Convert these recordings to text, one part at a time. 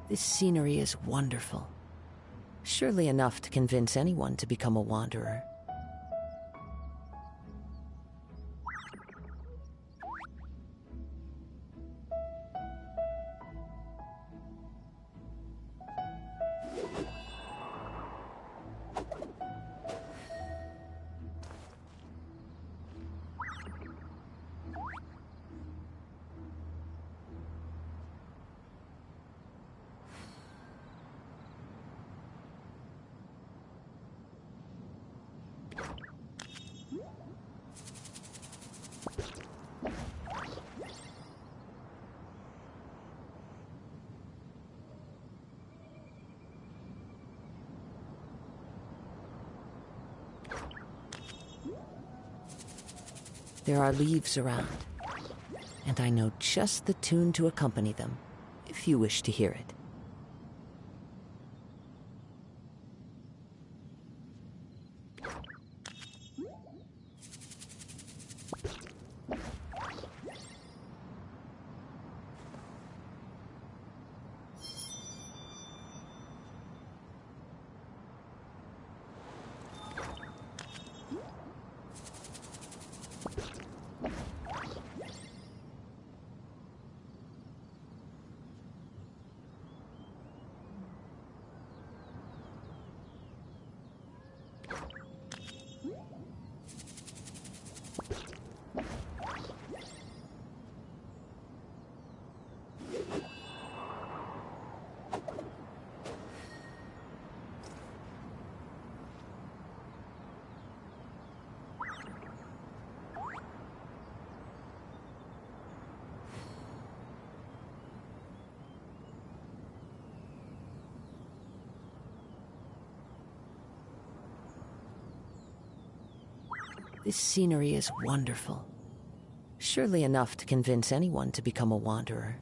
This scenery is wonderful. Surely enough to convince anyone to become a wanderer. There are leaves around, and I know just the tune to accompany them, if you wish to hear it. This scenery is wonderful. Surely enough to convince anyone to become a wanderer.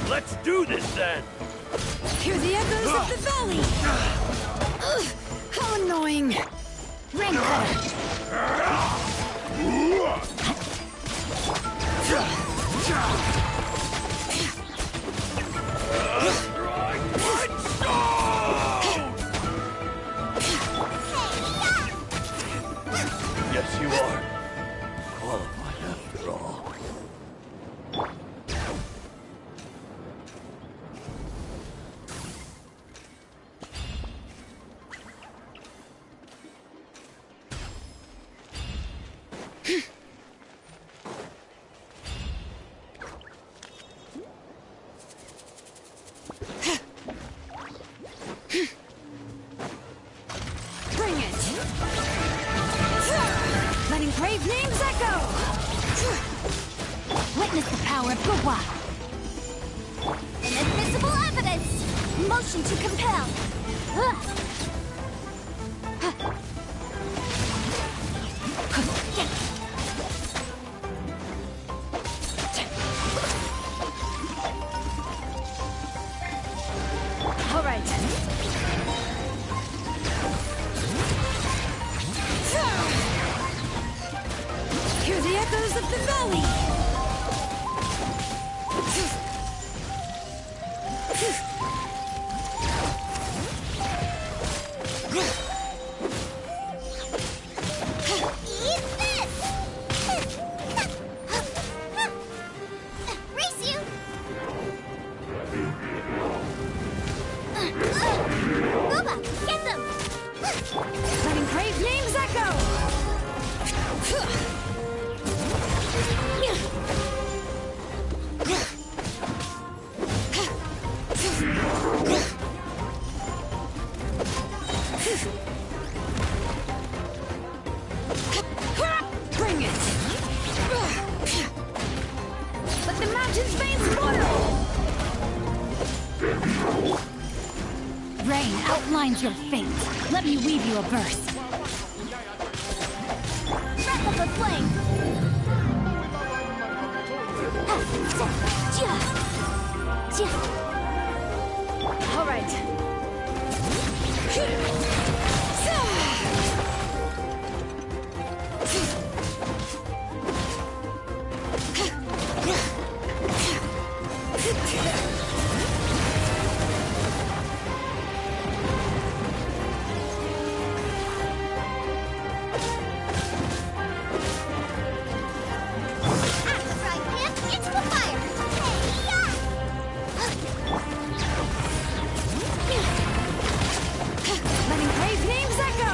Let's do this then! Hear the echoes of the valley! Ugh, how annoying! Rain cutter! Yes, you are. Qualified after all. Bring it! Letting brave names echo! Witness the power of Gugwa! Inadmissible evidence! Motion to compel! All right. Hear the echoes of the valley! Eat this! Race you! Boba, get them! Letting brave names echo! Bring it! Let the mountain's veins boil! Rain outlines your fate. Let me weave you a verse. Breath of the flame! All right. Axe frying pan into the fire! Letting brave names echo!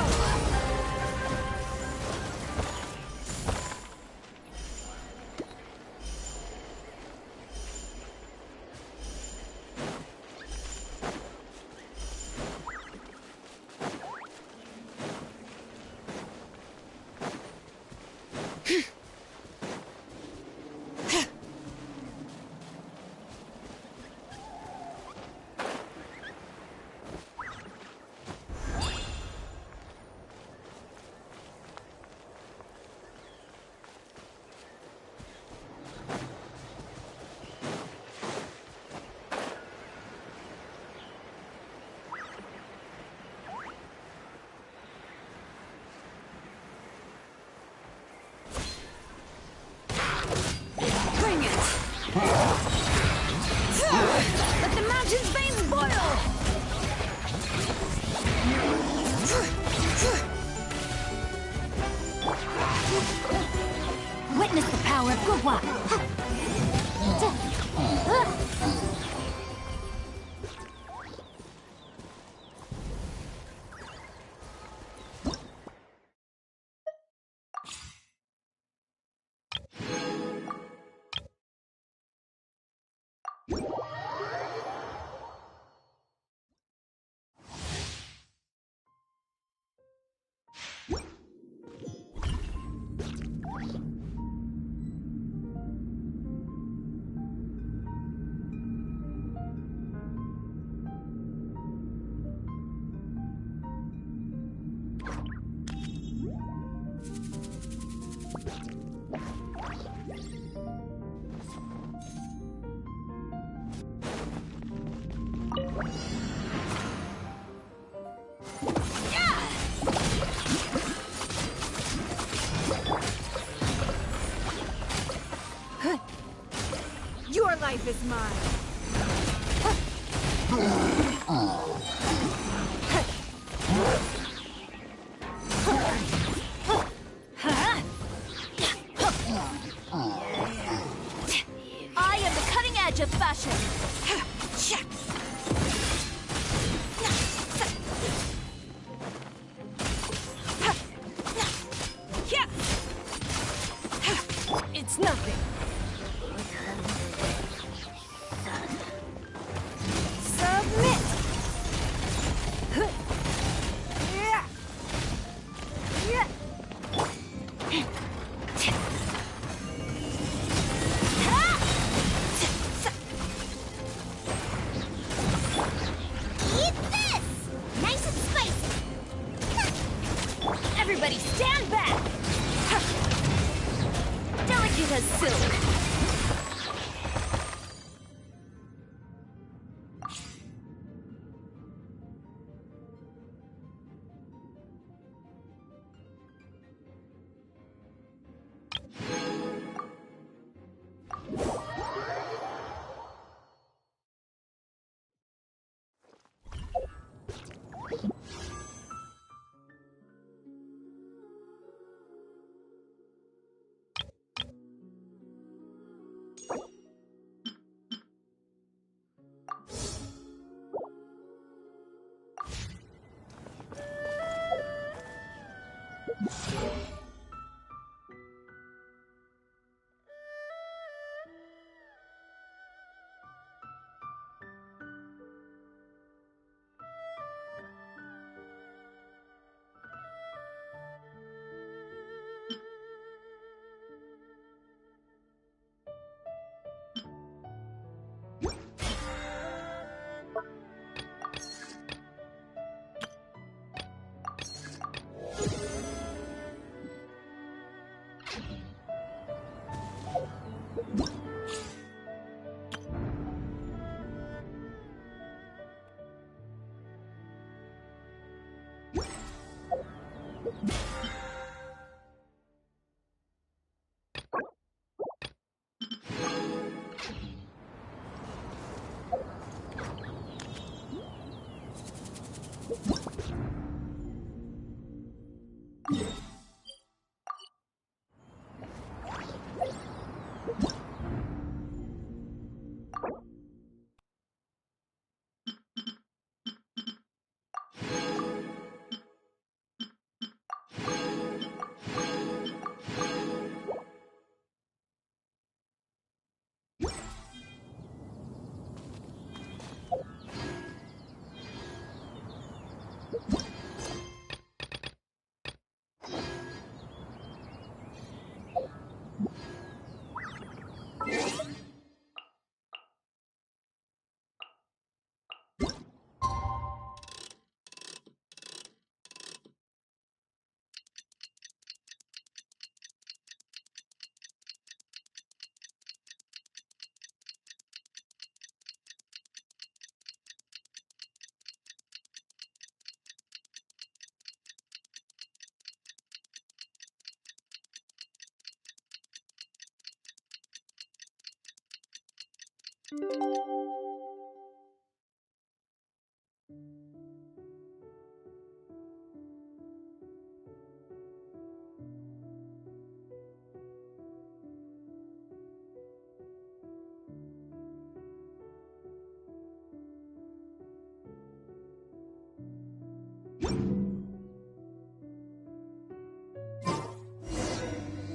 Bring it! Let the mountain's veins boil! Witness the power of Gugwa! Your life is mine. I am the cutting edge of fashion. It's nothing. Submit. Eat this! Nice and spicy. Everybody stand back! Delicate as silk.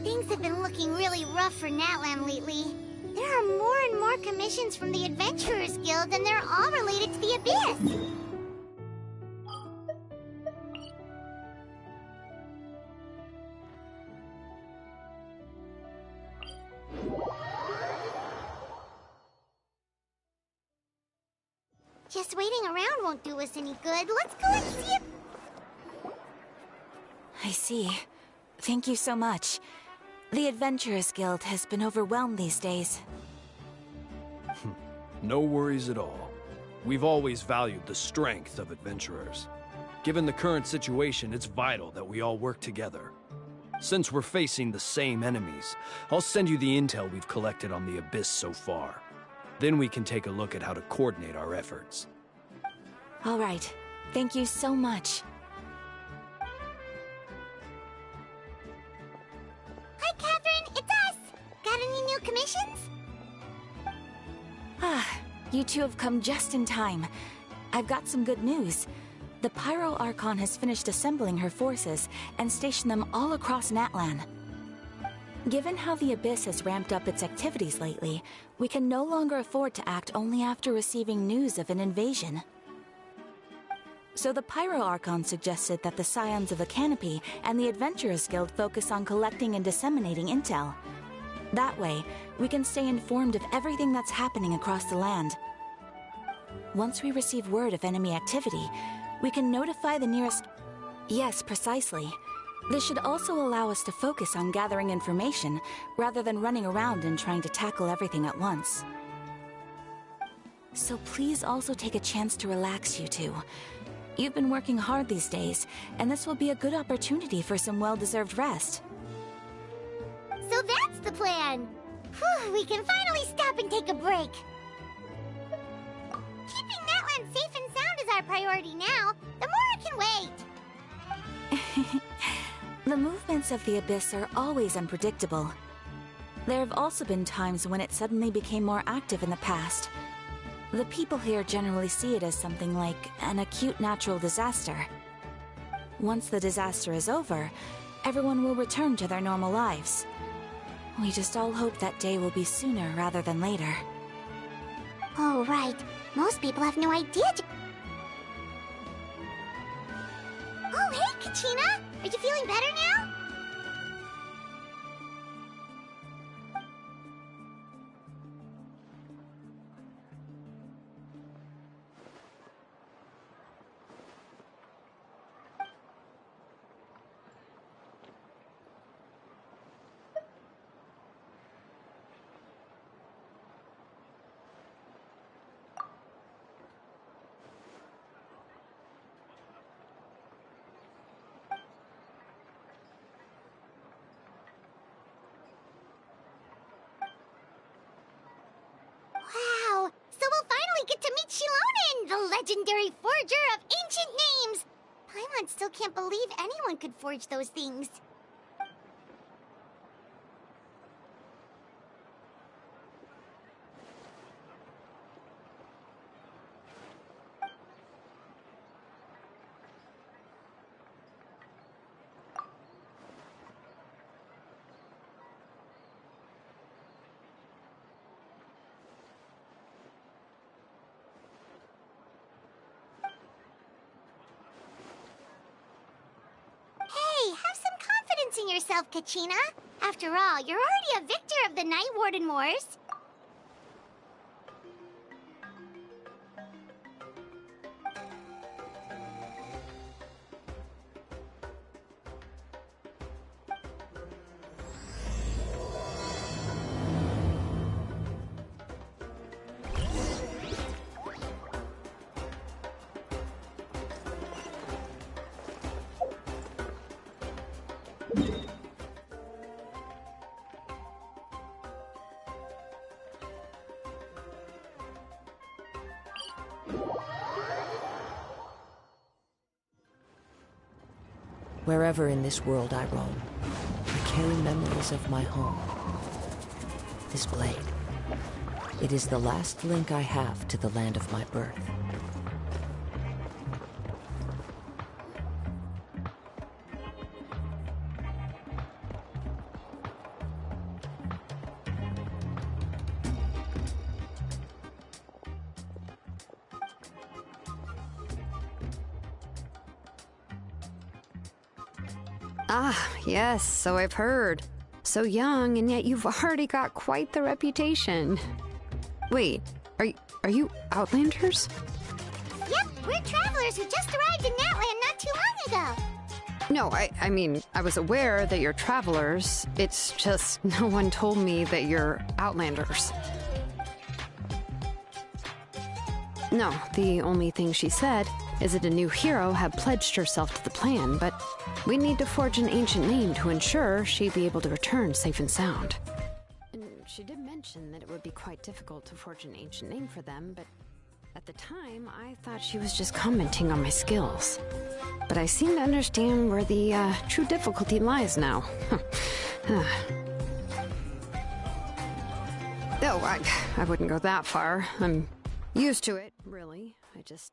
Things have been looking really rough for Natlan lately. There are more and more commissions from the Adventurers Guild, and they're all related to the Abyss. Just waiting around won't do us any good. Let's go and see if... I see. Thank you so much. The Adventurers Guild has been overwhelmed these days. No worries at all. We've always valued the strength of adventurers. Given the current situation, it's vital that we all work together. Since we're facing the same enemies, I'll send you the intel we've collected on the Abyss so far. Then we can take a look at how to coordinate our efforts. All right. Thank you so much. Hi, Catherine, it's us! Got any new commissions? You two have come just in time. I've got some good news. The Pyro Archon has finished assembling her forces and stationed them all across Natlan. Given how the Abyss has ramped up its activities lately, we can no longer afford to act only after receiving news of an invasion. So the Pyro Archon suggested that the Scions of the Canopy and the Adventurers Guild focus on collecting and disseminating intel. That way, we can stay informed of everything that's happening across the land. Once we receive word of enemy activity, we can notify the nearest... Yes, precisely. This should also allow us to focus on gathering information, rather than running around and trying to tackle everything at once. So please also take a chance to relax, you two. You've been working hard these days, and this will be a good opportunity for some well-deserved rest. So that's the plan! Whew, we can finally stop and take a break! Keeping Natlan safe and sound is our priority now. The more it can wait! The movements of the Abyss are always unpredictable. There have also been times when it suddenly became more active in the past. The people here generally see it as something like an acute natural disaster. Once the disaster is over, everyone will return to their normal lives. We just all hope that day will be sooner rather than later. Oh, right. Most people have no idea. Oh, hey, Kachina! Are you feeling better now? Wow! So we'll finally get to meet Shilonen, the legendary forger of ancient names! Paimon still can't believe anyone could forge those things. Hey, have some confidence in yourself, Kachina. After all, you're already a victor of the Night Warden Wars. Wherever in this world I roam, I carry memories of my home. This blade, it is the last link I have to the land of my birth. Ah, yes, so I've heard. So young, and yet you've already got quite the reputation. Wait, are you Outlanders? Yep, we're travelers who just arrived in Natlan not too long ago. No, I mean, I was aware that you're travelers. It's just no one told me that you're Outlanders. No, the only thing she said is that a new hero had pledged herself to the plan, but we need to forge an ancient name to ensure she'd be able to return safe and sound. And she did mention that it would be quite difficult to forge an ancient name for them, but at the time, I thought she was just commenting on my skills. But I seem to understand where the true difficulty lies now. Oh, I wouldn't go that far. I'm used to it, really. I just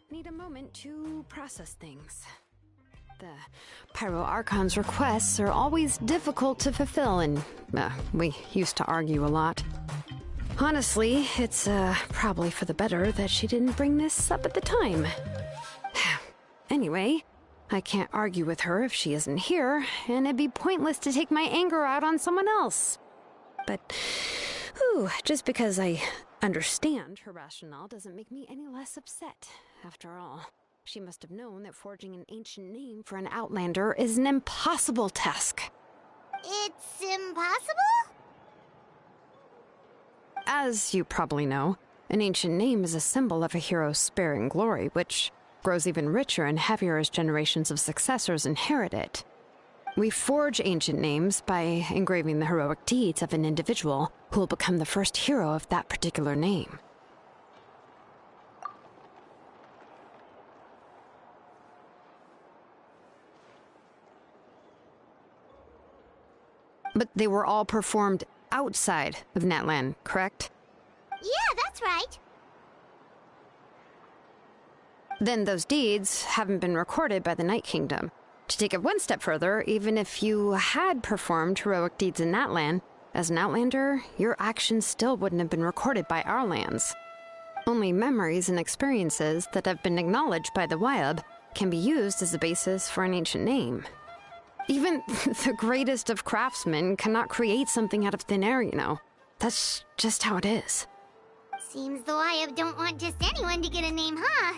need a moment to process things. The Pyro Archon's requests are always difficult to fulfill, and we used to argue a lot. Honestly, it's probably for the better that she didn't bring this up at the time. Anyway, I can't argue with her if she isn't here, and it'd be pointless to take my anger out on someone else. But, just because I understand her rationale doesn't make me any less upset. After all, she must have known that forging an ancient name for an Outlander is an impossible task. It's impossible? As you probably know, an ancient name is a symbol of a hero's spirit and glory, which grows even richer and heavier as generations of successors inherit it. We forge ancient names by engraving the heroic deeds of an individual who will become the first hero of that particular name. But they were all performed outside of Natlan, correct? Yeah, that's right. Then those deeds haven't been recorded by the Night Kingdom. To take it one step further, even if you had performed heroic deeds in Natlan, as an Outlander, your actions still wouldn't have been recorded by our lands. Only memories and experiences that have been acknowledged by the Wyab can be used as the basis for an ancient name. Even the greatest of craftsmen cannot create something out of thin air, you know. That's just how it is. Seems the Wyab don't want just anyone to get a name, huh?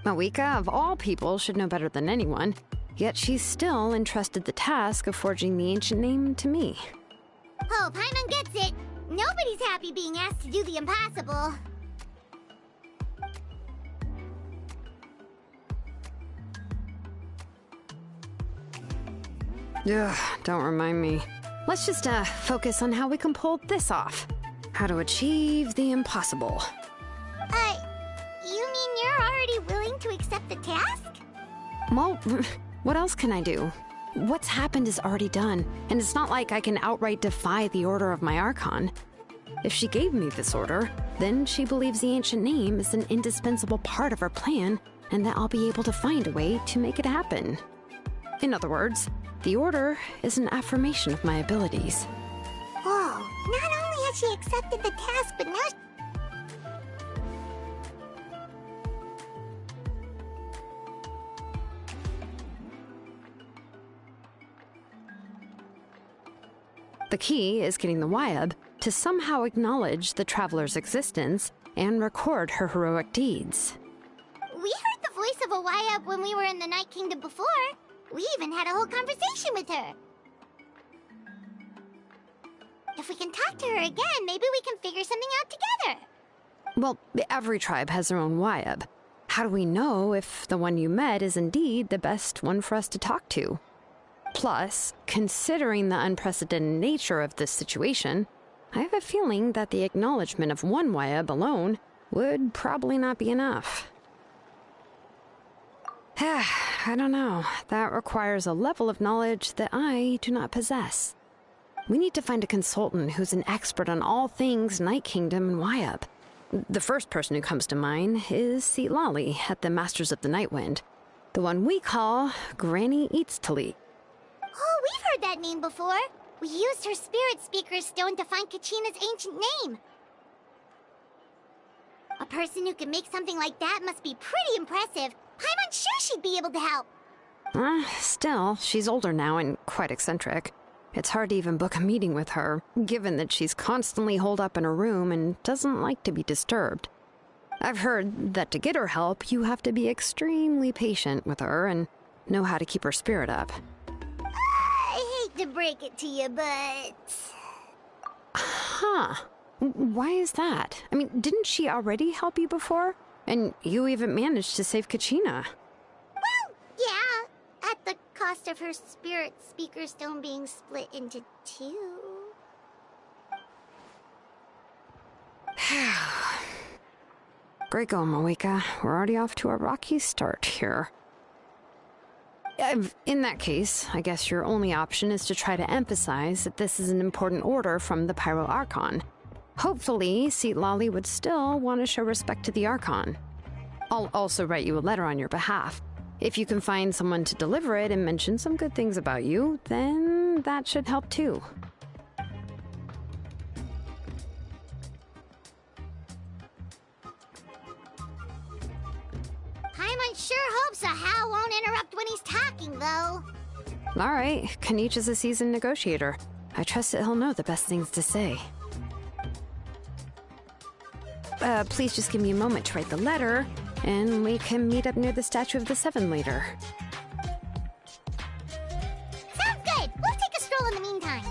Mawika, of all people, should know better than anyone, yet she's still entrusted the task of forging the ancient name to me. Oh, Paimon gets it. Nobody's happy being asked to do the impossible. Ugh, don't remind me. Let's just focus on how we can pull this off. How to achieve the impossible. You mean you're already willing to accept the task? Well, what else can I do? What's happened is already done, and it's not like I can outright defy the order of my Archon. If she gave me this order, then she believes the ancient name is an indispensable part of her plan, and that I'll be able to find a way to make it happen. In other words, the order is an affirmation of my abilities. Whoa, not only has she accepted the task, but now The key is getting the Wyab to somehow acknowledge the traveler's existence and record her heroic deeds. we heard the voice of a Wyab when we were in the Night Kingdom before. We even had a whole conversation with her. If we can talk to her again, maybe we can figure something out together. Well, every tribe has their own Wyab. How do we know if the one you met is indeed the best one for us to talk to? Plus, considering the unprecedented nature of this situation, I have a feeling that the acknowledgement of one Wyab alone would probably not be enough. I don't know. That requires a level of knowledge that I do not possess. We need to find a consultant who's an expert on all things Night Kingdom and Wyab. The first person who comes to mind is Seatlali at the Masters of the Nightwind, the one we call Granny Eatstali. Oh, we've heard that name before. We used her Spirit Speaker's stone to find Kachina's ancient name. A person who can make something like that must be pretty impressive. I'm unsure she'd be able to help. Still, she's older now and quite eccentric. It's hard to even book a meeting with her, given that she's constantly holed up in her room and doesn't like to be disturbed. I've heard that to get her help, you have to be extremely patient with her and know how to keep her spirit up. I hate to break it to you, but... Huh. Why is that? I mean, didn't she already help you before? And you even managed to save Kachina. Well, yeah, at the cost of her spirit speaker stone being split into two. Great going, Moeka. We're already off to a rocky start here. In that case, I guess your only option is to try to emphasize that this is an important order from the Pyro Archon. Hopefully, Seat Lolly would still want to show respect to the Archon. I'll also write you a letter on your behalf. If you can find someone to deliver it and mention some good things about you, then that should help too. Paimon sure hopes a Hal won't interrupt when he's talking, though. Alright, Kanich is a seasoned negotiator. I trust that he'll know the best things to say. Please just give me a moment to write the letter, and we can meet up near the Statue of the Seven later. Sounds good! We'll take a stroll in the meantime.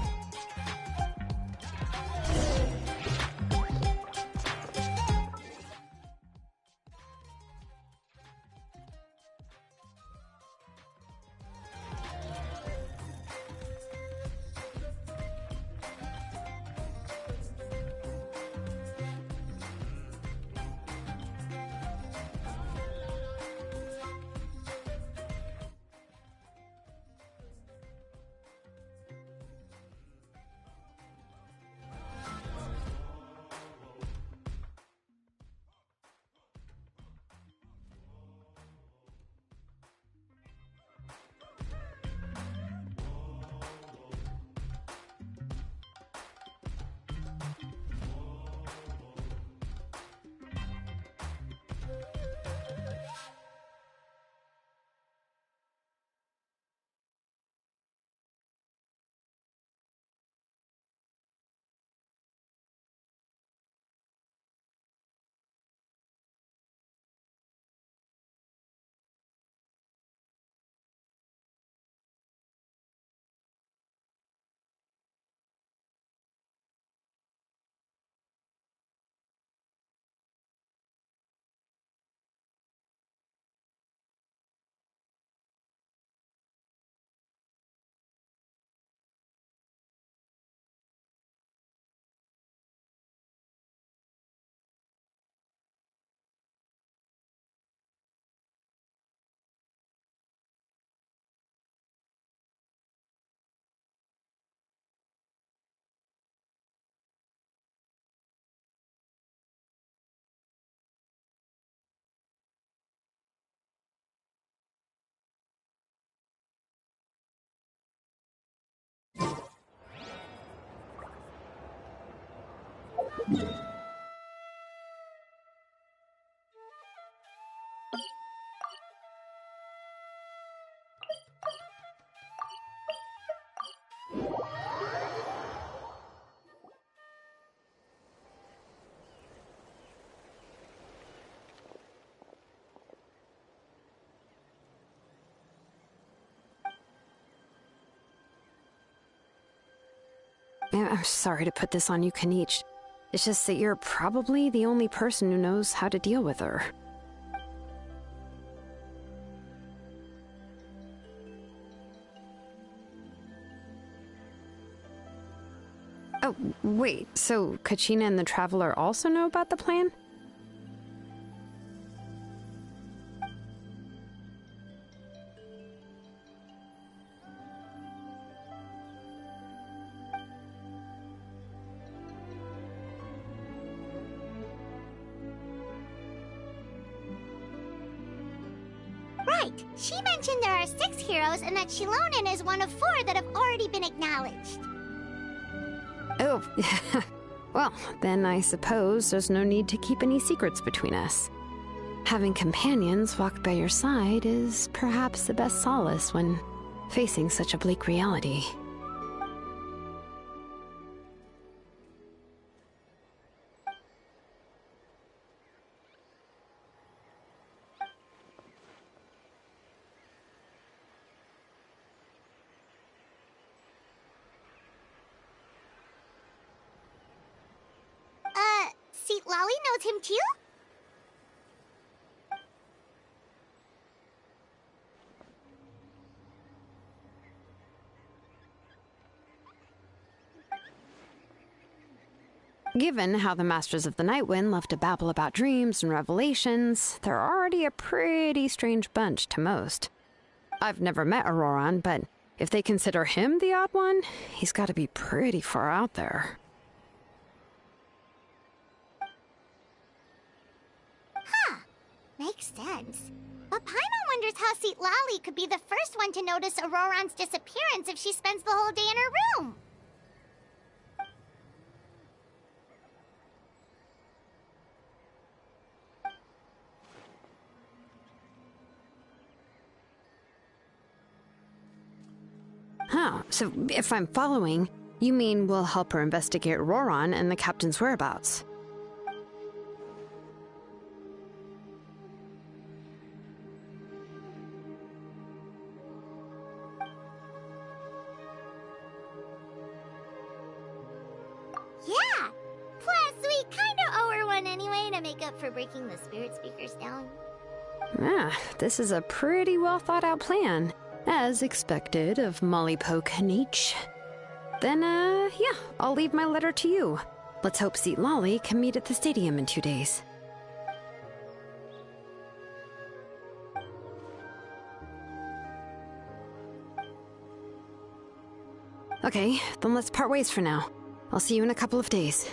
I'm sorry to put this on you, Kanich. It's just that you're probably the only person who knows how to deal with her. Oh, wait, so Kachina and the Traveler also know about the plan? Right. She mentioned there are 6 heroes and that Shilonen is one of 4 that have already been acknowledged. Oh, well, then I suppose there's no need to keep any secrets between us. Having companions walk by your side is perhaps the best solace when facing such a bleak reality. Lolly knows him too? Given how the Masters of the Night Wind love to babble about dreams and revelations, they're already a pretty strange bunch to most. I've never met Auroran, but if they consider him the odd one, he's got to be pretty far out there. Huh. Makes sense. But Paimon wonders how Seat Lally could be the first one to notice Auroran's disappearance if she spends the whole day in her room. Huh, so if I'm following, you mean we'll help her investigate Auroran and the captain's whereabouts? Yeah! Plus, we kinda owe her one anyway to make up for breaking the spirit speakers down. Ah, this is a pretty well thought out plan. As expected of Molly Poke Nietzsche. Then, yeah, I'll leave my letter to you. Let's hope Seat Lolly can meet at the stadium in 2 days. Okay, then let's part ways for now. I'll see you in a couple of days.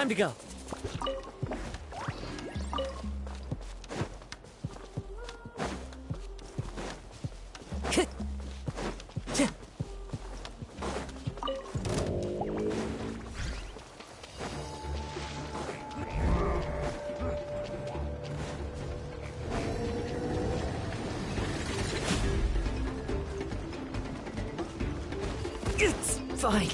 Time to go. It's fine.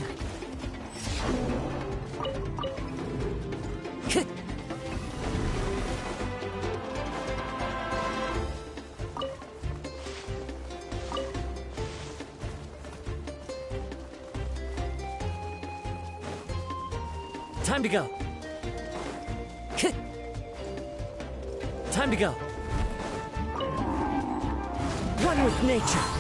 Time to go. Time to go. One with nature.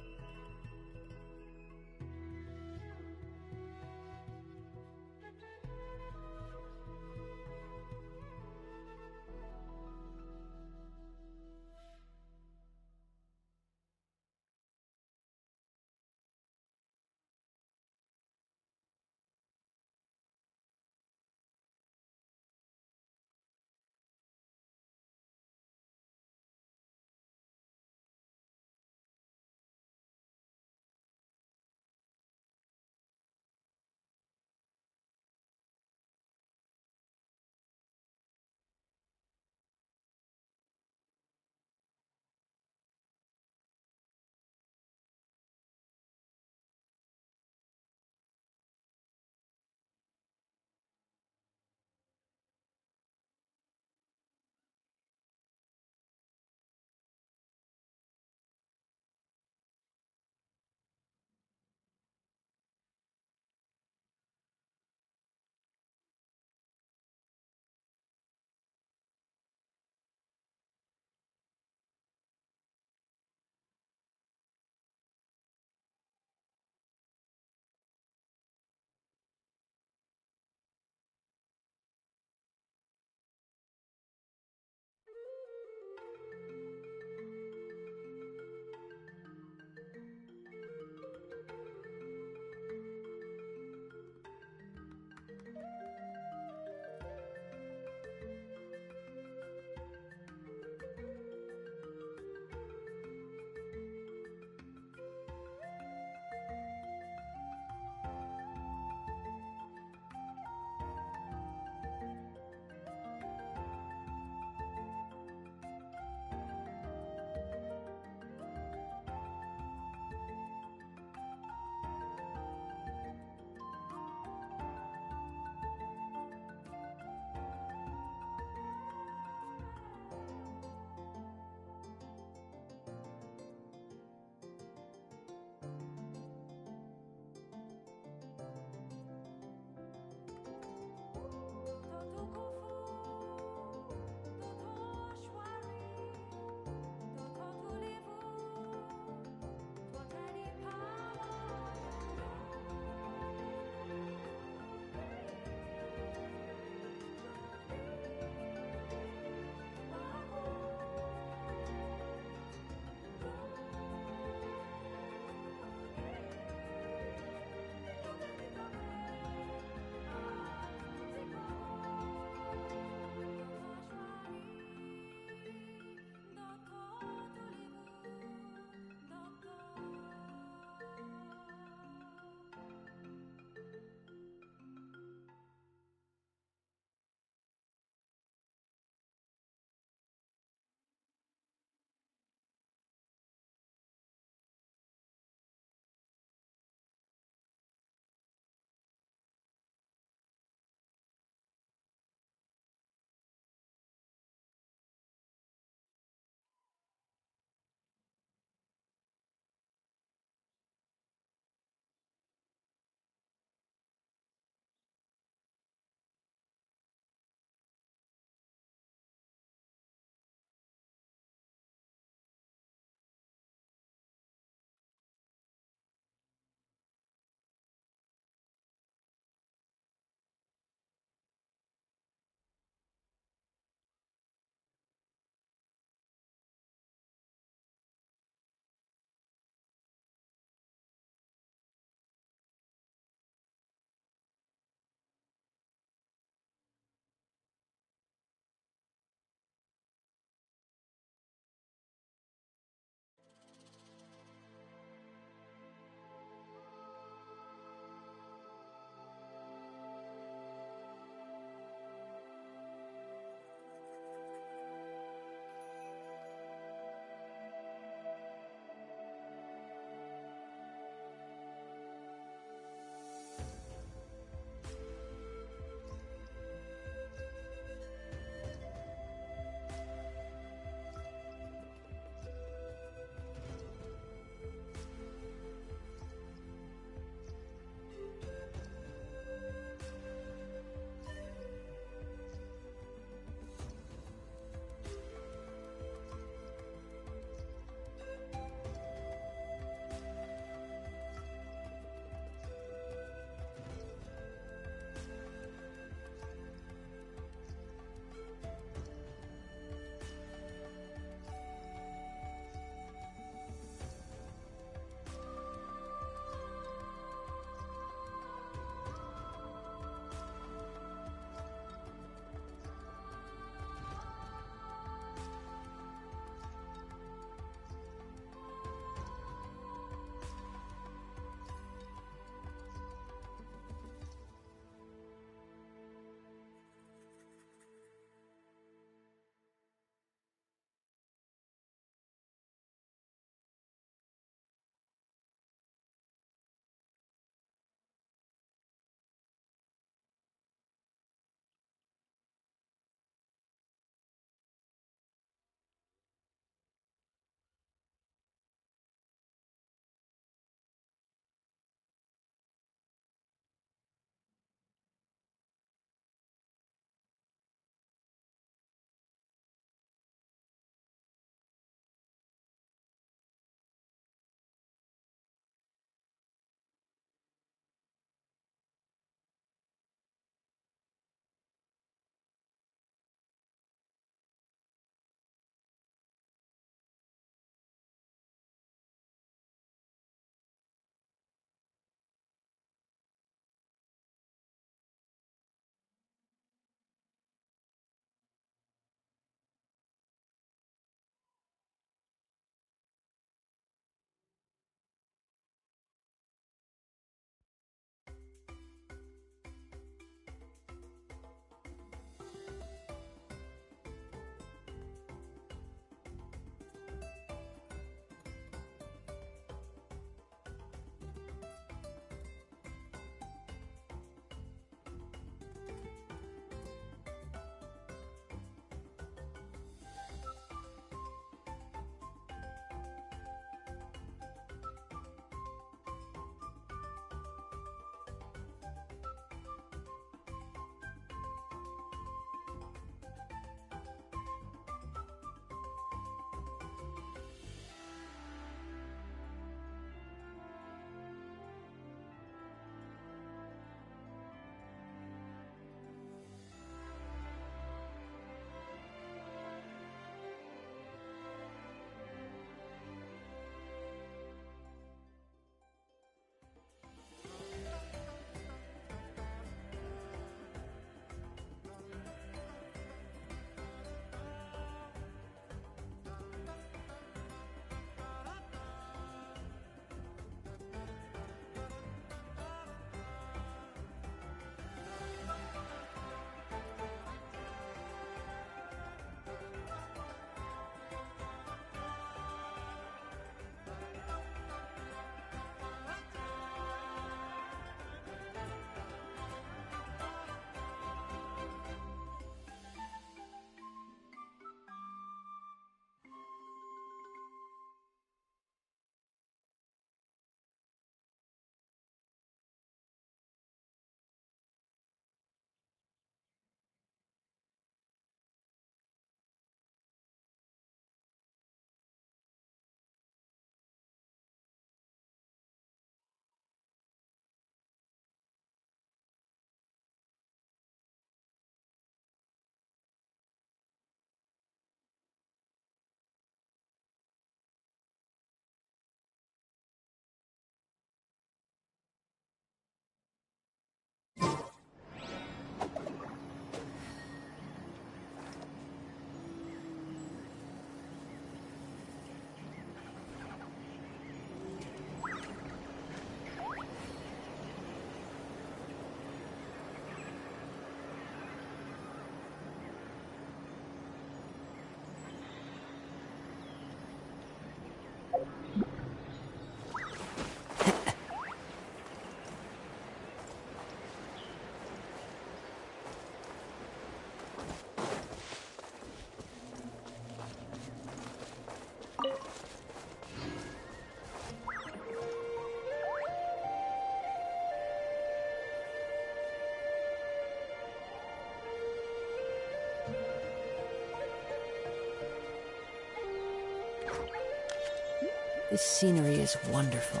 This scenery is wonderful.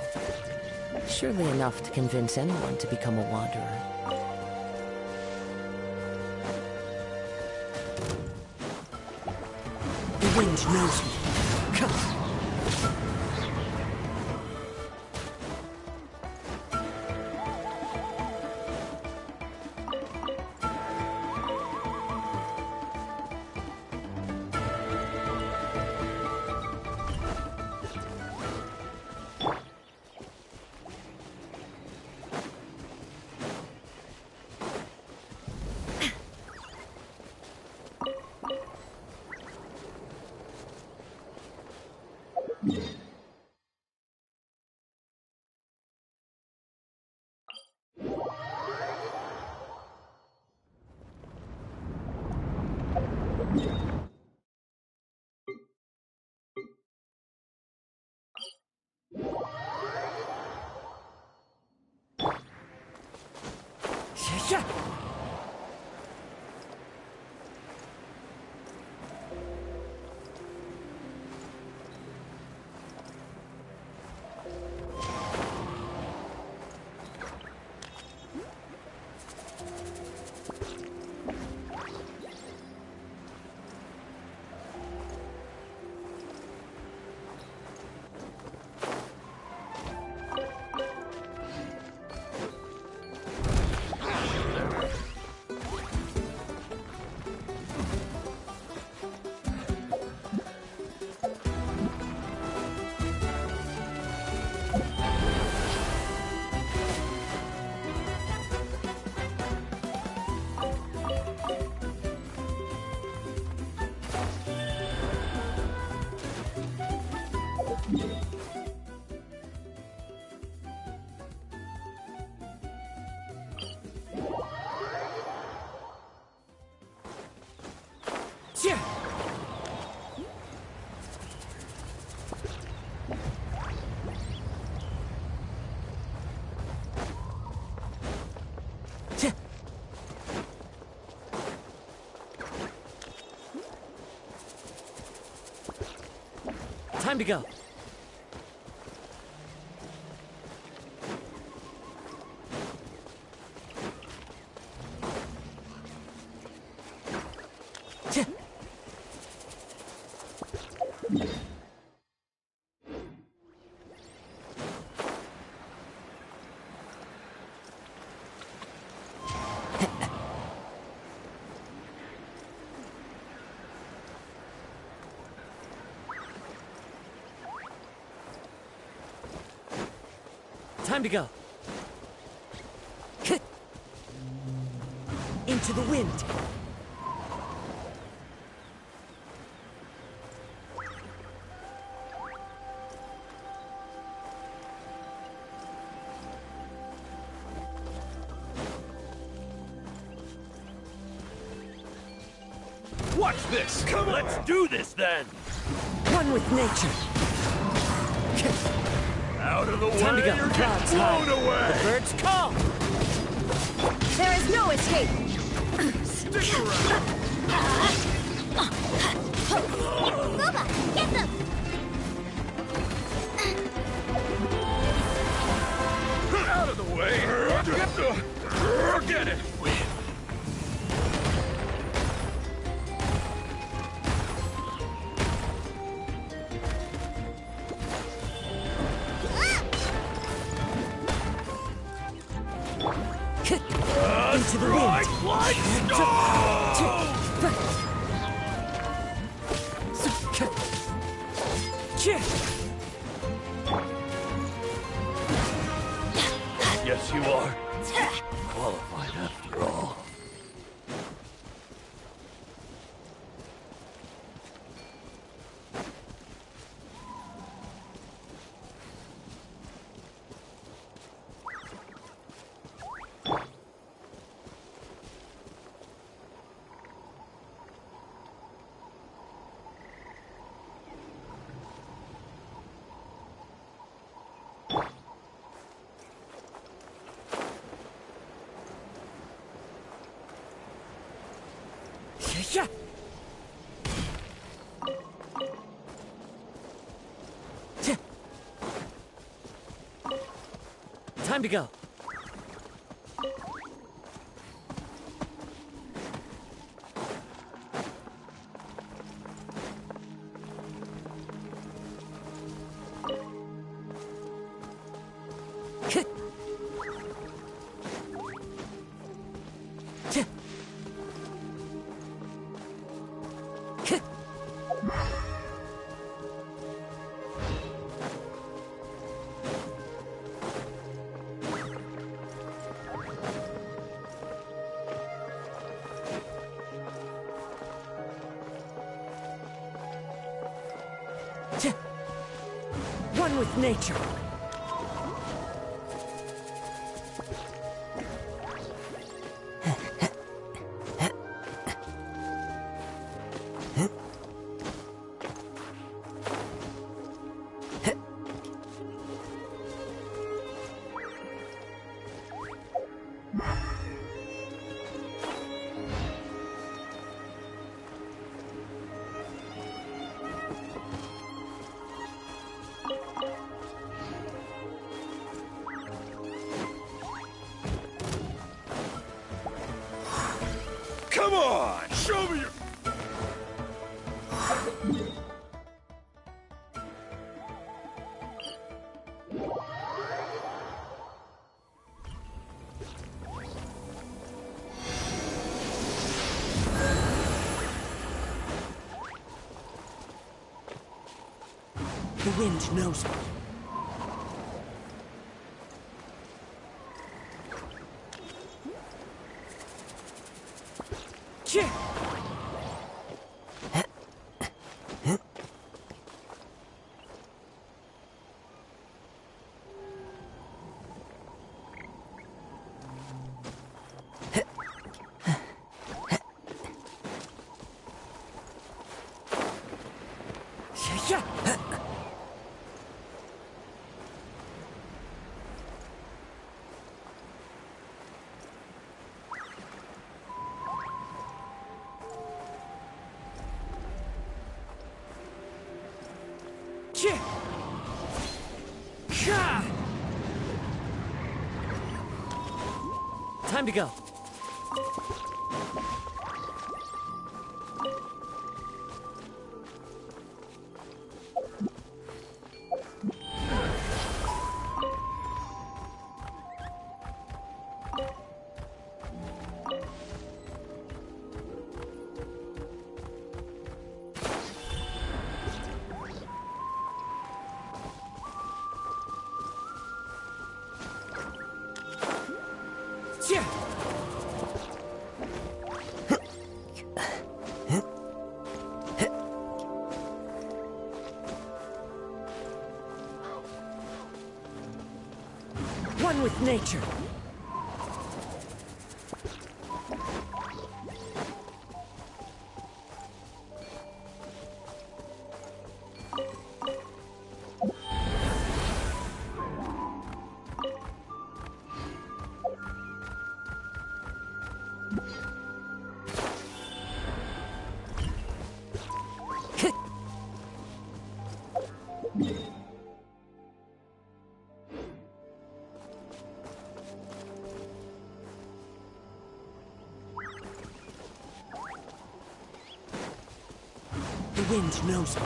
Surely enough to convince anyone to become a wanderer. The wind knows me. Come. Time to go. Time to go. Into the wind. Watch this! Come on! Let's do this then! One with nature. Out of the Time way! to go. You're Clouds getting blown high. away! The birds call. There is no escape! Stick around! Booba, get them! Out of the way! Forget it! Into the wind. Yes, you are. Qualified after all. Time to go. One with nature. Come on! Show me your... The wind knows me. Time to go. One with nature. The wind knows me.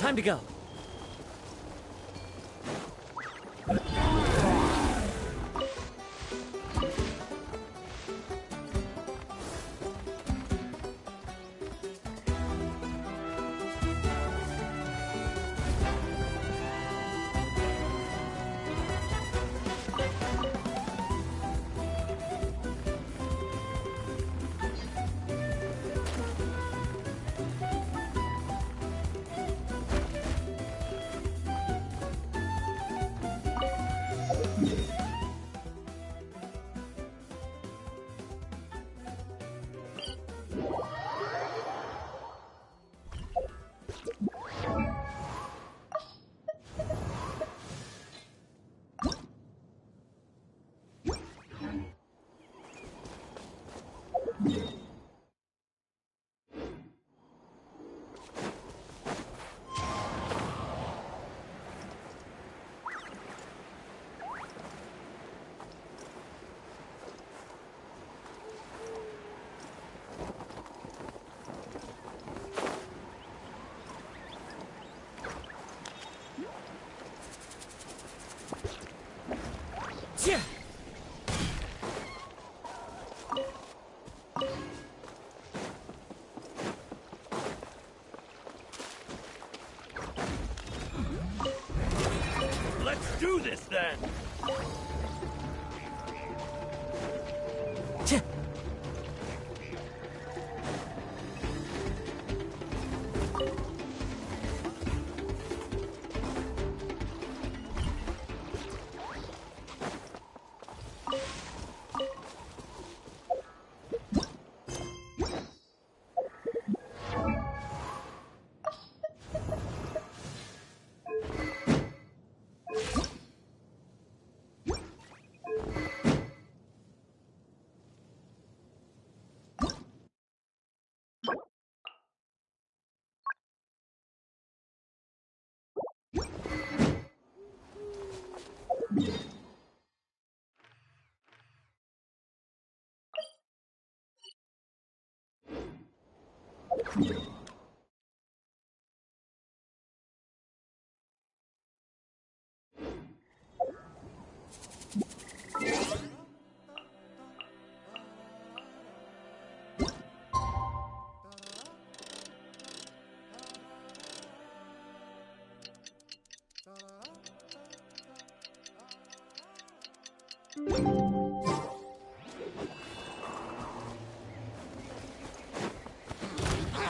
Time to go. Yeah. Let's do this then! Tch.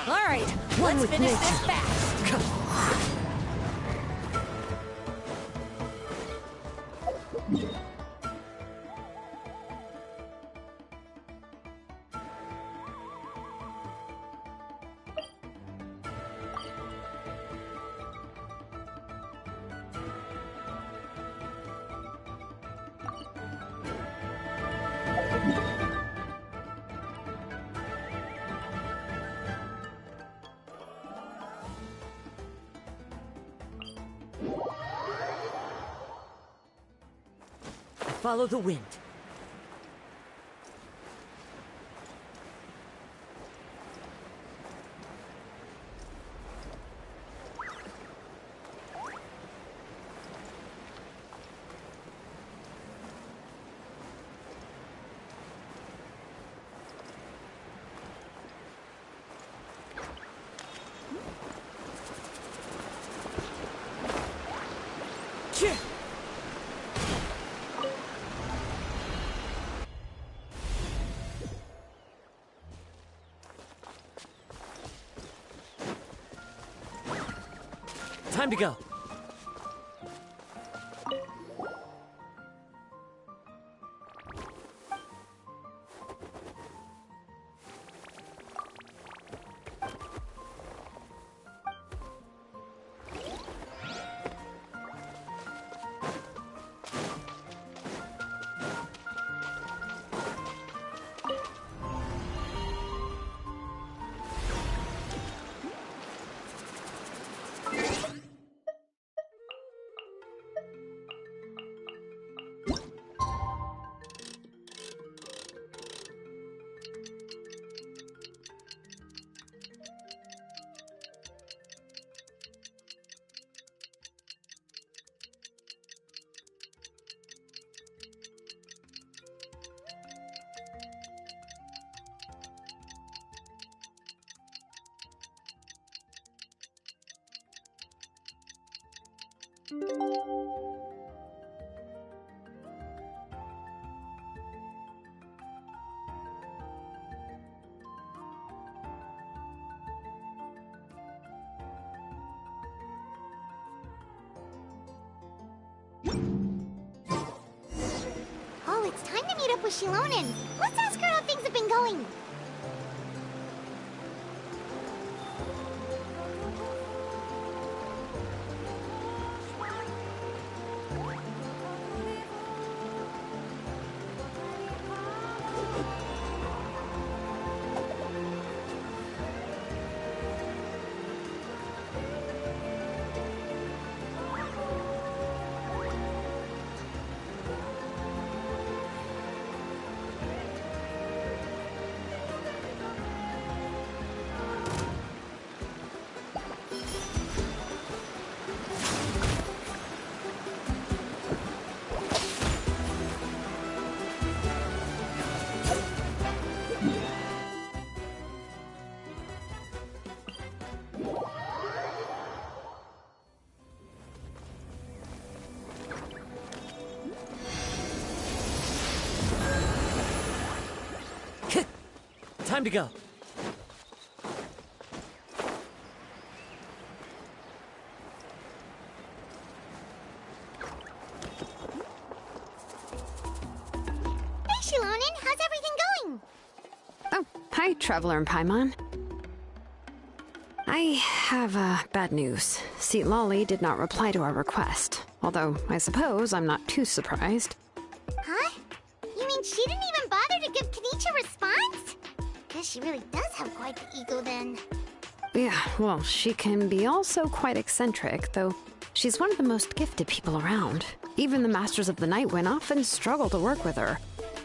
All right, let's finish this fast. Follow the wind. Cheer! Time to go. Oh, it's time to meet up with Shilonen. Let's ask her how things have been going. Time to go. Hey, Shilonin, how's everything going? Oh, hi, Traveler and Paimon. I have bad news. Seat Lolly did not reply to our request, although I suppose I'm not too surprised. Huh? You mean she didn't even bother to give Kenichi a response? Guess she really does have quite the ego then. Yeah, well, she can be also quite eccentric, though she's one of the most gifted people around. Even the Masters of the Night Wind often struggle to work with her.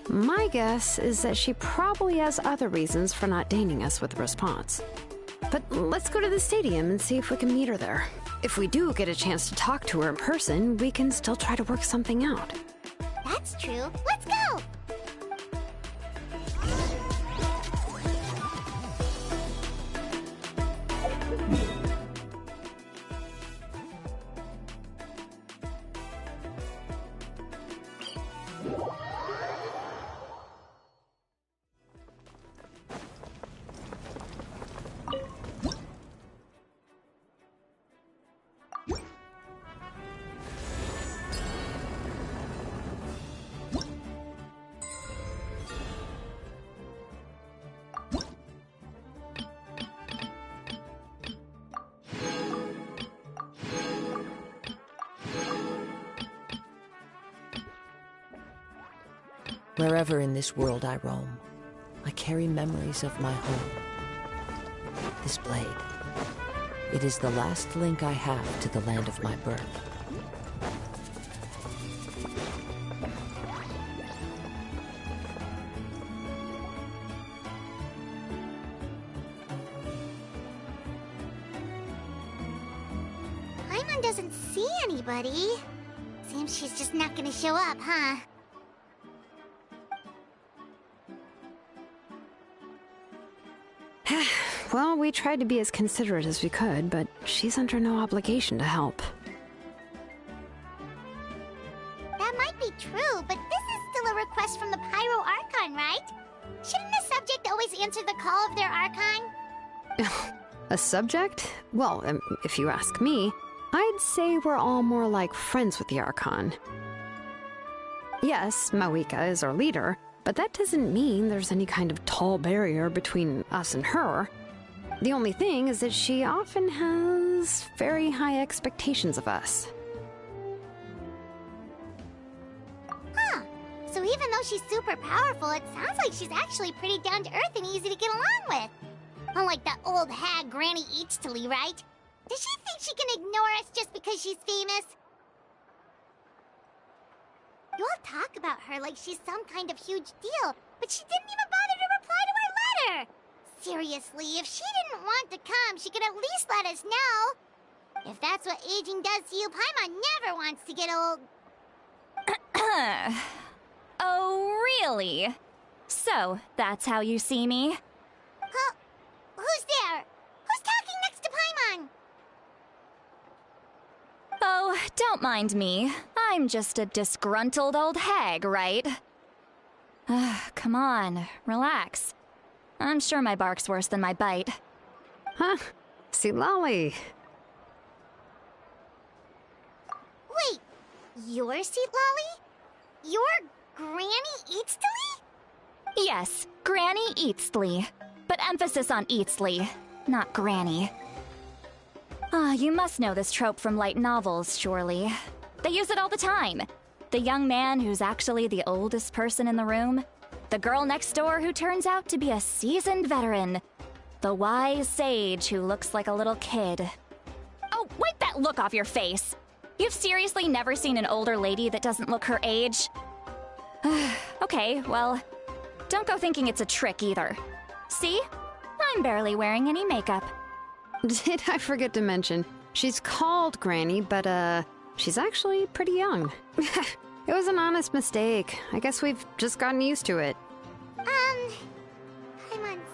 My guess is that she probably has other reasons for not deigning us with a response. But let's go to the stadium and see if we can meet her there. If we do get a chance to talk to her in person, we can still try to work something out. That's true. Let's go! Wherever in this world I roam, I carry memories of my home. This blade, it is the last link I have to the land of my birth. Paimon doesn't see anybody. Seems she's just not gonna show up, huh? Well, we tried to be as considerate as we could, but she's under no obligation to help. That might be true, but this is still a request from the Pyro Archon, right? Shouldn't a subject always answer the call of their Archon? A subject? Well, if you ask me, I'd say we're all more like friends with the Archon. Yes, Mawika is our leader, but that doesn't mean there's any kind of tall barrier between us and her. The only thing is that she often has very high expectations of us. Huh. So even though she's super powerful, it sounds like she's actually pretty down to earth and easy to get along with. Unlike that old hag Granny Eatstily, right? Does she think she can ignore us just because she's famous? You all talk about her like she's some kind of huge deal, but she didn't even bother to reply to our letter! Seriously, if she didn't want to come, she could at least let us know. If that's what aging does to you, Paimon never wants to get old. Oh, really? So, that's how you see me? Huh? Who's there? Who's talking next to Paimon? Oh, don't mind me. I'm just a disgruntled old hag, right? Come on, relax. I'm sure my bark's worse than my bite. Huh? See, Lolly. Wait, you're Seat Lolly? You're Granny Eatstily? Yes, Granny Eatsley. But emphasis on Eatsley, not Granny. You must know this trope from light novels, surely. They use it all the time. The young man who's actually the oldest person in the room. The girl next door who turns out to be a seasoned veteran. The wise sage who looks like a little kid. Oh, wipe that look off your face! You've seriously never seen an older lady that doesn't look her age? Okay, well, don't go thinking it's a trick either. See? I'm barely wearing any makeup. Did I forget to mention, she's called Granny, but she's actually pretty young. It was an honest mistake. I guess we've just gotten used to it. I'm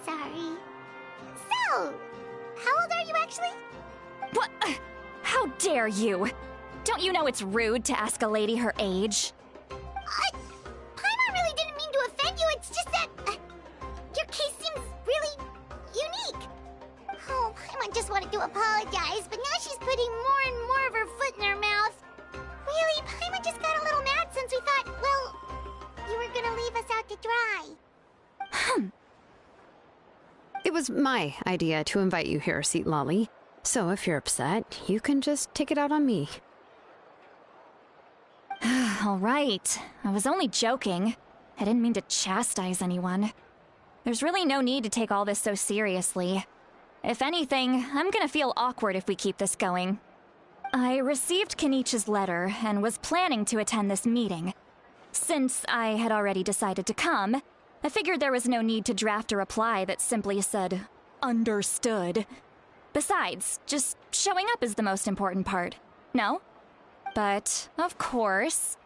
sorry. So, how old are you actually? What? How dare you? Don't you know it's rude to ask a lady her age? Paimon really didn't mean to offend you, it's just that... your case seems just wanted to apologize, but now she's putting more and more of her foot in her mouth. Really, Paimon just got a little mad since we thought, well, you were gonna leave us out to dry. It was my idea to invite you here, Seat Lolly. So if you're upset, you can just take it out on me. All right. I was only joking. I didn't mean to chastise anyone. There's really no need to take all this so seriously. If anything, I'm gonna feel awkward if we keep this going. I received Kenichi's letter and was planning to attend this meeting. Since I had already decided to come, I figured there was no need to draft a reply that simply said, "Understood." Besides, just showing up is the most important part. No? But, of course,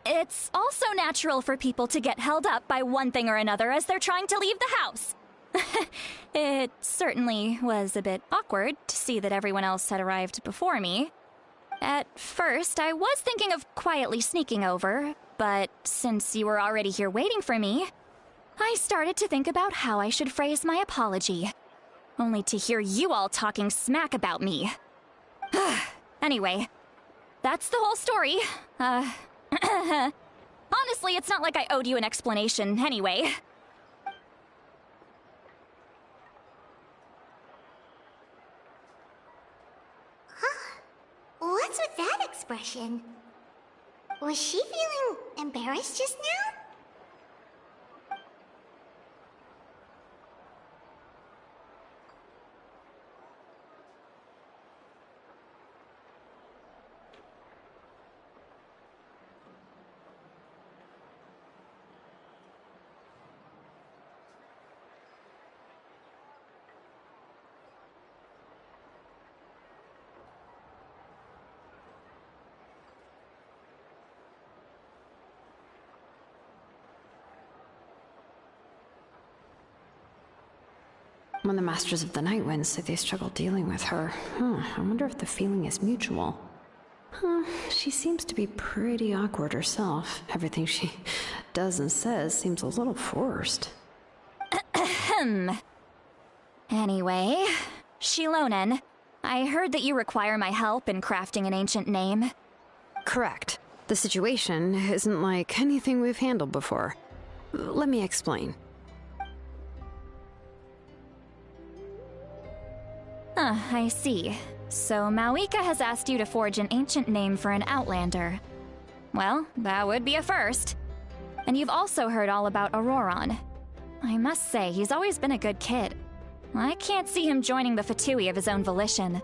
it's also natural for people to get held up by one thing or another as they're trying to leave the house. It certainly was a bit awkward to see that everyone else had arrived before me. At first, I was thinking of quietly sneaking over, but since you were already here waiting for me, I started to think about how I should phrase my apology. Only to hear you all talking smack about me. Anyway, that's the whole story. Honestly, it's not like I owed you an explanation anyway. What's with that expression? Was she feeling embarrassed just now? When the Masters of the Night Wind say they struggle dealing with her, I wonder if the feeling is mutual. She seems to be pretty awkward herself. Everything she does and says seems a little forced. Anyway, Shilonen, I heard that you require my help in crafting an ancient name. Correct. The situation isn't like anything we've handled before. Let me explain. I see. So Mauika has asked you to forge an ancient name for an Outlander. Well, that would be a first. And you've also heard all about Auroron. I must say, he's always been a good kid. I can't see him joining the Fatui of his own volition.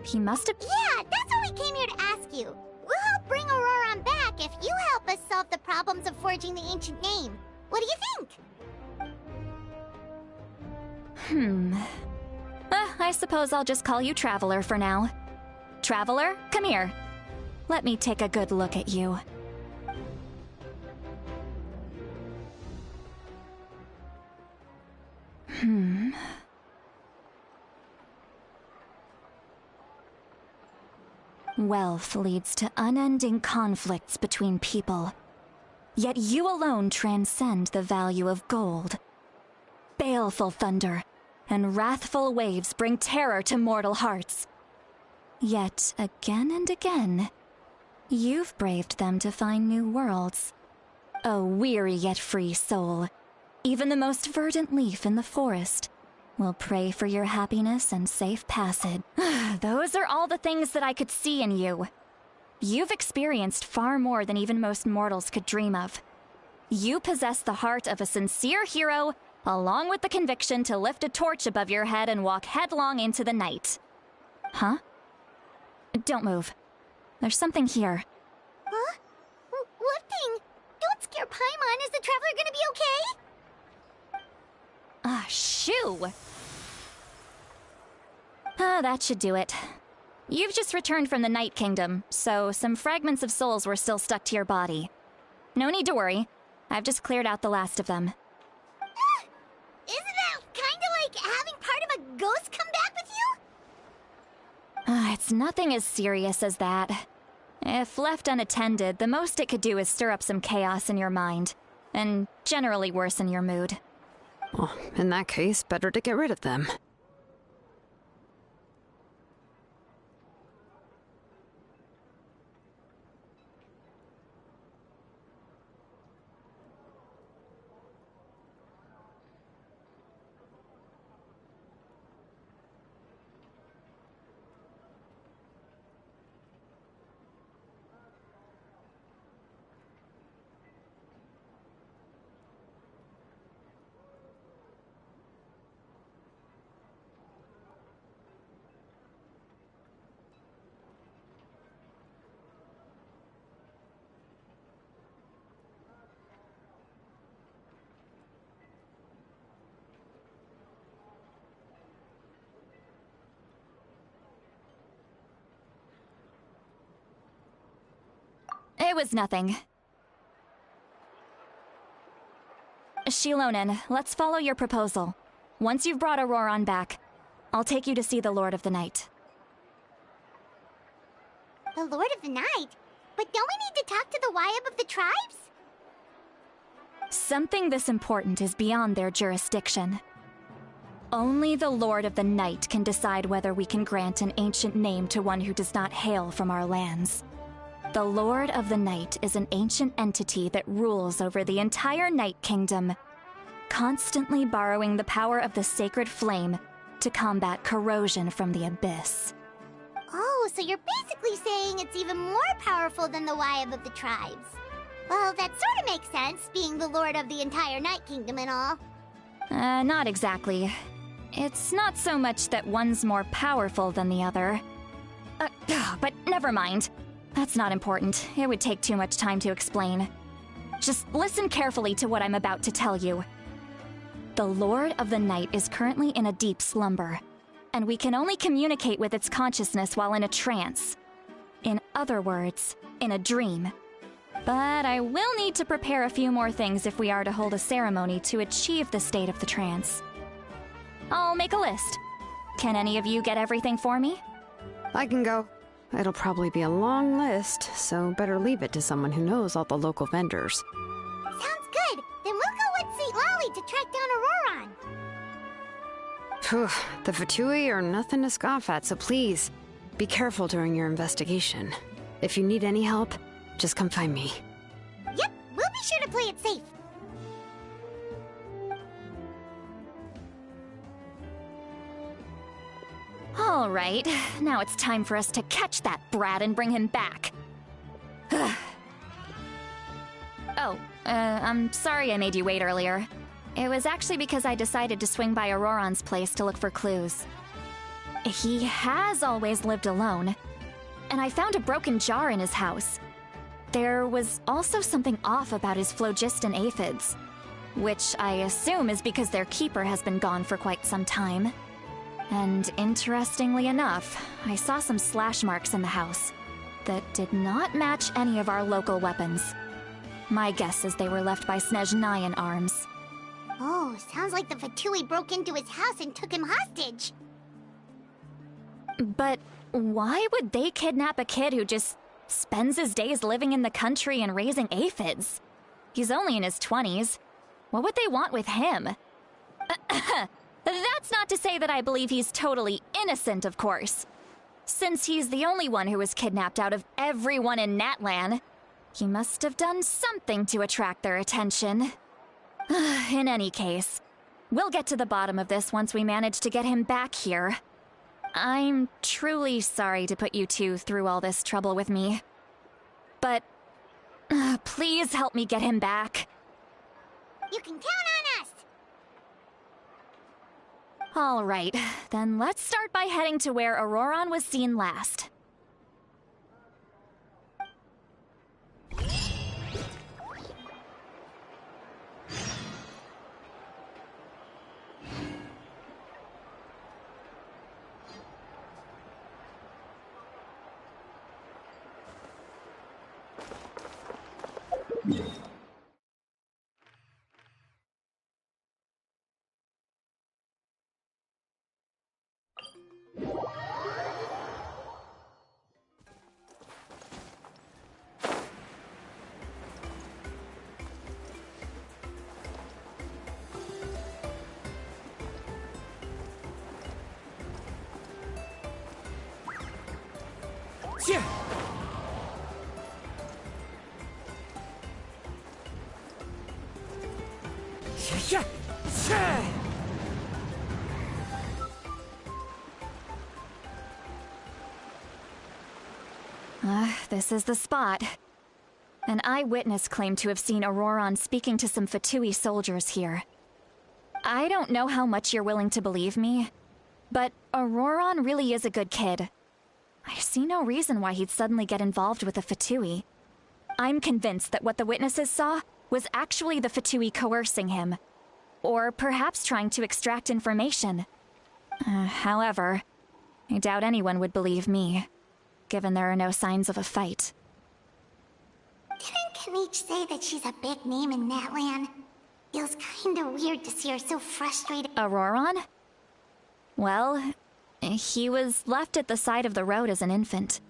He must have— Yeah, that's what we came here to ask you. We'll help bring Auroron back if you help us solve the problems of forging the ancient name. What do you think? I suppose I'll just call you Traveler for now. Traveler, come here. Let me take a good look at you. Wealth leads to unending conflicts between people. Yet you alone transcend the value of gold. Baleful thunder and wrathful waves bring terror to mortal hearts. Yet, again and again, you've braved them to find new worlds. A weary yet free soul, even the most verdant leaf in the forest, will pray for your happiness and safe passage. Those are all the things that I could see in you. You've experienced far more than even most mortals could dream of. You possess the heart of a sincere hero, along with the conviction to lift a torch above your head and walk headlong into the night. Huh? Don't move. There's something here. Huh? What thing? Don't scare Paimon. Is the Traveler gonna be okay? Shoo! That should do it. You've just returned from the Night Kingdom, so some fragments of souls were still stuck to your body. No need to worry. I've just cleared out the last of them. Isn't that kinda like having part of a ghost come back with you? It's nothing as serious as that. If left unattended, the most it could do is stir up some chaos in your mind, and generally worsen your mood. Well, in that case, better to get rid of them. it was nothing. Shilonen, let's follow your proposal. Once you've brought Auroran back, I'll take you to see the Lord of the Night. The Lord of the Night? But don't we need to talk to the Wyab of the tribes? Something this important is beyond their jurisdiction. Only the Lord of the Night can decide whether we can grant an ancient name to one who does not hail from our lands. The Lord of the Night is an ancient entity that rules over the entire Night Kingdom, constantly borrowing the power of the sacred flame to combat corrosion from the abyss. Oh, so you're basically saying it's even more powerful than the Wyab of the tribes. Well, that sort of makes sense, being the lord of the entire Night Kingdom and all. Not exactly. It's not so much that one's more powerful than the other. But never mind. That's not important. It would take too much time to explain. Just listen carefully to what I'm about to tell you. The Lord of the Night is currently in a deep slumber, and we can only communicate with its consciousness while in a trance. In other words, in a dream. But I will need to prepare a few more things if we are to hold a ceremony to achieve the state of the trance. I'll make a list. Can any of you get everything for me? I can go. It'll probably be a long list, so better leave it to someone who knows all the local vendors. Sounds good. Then we'll go with St. Lolly to track down Auroran. Phew, the Fatui are nothing to scoff at, so please, be careful during your investigation. If you need any help, just come find me. Yep, we'll be sure to play it safe. All right, now it's time for us to catch that brat and bring him back. I'm sorry I made you wait earlier. It was actually because I decided to swing by Auroran's place to look for clues. He has always lived alone, and I found a broken jar in his house. There was also something off about his phlogiston aphids, which I assume is because their keeper has been gone for quite some time. And interestingly enough, I saw some slash marks in the house that did not match any of our local weapons. My guess is they were left by Snezhnayan arms. Oh, sounds like the Fatui broke into his house and took him hostage. But why would they kidnap a kid who just spends his days living in the country and raising aphids? He's only in his 20s. What would they want with him? That's not to say that I believe he's totally innocent, of course. Since he's the only one who was kidnapped out of everyone in Natlan, he must have done something to attract their attention. In any case, we'll get to the bottom of this once we manage to get him back here. I'm truly sorry to put you two through all this trouble with me. But please help me get him back. You can count on us! All right, then let's start by heading to where Auroran was seen last. This is the spot. An eyewitness claimed to have seen Auroran speaking to some Fatui soldiers here. I don't know how much you're willing to believe me, but Auroran really is a good kid. I see no reason why he'd suddenly get involved with a Fatui. I'm convinced that what the witnesses saw was actually the Fatui coercing him, or perhaps trying to extract information. However, I doubt anyone would believe me, given there are no signs of a fight. Didn't each say that she's a big name in Natlan? Feels kinda weird to see her so frustrated. Auroron? Well, he was left at the side of the road as an infant,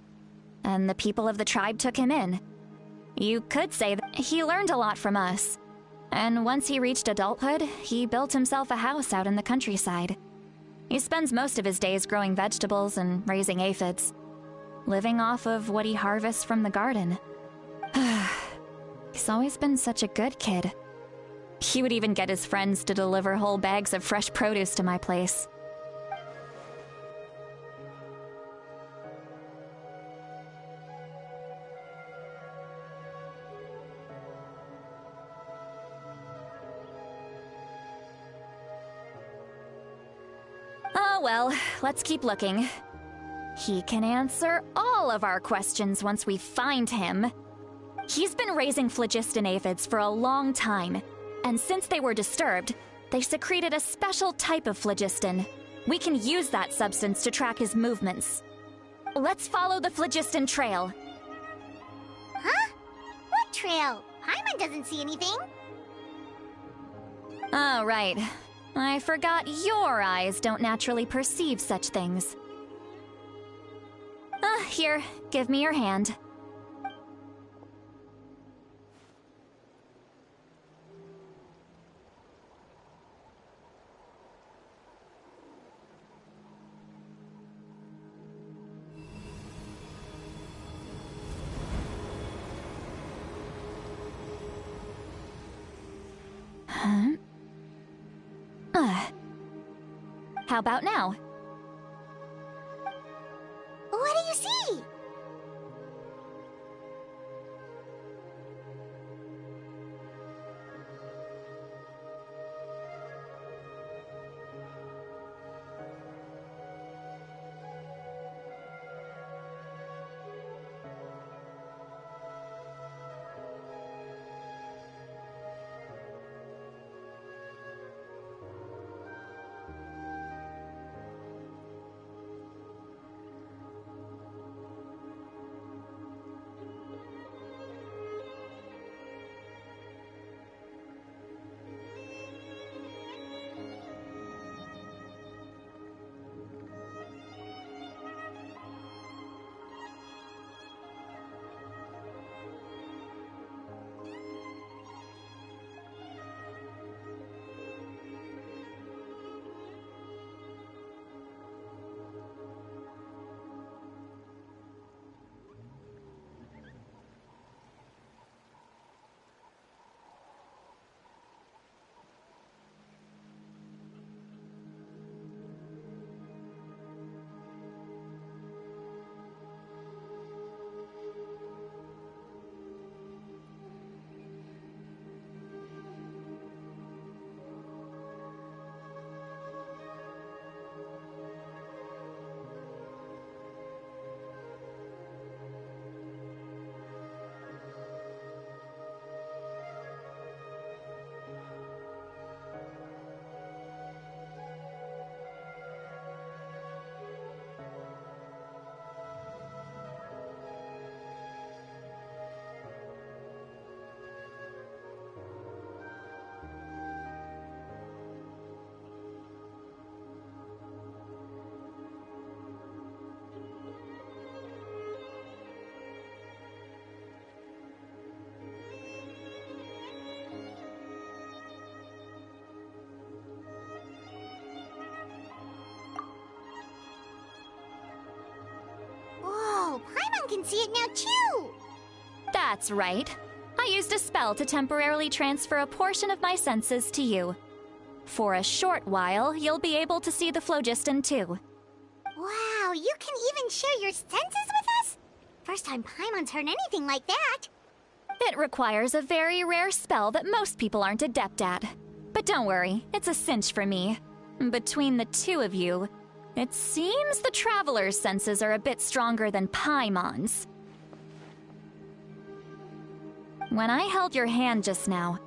and the people of the tribe took him in. You could say that he learned a lot from us, and once he reached adulthood, he built himself a house out in the countryside. He spends most of his days growing vegetables and raising aphids, living off of what he harvests from the garden. He's always been such a good kid. He would even get his friends to deliver whole bags of fresh produce to my place. Oh well, let's keep looking. He can answer all of our questions once we find him. He's been raising phlogiston aphids for a long time, and since they were disturbed, they secreted a special type of phlogiston. We can use that substance to track his movements. Let's follow the phlogiston trail. Huh? What trail? Paimon doesn't see anything. Oh, right. I forgot your eyes don't naturally perceive such things. Here, give me your hand. How about now? What do you see? Paimon can see it now too! That's right. I used a spell to temporarily transfer a portion of my senses to you. For a short while, you'll be able to see the phlogiston too. Wow, you can even share your senses with us? First time Paimon's heard anything like that. It requires a very rare spell that most people aren't adept at. But don't worry, it's a cinch for me. Between the two of you, it seems the Traveler's senses are a bit stronger than Paimon's. When I held your hand just now,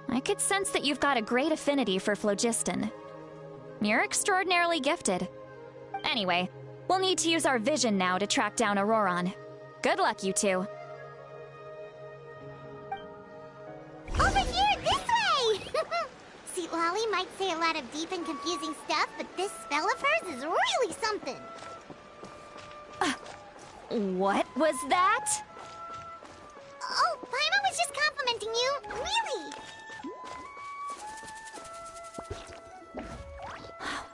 I could sense that you've got a great affinity for phlogiston. You're extraordinarily gifted. Anyway, we'll need to use our vision now to track down Auroron. Good luck, you two. Lolly might say a lot of deep and confusing stuff, but this spell of hers is really something. What was that? Oh, Paimon was just complimenting you. Really?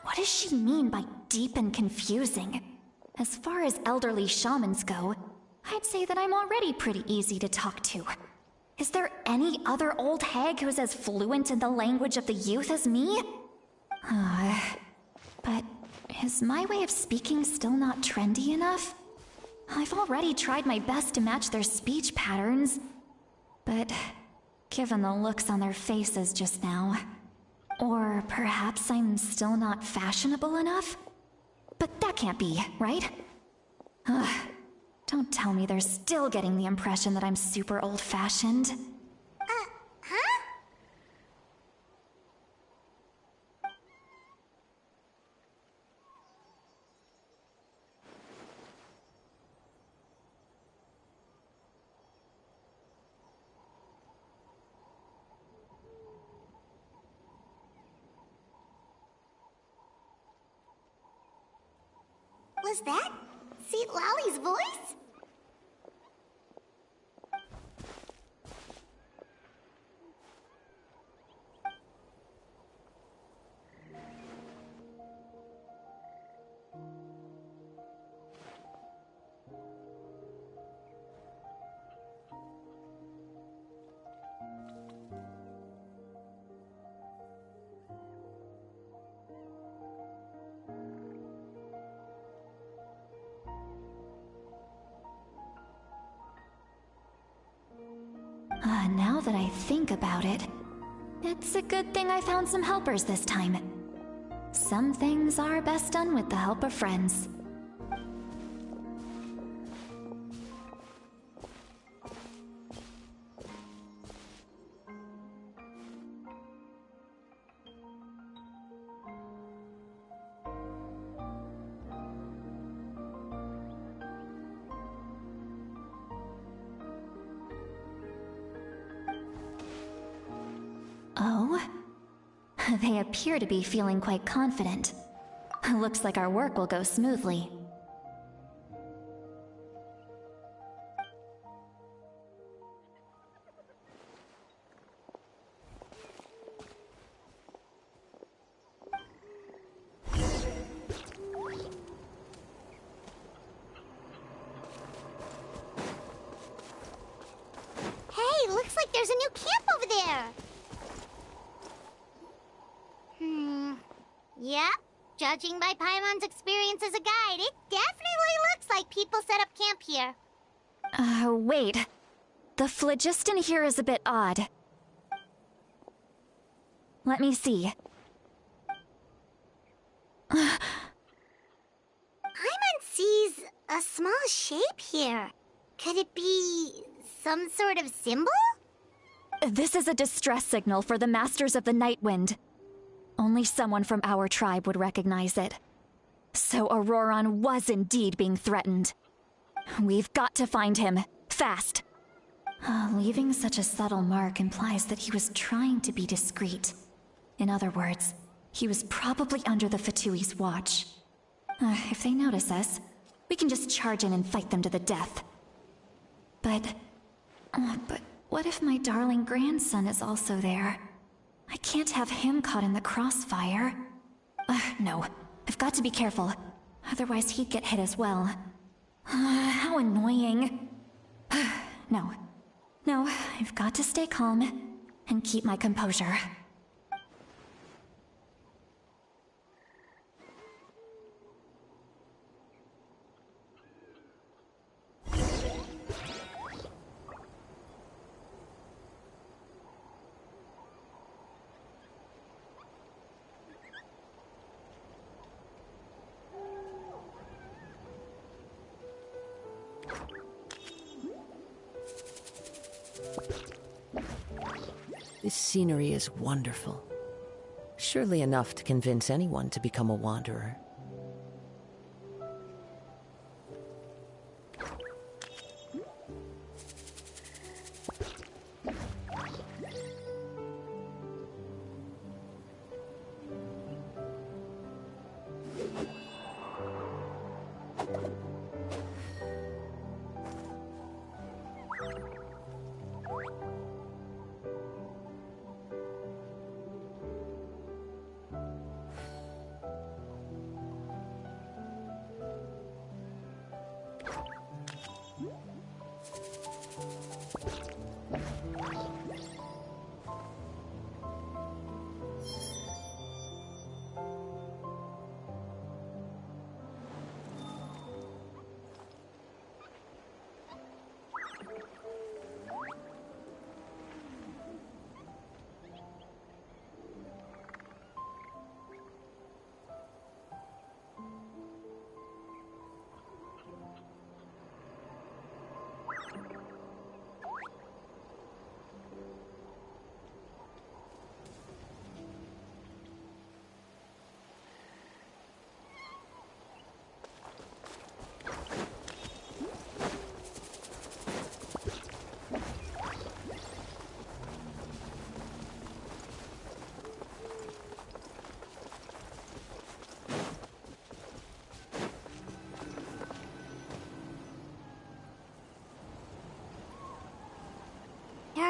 What does she mean by deep and confusing? As far as elderly shamans go, I'd say that I'm already pretty easy to talk to. Is there any other old hag who's as fluent in the language of the youth as me? But is my way of speaking still not trendy enough? I've already tried my best to match their speech patterns. But given the looks on their faces just now... Or perhaps I'm still not fashionable enough? But that can't be, right? Don't tell me they're still getting the impression that I'm super old-fashioned. Huh? Was that St. Lolly's voice? Now that I think about it, it's a good thing I found some helpers this time. Some things are best done with the help of friends. Oh? They appear to be feeling quite confident. Looks like our work will go smoothly. Hey, looks like there's a new camp over there. Yep. Judging by Paimon's experience as a guide, it definitely looks like people set up camp here. Wait. The phlogiston here is a bit odd. Let me see. Paimon sees a small shape here. Could it be some sort of symbol? This is a distress signal for the Masters of the Night Wind. Only someone from our tribe would recognize it. So Auroron was indeed being threatened. We've got to find him. Fast. Leaving such a subtle mark implies that he was trying to be discreet. In other words, he was probably under the Fatui's watch. If they notice us, we can just charge in and fight them to the death. But what if my darling grandson is also there? I can't have him caught in the crossfire. No. I've got to be careful. Otherwise he'd get hit as well. How annoying. No. I've got to stay calm and keep my composure. This scenery is wonderful. Surely enough to convince anyone to become a wanderer.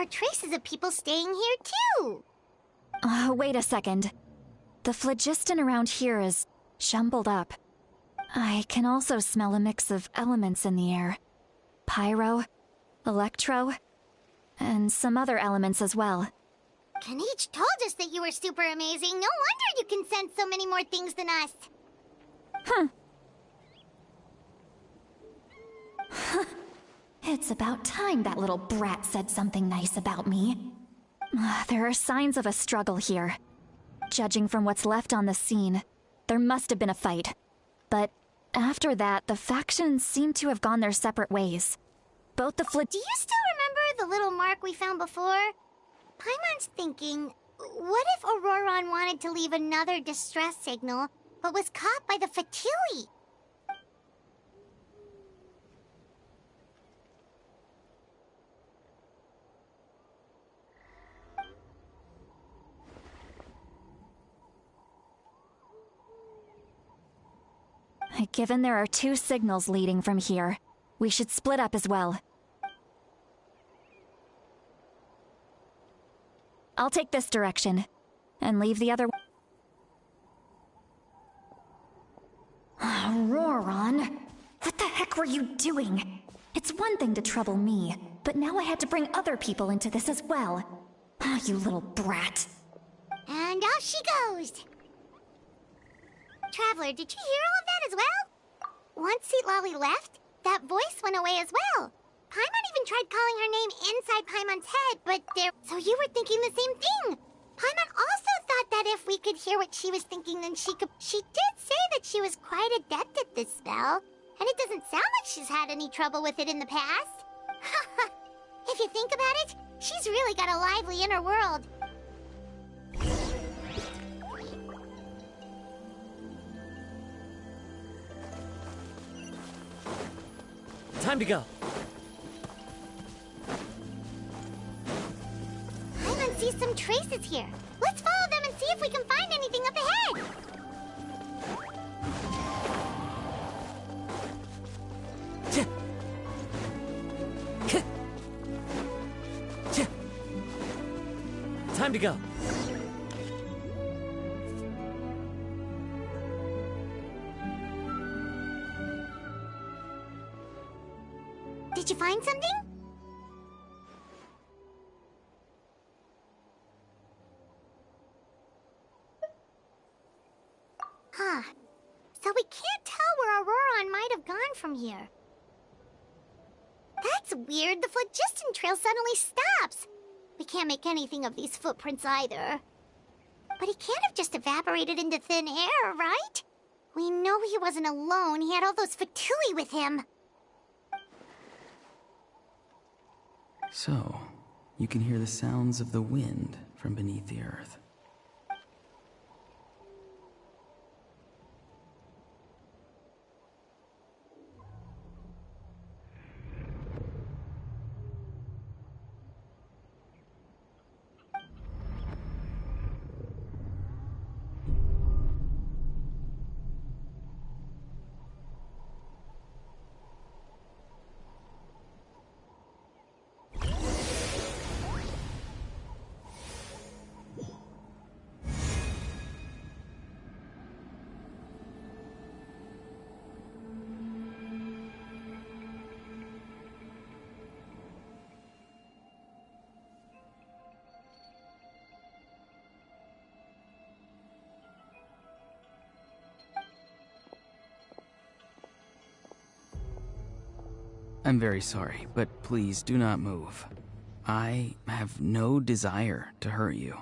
traces of people staying here, too. Wait a second. The phlogiston around here is jumbled up. I can also smell a mix of elements in the air. Pyro, electro, and some other elements as well. Kanich told us that you were super amazing. No wonder you can sense so many more things than us. It's about time that little brat said something nice about me. There are signs of a struggle here. Judging from what's left on the scene, there must have been a fight. But after that, the factions seem to have gone their separate ways. Both the Do you still remember the little mark we found before? Paimon's thinking, what if Auroron wanted to leave another distress signal, but was caught by the Fatui? Given there are 2 signals leading from here, we should split up as well. I'll take this direction, and leave the other one. Auroron! What the heck were you doing? It's one thing to trouble me, but now I had to bring other people into this as well. You little brat. And off she goes! Traveler, did you hear all of that as well? Once Seatlolly left, that voice went away as well. Paimon even tried calling her name inside Paimon's head, but there... So you were thinking the same thing! Paimon also thought that if we could hear what she was thinking, then she could... She did say that she was quite adept at this spell, and it doesn't sound like she's had any trouble with it in the past. If you think about it, she's really got a lively inner world. Time to go. Paimon sees some traces here. Let's follow them and see if we can find anything up ahead. Time to go. Did you find something? Huh. So we can't tell where Auroron might have gone from here. That's weird. The phlogiston trail suddenly stops. We can't make anything of these footprints either. But he can't have just evaporated into thin air, right? We know he wasn't alone. He had all those Fatui with him. So, you can hear the sounds of the wind from beneath the earth. I'm very sorry, but please do not move. I have no desire to hurt you.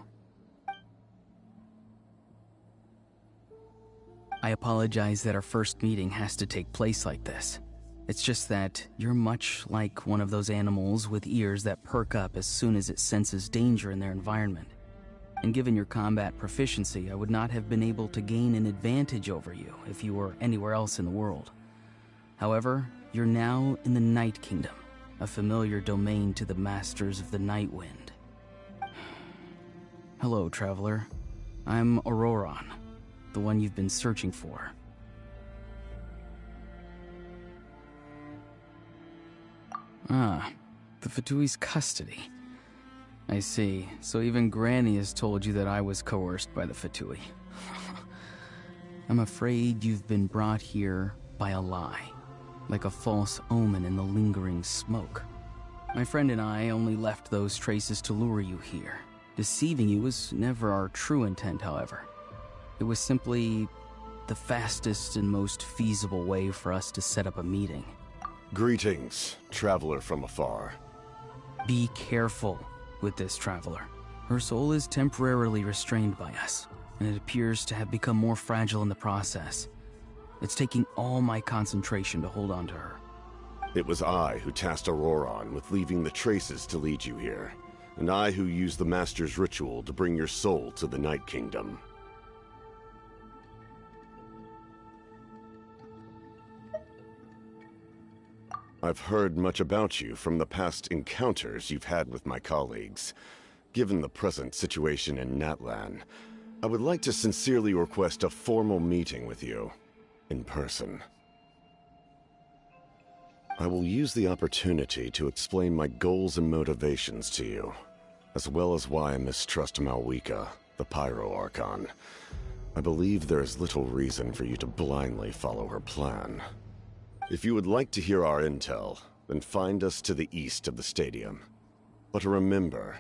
I apologize that our first meeting has to take place like this. It's just that you're much like one of those animals with ears that perk up as soon as it senses danger in their environment. And given your combat proficiency, I would not have been able to gain an advantage over you if you were anywhere else in the world. However, you're now in the Night Kingdom, a familiar domain to the Masters of the Night Wind. Hello, Traveler. I'm Auroron, the one you've been searching for. Ah, the Fatui's custody. I see. So even Granny has told you that I was coerced by the Fatui. I'm afraid you've been brought here by a lie, like a false omen in the lingering smoke. My friend and I only left those traces to lure you here. Deceiving you was never our true intent, however. It was simply the fastest and most feasible way for us to set up a meeting. Greetings, traveler from afar. Be careful with this traveler. Her soul is temporarily restrained by us, and it appears to have become more fragile in the process. It's taking all my concentration to hold on to her. It was I who tasked Auroron with leaving the traces to lead you here, and I who used the Master's ritual to bring your soul to the Night Kingdom. I've heard much about you from the past encounters you've had with my colleagues. Given the present situation in Natlan, I would like to sincerely request a formal meeting with you, in person. I will use the opportunity to explain my goals and motivations to you, as well as why I mistrust Malwika, the Pyro Archon. I believe there is little reason for you to blindly follow her plan. If you would like to hear our intel, then find us to the east of the stadium. But remember,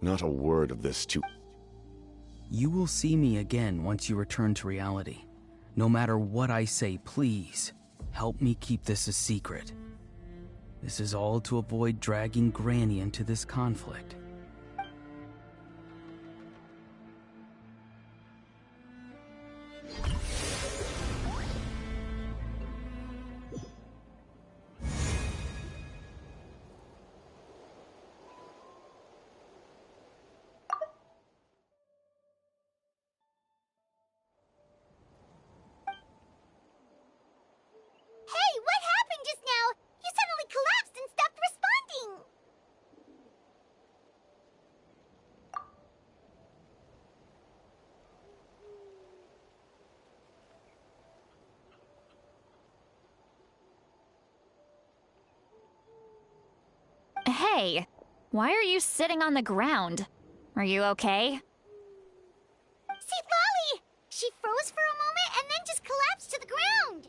not a word of this to... You will see me again once you return to reality. No matter what I say, please, help me keep this a secret. This is all to avoid dragging Granny into this conflict. Hey, what happened just now? You suddenly collapsed and stopped responding! Hey, why are you sitting on the ground? Are you okay? See, Lolly! She froze for a moment and then just collapsed to the ground!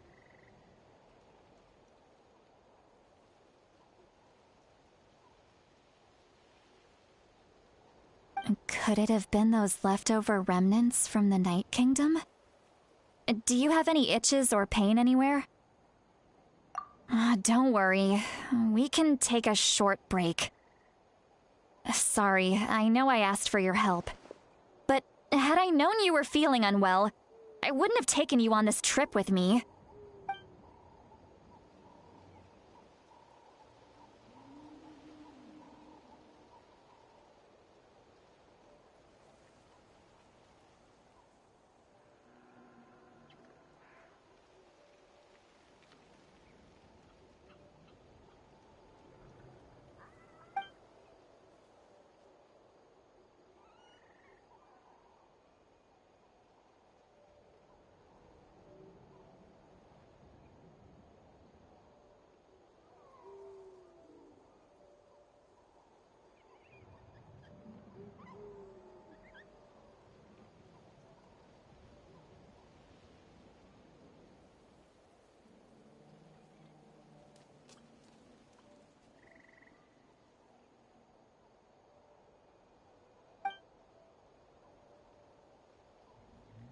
Could it have been those leftover remnants from the Night Kingdom? Do you have any itches or pain anywhere? Don't worry. We can take a short break. Sorry, I know I asked for your help. But had I known you were feeling unwell, I wouldn't have taken you on this trip with me.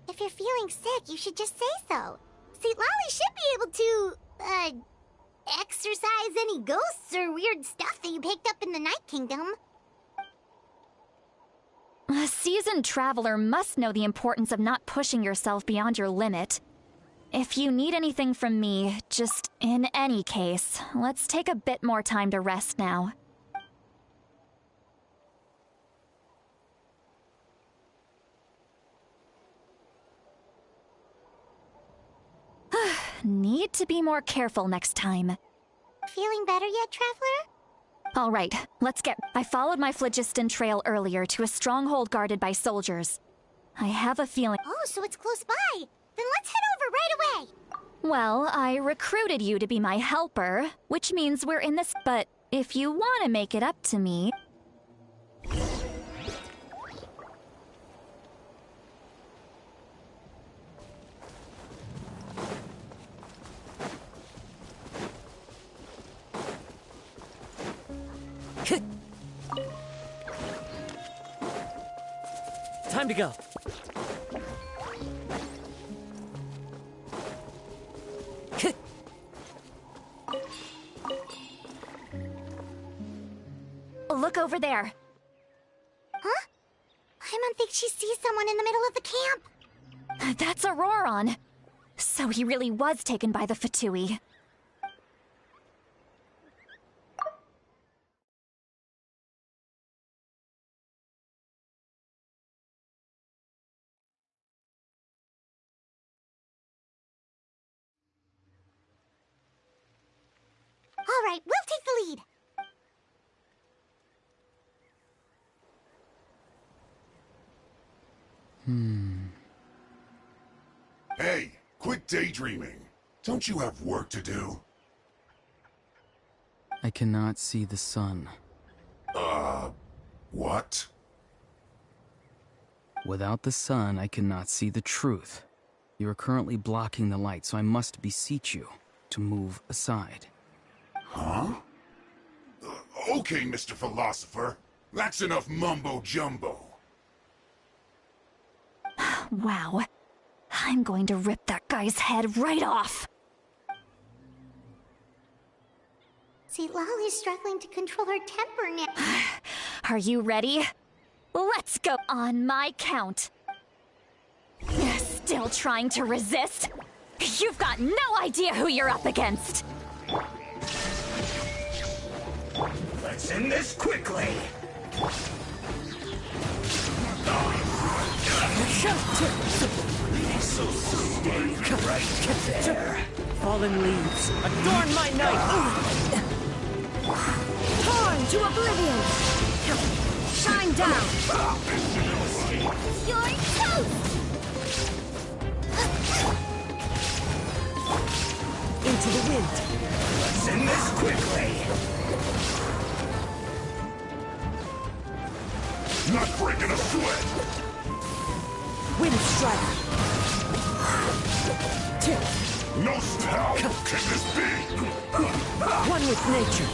If you're feeling sick, you should just say so. See, Lolly should be able to, exorcise any ghosts or weird stuff that you picked up in the Night Kingdom. A seasoned traveler must know the importance of not pushing yourself beyond your limit. If you need anything from me, just in any case, let's take a bit more time to rest now. Need to be more careful next time. Feeling better yet, Traveler? All right, let's get... I followed my phlogiston trail earlier to a stronghold guarded by soldiers. I have a feeling... Oh, so it's close by. Then let's head over right away. Well, I recruited you to be my helper, which means we're in this... But if you want to make it up to me... Time to go. Look over there. Huh? I don't think she sees someone in the middle of the camp. That's Auroron. So he really was taken by the Fatui. All right, we'll take the lead. Hey, quit daydreaming. Don't you have work to do? I cannot see the sun. What? Without the sun, I cannot see the truth. You are currently blocking the light, so I must beseech you to move aside. Huh? Okay, Mr. Philosopher. That's enough mumbo-jumbo. Wow. I'm going to rip that guy's head right off. See, Lolly's struggling to control her temper now. Are you ready? Let's go on my count. Still trying to resist? You've got no idea who you're up against. Let's end this quickly. Right there. Fallen leaves, adorn my night! Torn to oblivion! Shine down! You're toast! Into the wind. Let's end this quickly. Not breaking a sweat! Wind strike. No how can this be? One with nature,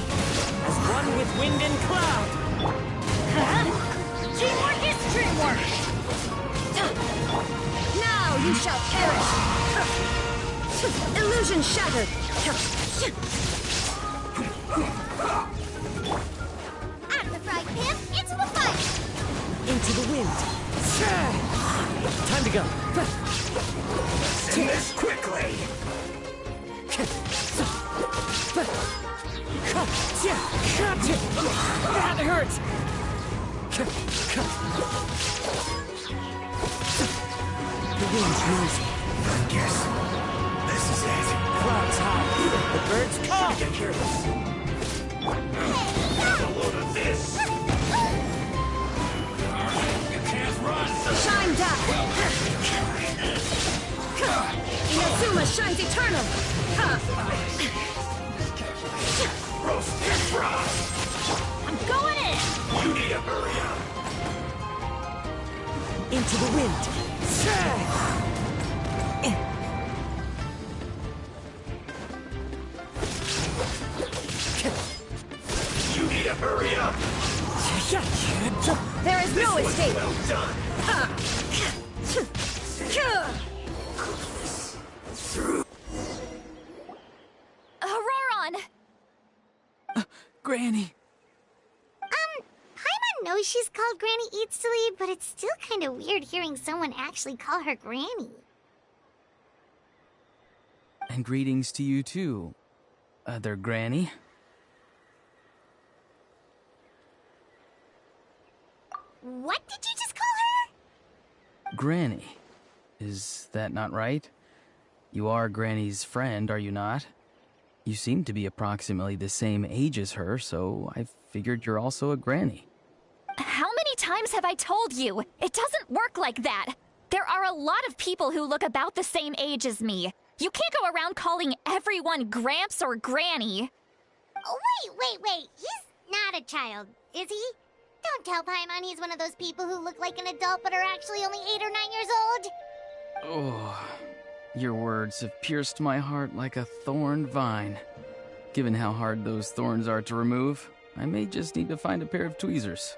as one with wind and cloud. Teamwork is dreamwork! Now you shall perish! Illusion shattered! Out of the frying pan, into the fire! Into the wind. Time to go. Let's end this quickly. That hurts. The wind's rising. I guess this is it. Clouds high. The birds call. Get careless. Have a load of this. You can't run. Shine down! Inazuma shines eternal! Roast and fry. I'm going in! You need to hurry up. Into the wind. You need to hurry up. There is no escape! Well done. Auroron! Granny! Paimon knows she's called Granny Eats to Lead, but it's still kind of weird hearing someone actually call her Granny. And greetings to you too, other Granny. What did you just call her? Granny. Is that not right? You are Granny's friend, are you not? You seem to be approximately the same age as her, so I figured you're also a Granny. How many times have I told you? It doesn't work like that. There are a lot of people who look about the same age as me. You can't go around calling everyone Gramps or Granny. Oh, wait. He's not a child, is he? Don't tell Paimon he's one of those people who look like an adult but are actually only 8 or 9 years old. Oh, your words have pierced my heart like a thorn vine. Given how hard those thorns are to remove, I may just need to find a pair of tweezers.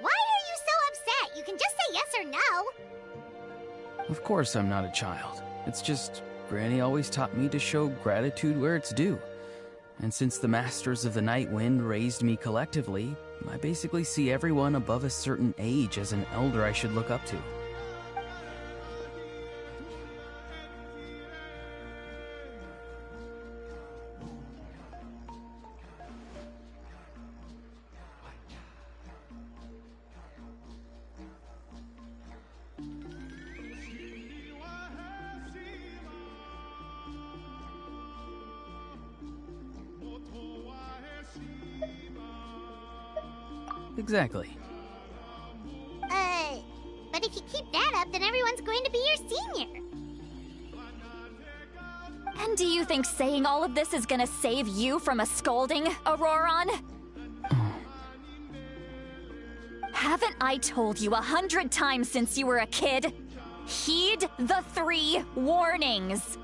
Why are you so upset? You can just say yes or no. Of course I'm not a child. It's just, Granny always taught me to show gratitude where it's due. And since the Masters of the Night Wind raised me collectively, I basically see everyone above a certain age as an elder I should look up to. Exactly. But if you keep that up, then everyone's going to be your senior. And do you think saying all of this is gonna save you from a scolding, Auroron? Haven't I told you 100 times since you were a kid? Heed the 3 warnings.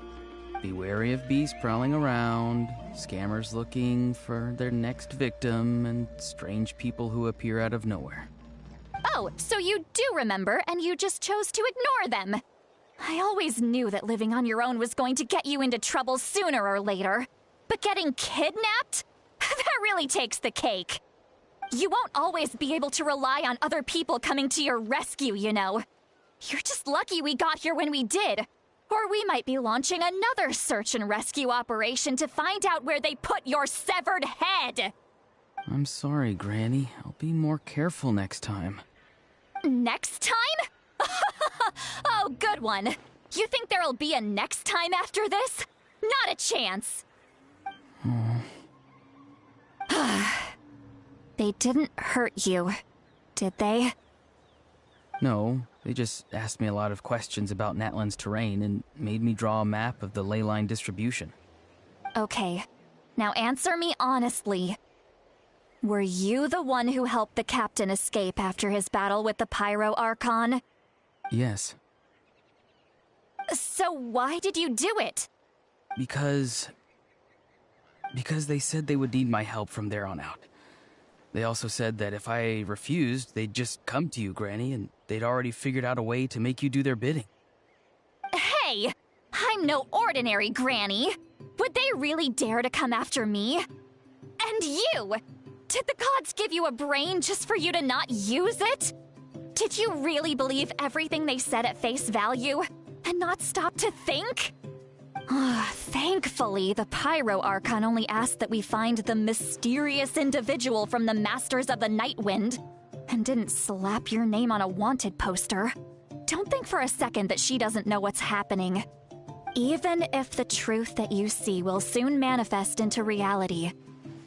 Be wary of beasts prowling around, scammers looking for their next victim, and strange people who appear out of nowhere. Oh, so you do remember, and you just chose to ignore them. I always knew that living on your own was going to get you into trouble sooner or later. But getting kidnapped? That really takes the cake. You won't always be able to rely on other people coming to your rescue, you know. You're just lucky we got here when we did. Or we might be launching another search and rescue operation to find out where they put your severed head. I'm sorry, Granny. I'll be more careful next time. Next time? Oh, good one. You think there'll be a next time after this? Not a chance. They didn't hurt you, did they? No, they just asked me a lot of questions about Natlan's terrain and made me draw a map of the ley line distribution. Okay, now answer me honestly. Were you the one who helped the captain escape after his battle with the Pyro Archon? Yes. So why did you do it? Because they said they would need my help from there on out. They also said that if I refused, they'd just come to you, Granny, and they'd already figured out a way to make you do their bidding. Hey! I'm no ordinary Granny! Would they really dare to come after me? And you! Did the gods give you a brain just for you to not use it? Did you really believe everything they said at face value, and not stop to think? Thankfully, the Pyro Archon only asked that we find the mysterious individual from the Masters of the Night Wind, and didn't slap your name on a wanted poster. Don't think for a second that she doesn't know what's happening. Even if the truth that you see will soon manifest into reality,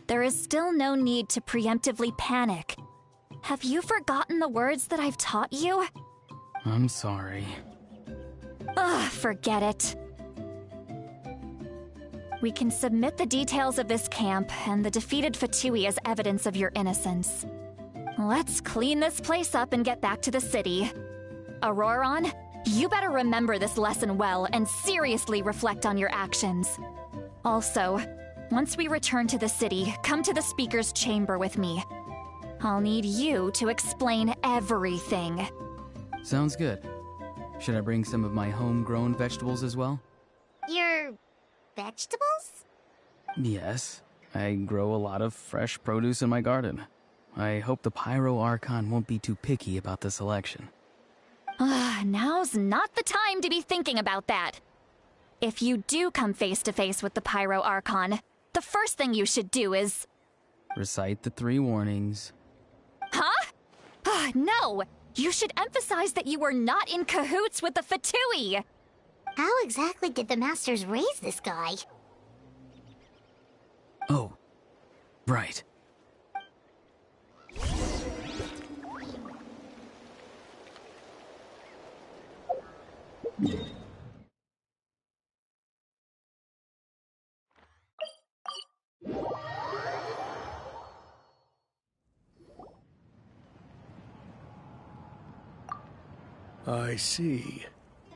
there is still no need to preemptively panic. Have you forgotten the words that I've taught you? I'm sorry. Forget it. We can submit the details of this camp and the defeated Fatui as evidence of your innocence. Let's clean this place up and get back to the city. Auroron, you better remember this lesson well and seriously reflect on your actions. Also, once we return to the city, come to the speaker's chamber with me. I'll need you to explain everything. Sounds good. Should I bring some of my homegrown vegetables as well? Your vegetables? Yes. I grow a lot of fresh produce in my garden. I hope the Pyro Archon won't be too picky about the selection. Now's not the time to be thinking about that. If you do come face to face with the Pyro Archon, the first thing you should do is... recite the 3 warnings. Huh? No! You should emphasize that you were not in cahoots with the Fatui! How exactly did the Masters raise this guy? Oh, right. I see.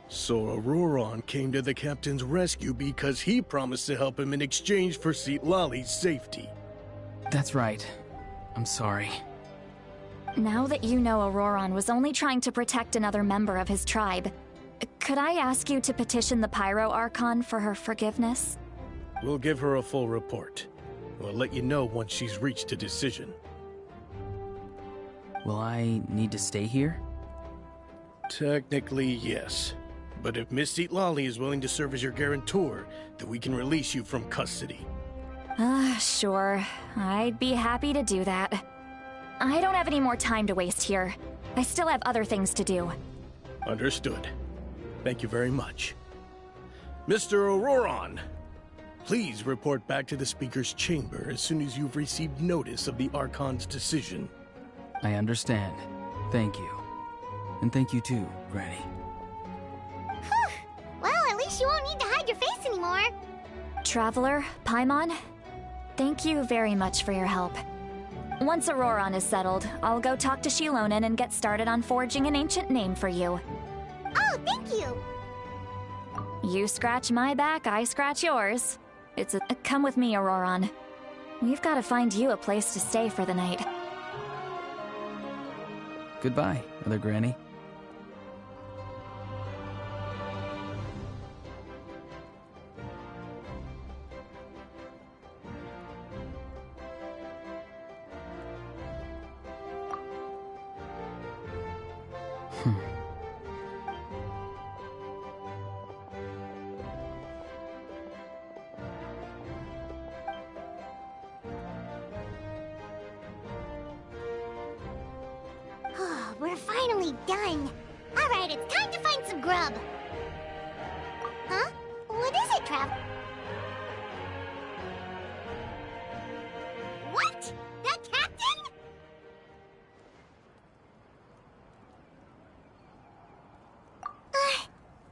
So Auroron came to the captain's rescue because he promised to help him in exchange for Seat Lolly's safety. That's right. I'm sorry. Now that you know Auroron was only trying to protect another member of his tribe, could I ask you to petition the Pyro Archon for her forgiveness? We'll give her a full report. We'll let you know once she's reached a decision. Will I need to stay here? Technically, yes. But if Miss Lolly is willing to serve as your guarantor, then we can release you from custody. Sure. I'd be happy to do that. I don't have any more time to waste here. I still have other things to do. Understood. Thank you very much. Mr. Auroron, please report back to the Speaker's chamber as soon as you've received notice of the Archon's decision. I understand. Thank you. And thank you too, Granny. Well, at least you won't need to hide your face anymore. Traveler, Paimon, thank you very much for your help. Once Auroron is settled, I'll go talk to Shilonen and get started on forging an ancient name for you. Oh, thank you! You scratch my back, I scratch yours. Come with me, Auroron. We've got to find you a place to stay for the night. Goodbye, Mother Granny. We're finally done. Alright, it's time to find some grub. Huh? What is it, Trav? What? The captain?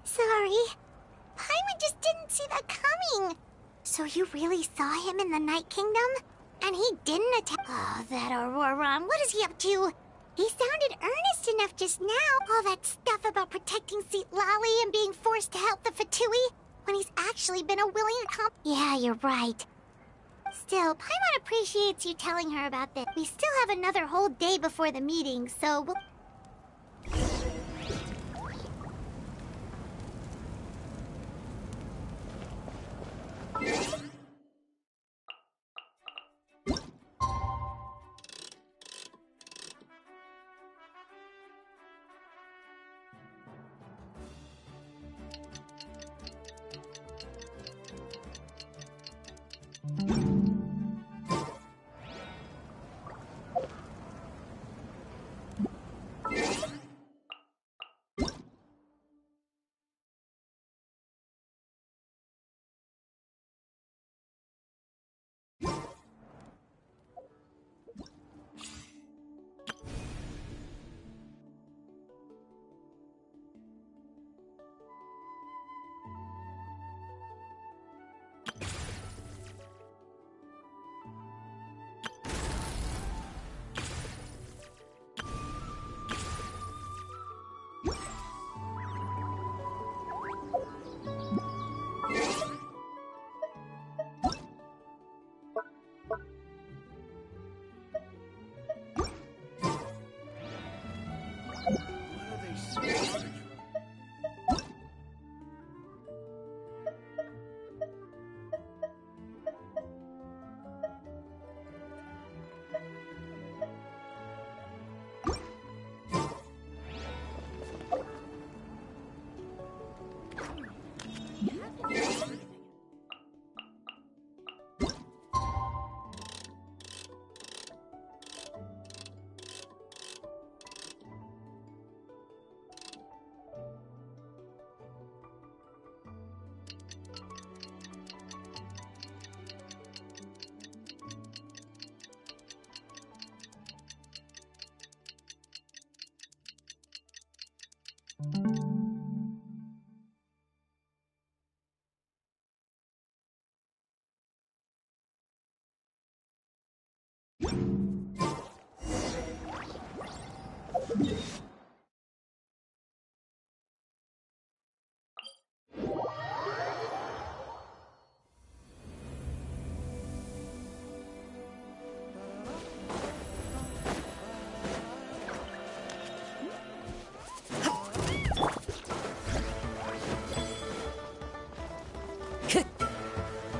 Sorry. Paimon just didn't see that coming. So you really saw him in the Night Kingdom? And he didn't attack— Oh, that Auroron, what is he up to? He sounded earnest enough just now. All that stuff about protecting Seat Lolly and being forced to help the Fatui, when he's actually been a willing Yeah, you're right. Still, Paimon appreciates you telling her about this. We still have another whole day before the meeting, so we'll...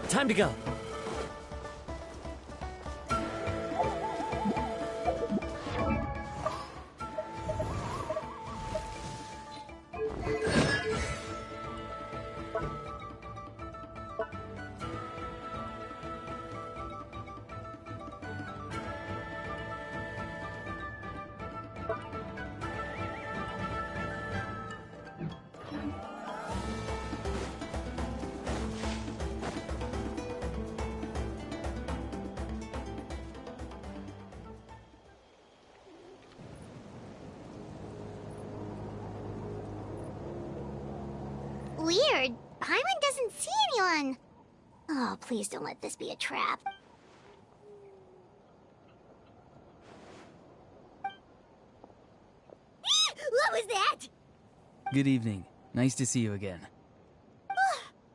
Time to go. Weird. Paimon doesn't see anyone. Oh, please don't let this be a trap. What was that? Good evening. Nice to see you again.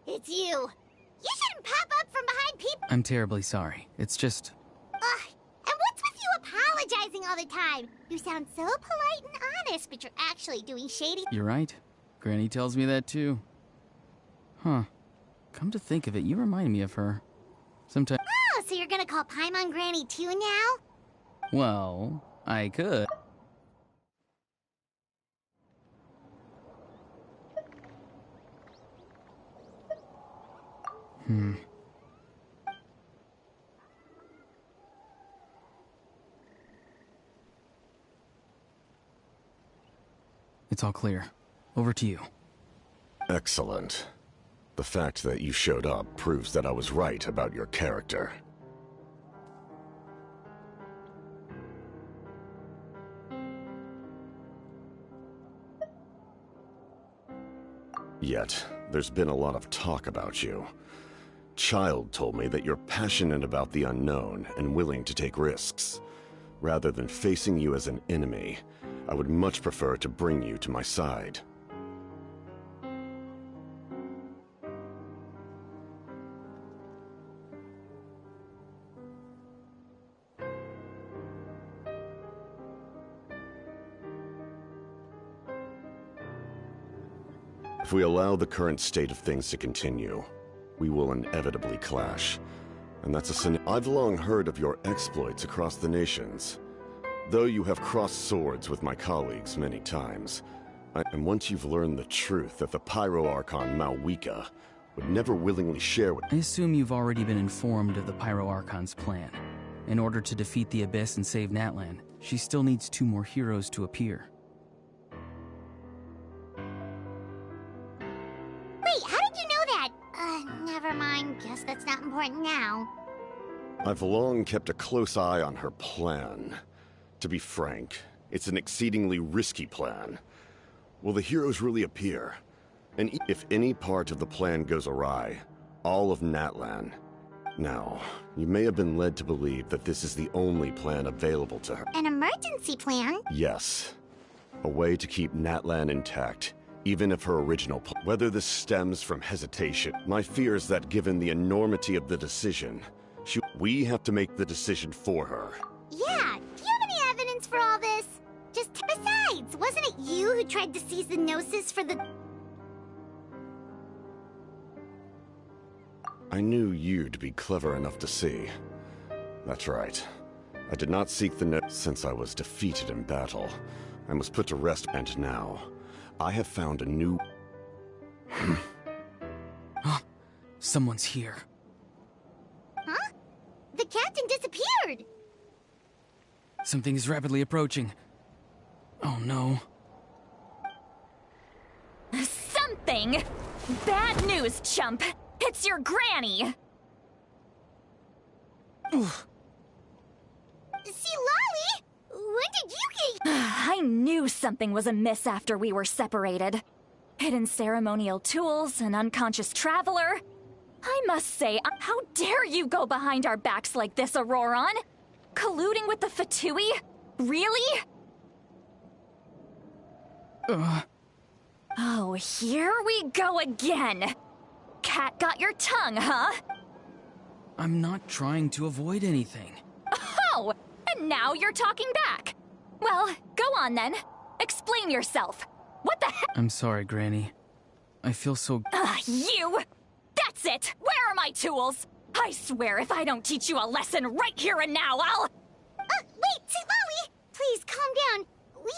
It's you. You shouldn't pop up from behind people. I'm terribly sorry. It's just... Ugh. And what's with you apologizing all the time? You sound so polite and honest, but you're actually doing shady... You're right. Granny tells me that too. Huh. Come to think of it, you remind me of her. Sometimes... Oh, so you're gonna call Paimon Granny too now? Well, I could. It's all clear. Over to you. Excellent. The fact that you showed up proves that I was right about your character. Yet, there's been a lot of talk about you. Child told me that you're passionate about the unknown and willing to take risks. Rather than facing you as an enemy, I would much prefer to bring you to my side. If we allow the current state of things to continue, we will inevitably clash. And that's a sin. I've long heard of your exploits across the nations. Though you have crossed swords with my colleagues many times, and once you've learned the truth that the Pyro Archon Malwika would never willingly share with... I assume you've already been informed of the Pyro Archon's plan. In order to defeat the Abyss and save Natlan, she still needs 2 more heroes to appear. Wait, how did you know that? Never mind. Guess that's not important now. I've long kept a close eye on her plan. To be frank, it's an exceedingly risky plan. Will the heroes really appear? And if any part of the plan goes awry, all of Natlan... Now, you may have been led to believe that this is the only plan available to her. An emergency plan? Yes. A way to keep Natlan intact, even if her original plan... Whether this stems from hesitation, my fear is that given the enormity of the decision, we have to make the decision for her. Yeah, do you have any evidence for all this? Besides, wasn't it you who tried to seize the Gnosis for the... I knew you to be clever enough to see. That's right. I did not seek the Gnosis since I was defeated in battle. I was put to rest, and now, I have found a new... Someone's here. Huh? The captain disappeared! Something is rapidly approaching. Oh no. Something? Bad news, chump! It's your granny! See, Lolly? When did you get... I knew something was amiss after we were separated. Hidden ceremonial tools, an unconscious traveler. I must say, how dare you go behind our backs like this, Auroron? Colluding with the Fatui? Really? Oh, here we go again. Cat got your tongue, huh? I'm not trying to avoid anything. Oh, and now you're talking back. Well, go on then. Explain yourself. What the heck? I'm sorry, Granny. I feel so... You! That's That's it! Where are my tools? I swear if I don't teach you a lesson right here and now, I'll... Wait, Lolly! Please, calm down. We,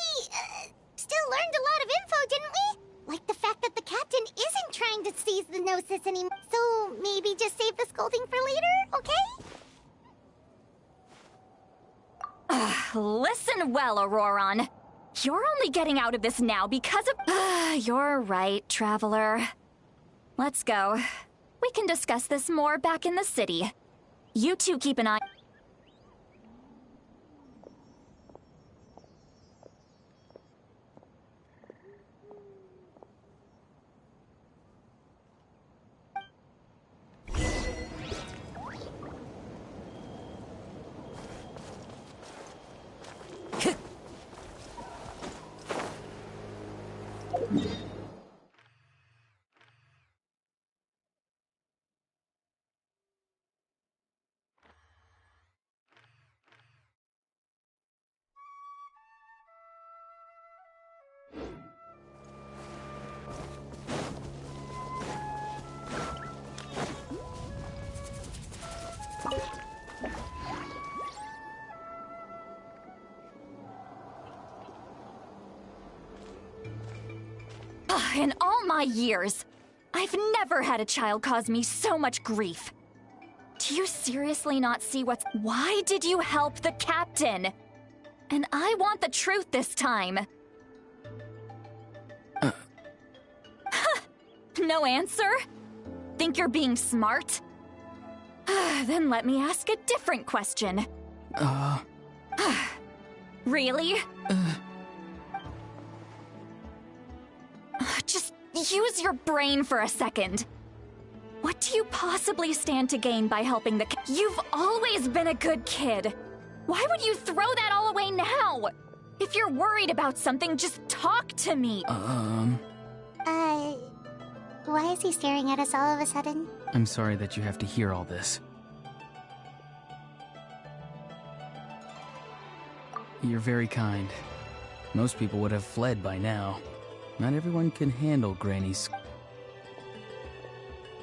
still learned a lot of info, didn't we? Like the fact that the captain isn't trying to seize the Gnosis anymore. So maybe just save the scolding for later, okay? Listen well, Auroron. You're only getting out of this now because of... You're right, Traveler. Let's go. We can discuss this more back in the city. You two keep an eye... In all my years, I've never had a child cause me so much grief. Do you seriously not see what's... Why did you help the captain? And I want the truth this time. No answer? Think you're being smart? Then let me ask a different question. Really? Just use your brain for a second. What do you possibly stand to gain by helping the You've always been a good kid. Why would you throw that all away now? If you're worried about something, just talk to me. Why is he staring at us all of a sudden? I'm sorry that you have to hear all this. You're very kind. Most people would have fled by now. Not everyone can handle Granny's...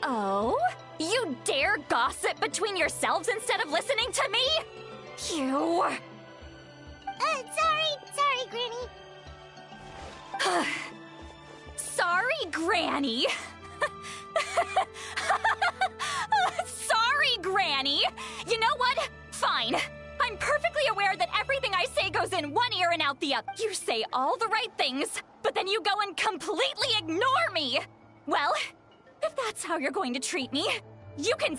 Oh? You dare gossip between yourselves instead of listening to me? You... Sorry, Granny. Sorry, Granny. Sorry, Granny. You know what? Fine. I'm perfectly aware that everything I say goes in one ear and out the other. You say all the right things, but then you go and completely ignore me. Well, if that's how you're going to treat me, you can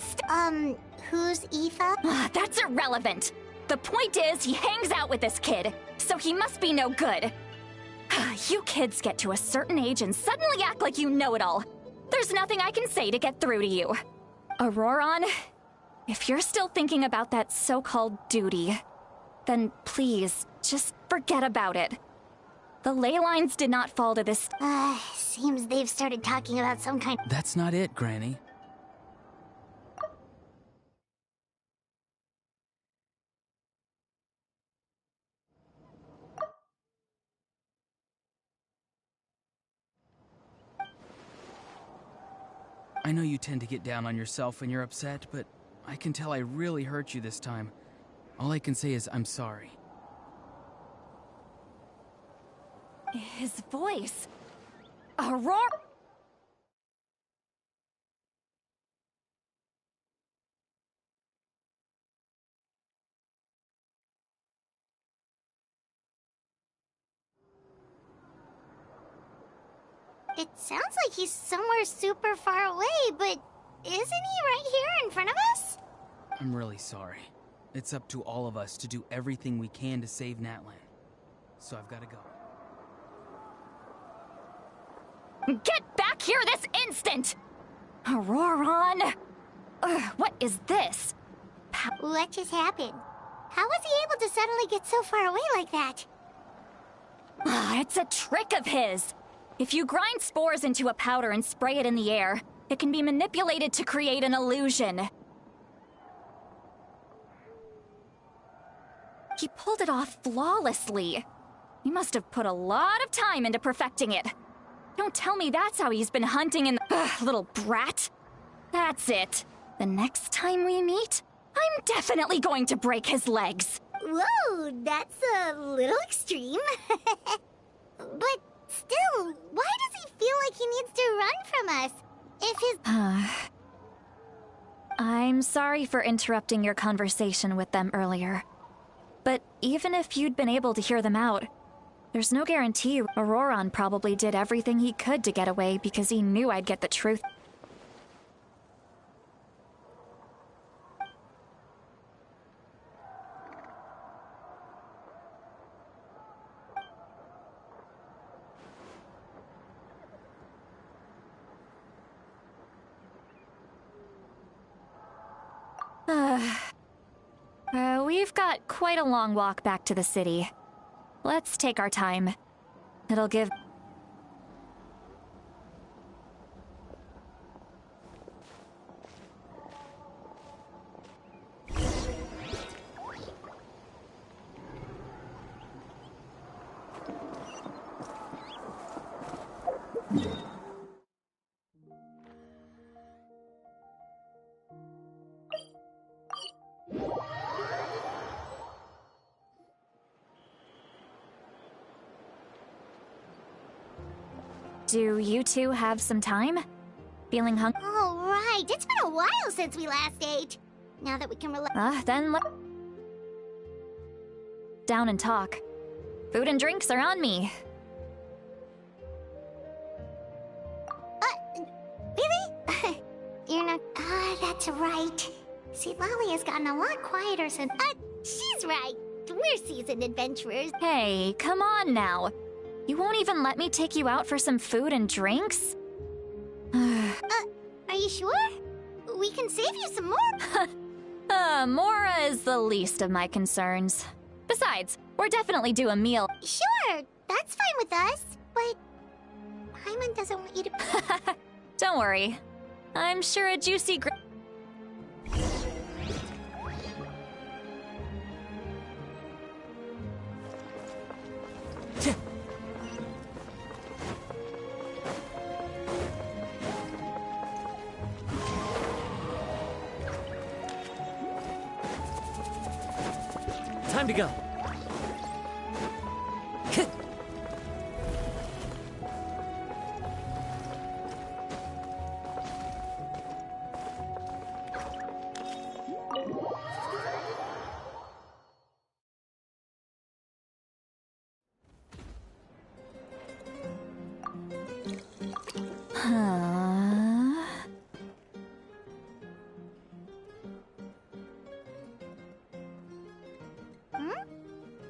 who's Aoife? That's irrelevant. The point is, he hangs out with this kid, so he must be no good. You kids get to a certain age and suddenly act like you know it all. There's nothing I can say to get through to you. Auroron, if you're still thinking about that so-called duty, then please, just forget about it. The ley lines did not fall to this... Seems they've started talking about some kind... That's not it, Granny. I know you tend to get down on yourself when you're upset, but I can tell I really hurt you this time. All I can say is I'm sorry. His voice... Aurora... It sounds like he's somewhere super far away, but isn't he right here in front of us? I'm really sorry. It's up to all of us to do everything we can to save Natlan. So I've got to go. Get back here this instant! Auroron! What is this? What just happened? How was he able to suddenly get so far away like that? It's a trick of his. If you grind spores into a powder and spray it in the air, it can be manipulated to create an illusion. He pulled it off flawlessly. He must have put a lot of time into perfecting it. Don't tell me that's how he's been hunting in the... little brat. That's it. The next time we meet, I'm definitely going to break his legs. Whoa, that's a little extreme. But still, why does he feel like he needs to run from us? If his... I'm sorry for interrupting your conversation with them earlier. But even if you'd been able to hear them out, there's no guarantee Auroron probably did everything he could to get away because he knew I'd get the truth. We've got quite a long walk back to the city. Let's take our time. It'll give... Do you two have some time? Feeling hungry? Oh, right. It's been a while since we last ate. Now that we can relax... Then let... down and talk. Food and drinks are on me. Really? You're not... that's right. See, Lolly has gotten a lot quieter since... she's right. We're seasoned adventurers. Hey, come on now. You won't even let me take you out for some food and drinks? Are you sure? We can save you some more. Mora is the least of my concerns. Besides, we're definitely due a meal. Sure, that's fine with us, but... Paimon doesn't want you to... Don't worry. I'm sure a juicy Time to go.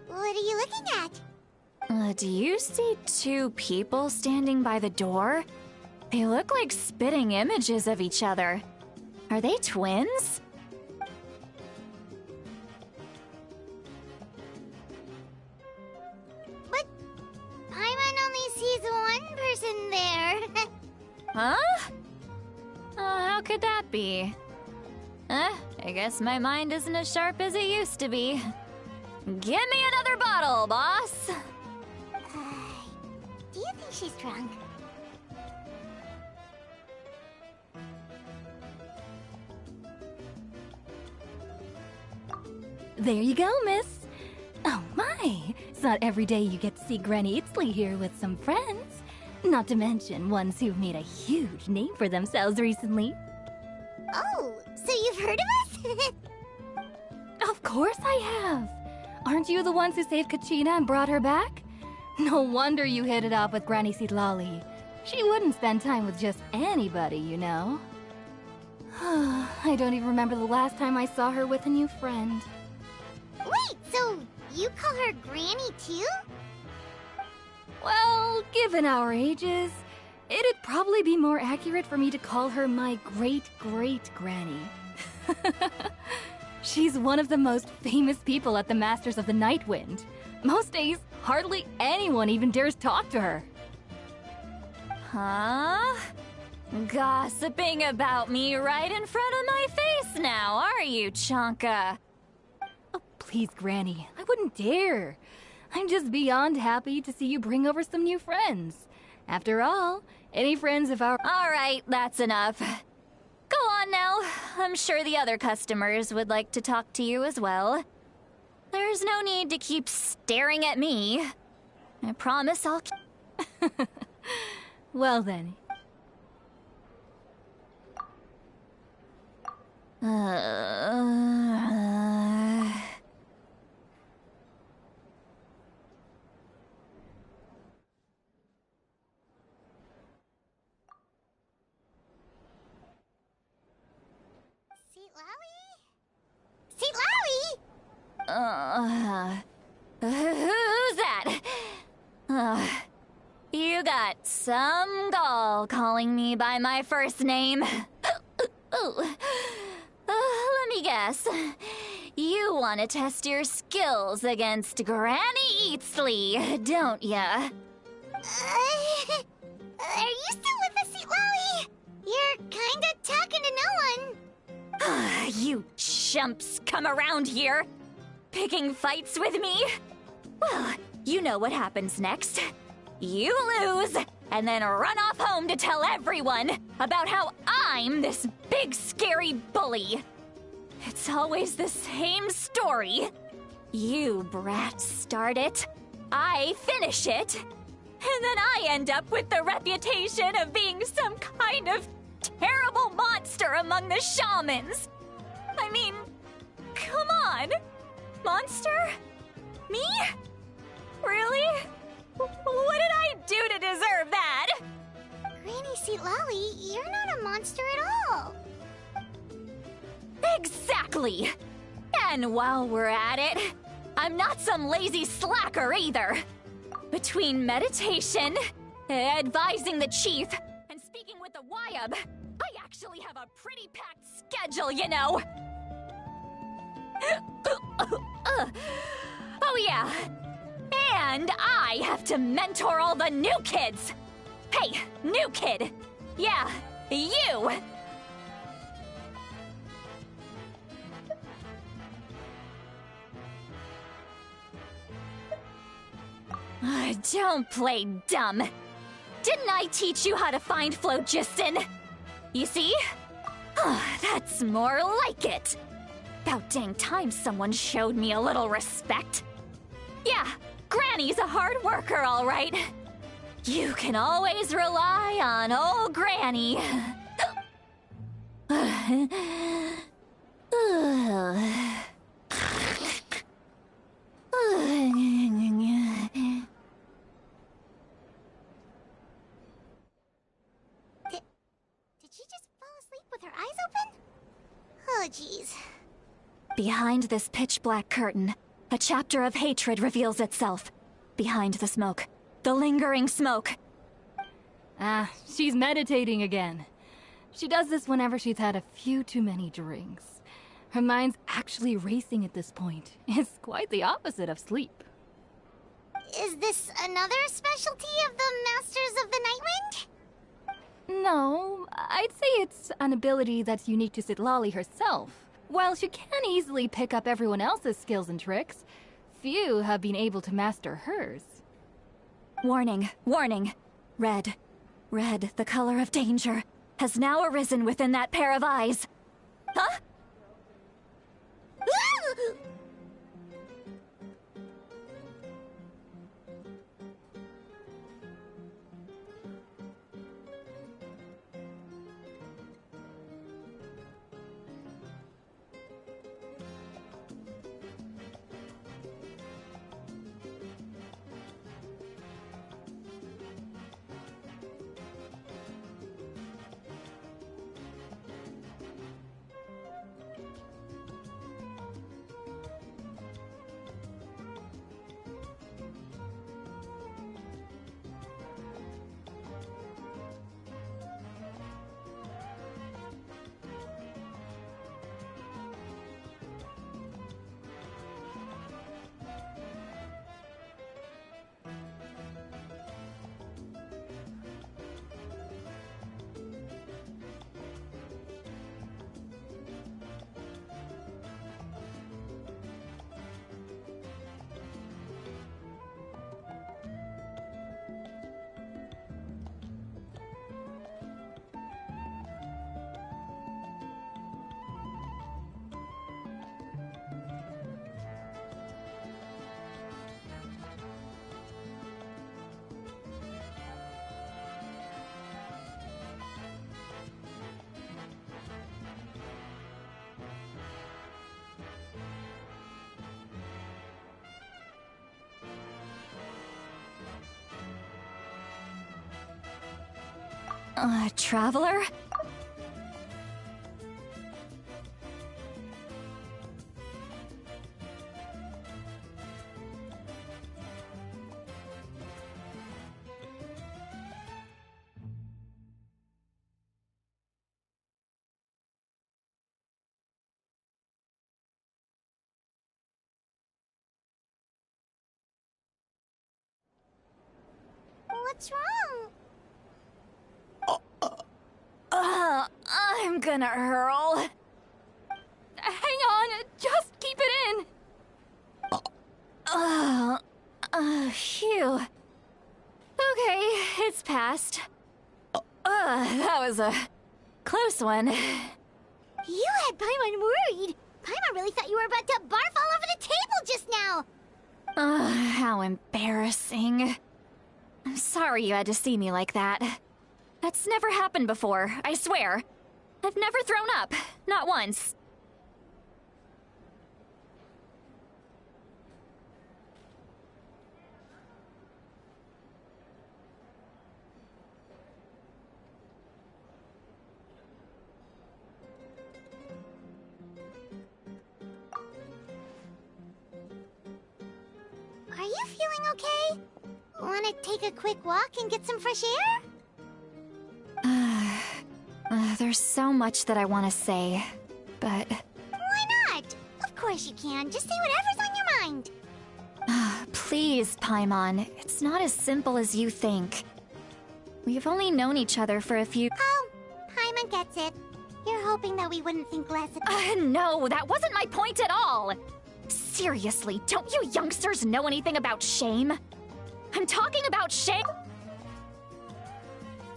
What are you looking at? Do you see two people standing by the door? They look like spitting images of each other. Are they twins? But Paimon only sees one person there. Huh? How could that be? I guess my mind isn't as sharp as it used to be. Give me another bottle, boss! Do you think she's drunk? There you go, miss. Oh my, it's not every day you get to see Granny Itzley here with some friends. Not to mention ones who've made a huge name for themselves recently. Oh, so you've heard of us? Of course I have. Aren't you the ones who saved Kachina and brought her back? No wonder you hit it off with Granny Sitlali. She wouldn't spend time with just anybody, you know. I don't even remember the last time I saw her with a new friend. Wait, so you call her Granny too? Well, given our ages, it'd probably be more accurate for me to call her my great-great-granny. She's one of the most famous people at the Masters of the Nightwind. Most days, hardly anyone even dares talk to her. Huh? Gossiping about me right in front of my face now, are you, Chonka? Oh, please, Granny, I wouldn't dare. I'm just beyond happy to see you bring over some new friends. After all, any friends of our— All right, that's enough. Go Now, I'm sure the other customers would like to talk to you as well. There's no need to keep staring at me. I promise I'll Well then. Seat Lowy? Who's that? You got some gall calling me by my first name. Let me guess. You want to test your skills against Granny Eatsley, don't ya? Are you still with us, Seat Lowy? You're kinda talking to no one. You chumps come around here, picking fights with me? Well, you know what happens next. You lose, and then run off home to tell everyone about how I'm this big scary bully. It's always the same story. You brats start it, I finish it, and then I end up with the reputation of being some kind of terrible monster among the shamans. I mean, come on. Monster? Me? Really? What did I do to deserve that? Granny Seat Lowy, you're not a monster at all. Exactly! And while we're at it, I'm not some lazy slacker either. Between meditation, advising the chief, and speaking with the Wyab, I actually have a pretty packed schedule, you know. Oh yeah. And I have to mentor all the new kids. Hey, new kid. Yeah, you. Don't play dumb. Didn't I teach you how to find phlogiston? You see? That's more like it. About dang time someone showed me a little respect. Yeah, Granny's a hard worker, all right. You can always rely on old Granny. Did she just fall asleep with her eyes open? Oh, jeez. Behind this pitch-black curtain, a chapter of hatred reveals itself. Behind the smoke. The lingering smoke. She's meditating again. She does this whenever she's had a few too many drinks. Her mind's actually racing at this point. It's quite the opposite of sleep. Is this another specialty of the Masters of the Nightwind? No, I'd say it's an ability that's unique to Citlali herself. While she can easily pick up everyone else's skills and tricks, few have been able to master hers. Warning, warning. Red. Red, the color of danger, has now arisen within that pair of eyes. Huh? Traveler? What's wrong? I'm gonna hurl. Hang on, just keep it in. Phew. Okay, it's passed. That was a close one. You had Paimon worried. Paimon really thought you were about to barf all over the table just now. How embarrassing. I'm sorry you had to see me like that. That's never happened before, I swear. I've never thrown up. Not once. Are you feeling okay? Want to take a quick walk and get some fresh air? There's so much that I want to say, but... Why not? Of course you can. Just say whatever's on your mind. Please, Paimon. It's not as simple as you think. We've only known each other for a few... Oh, Paimon gets it. You're hoping that we wouldn't think less of... No, that wasn't my point at all! Seriously, don't you youngsters know anything about shame? I'm talking about shame...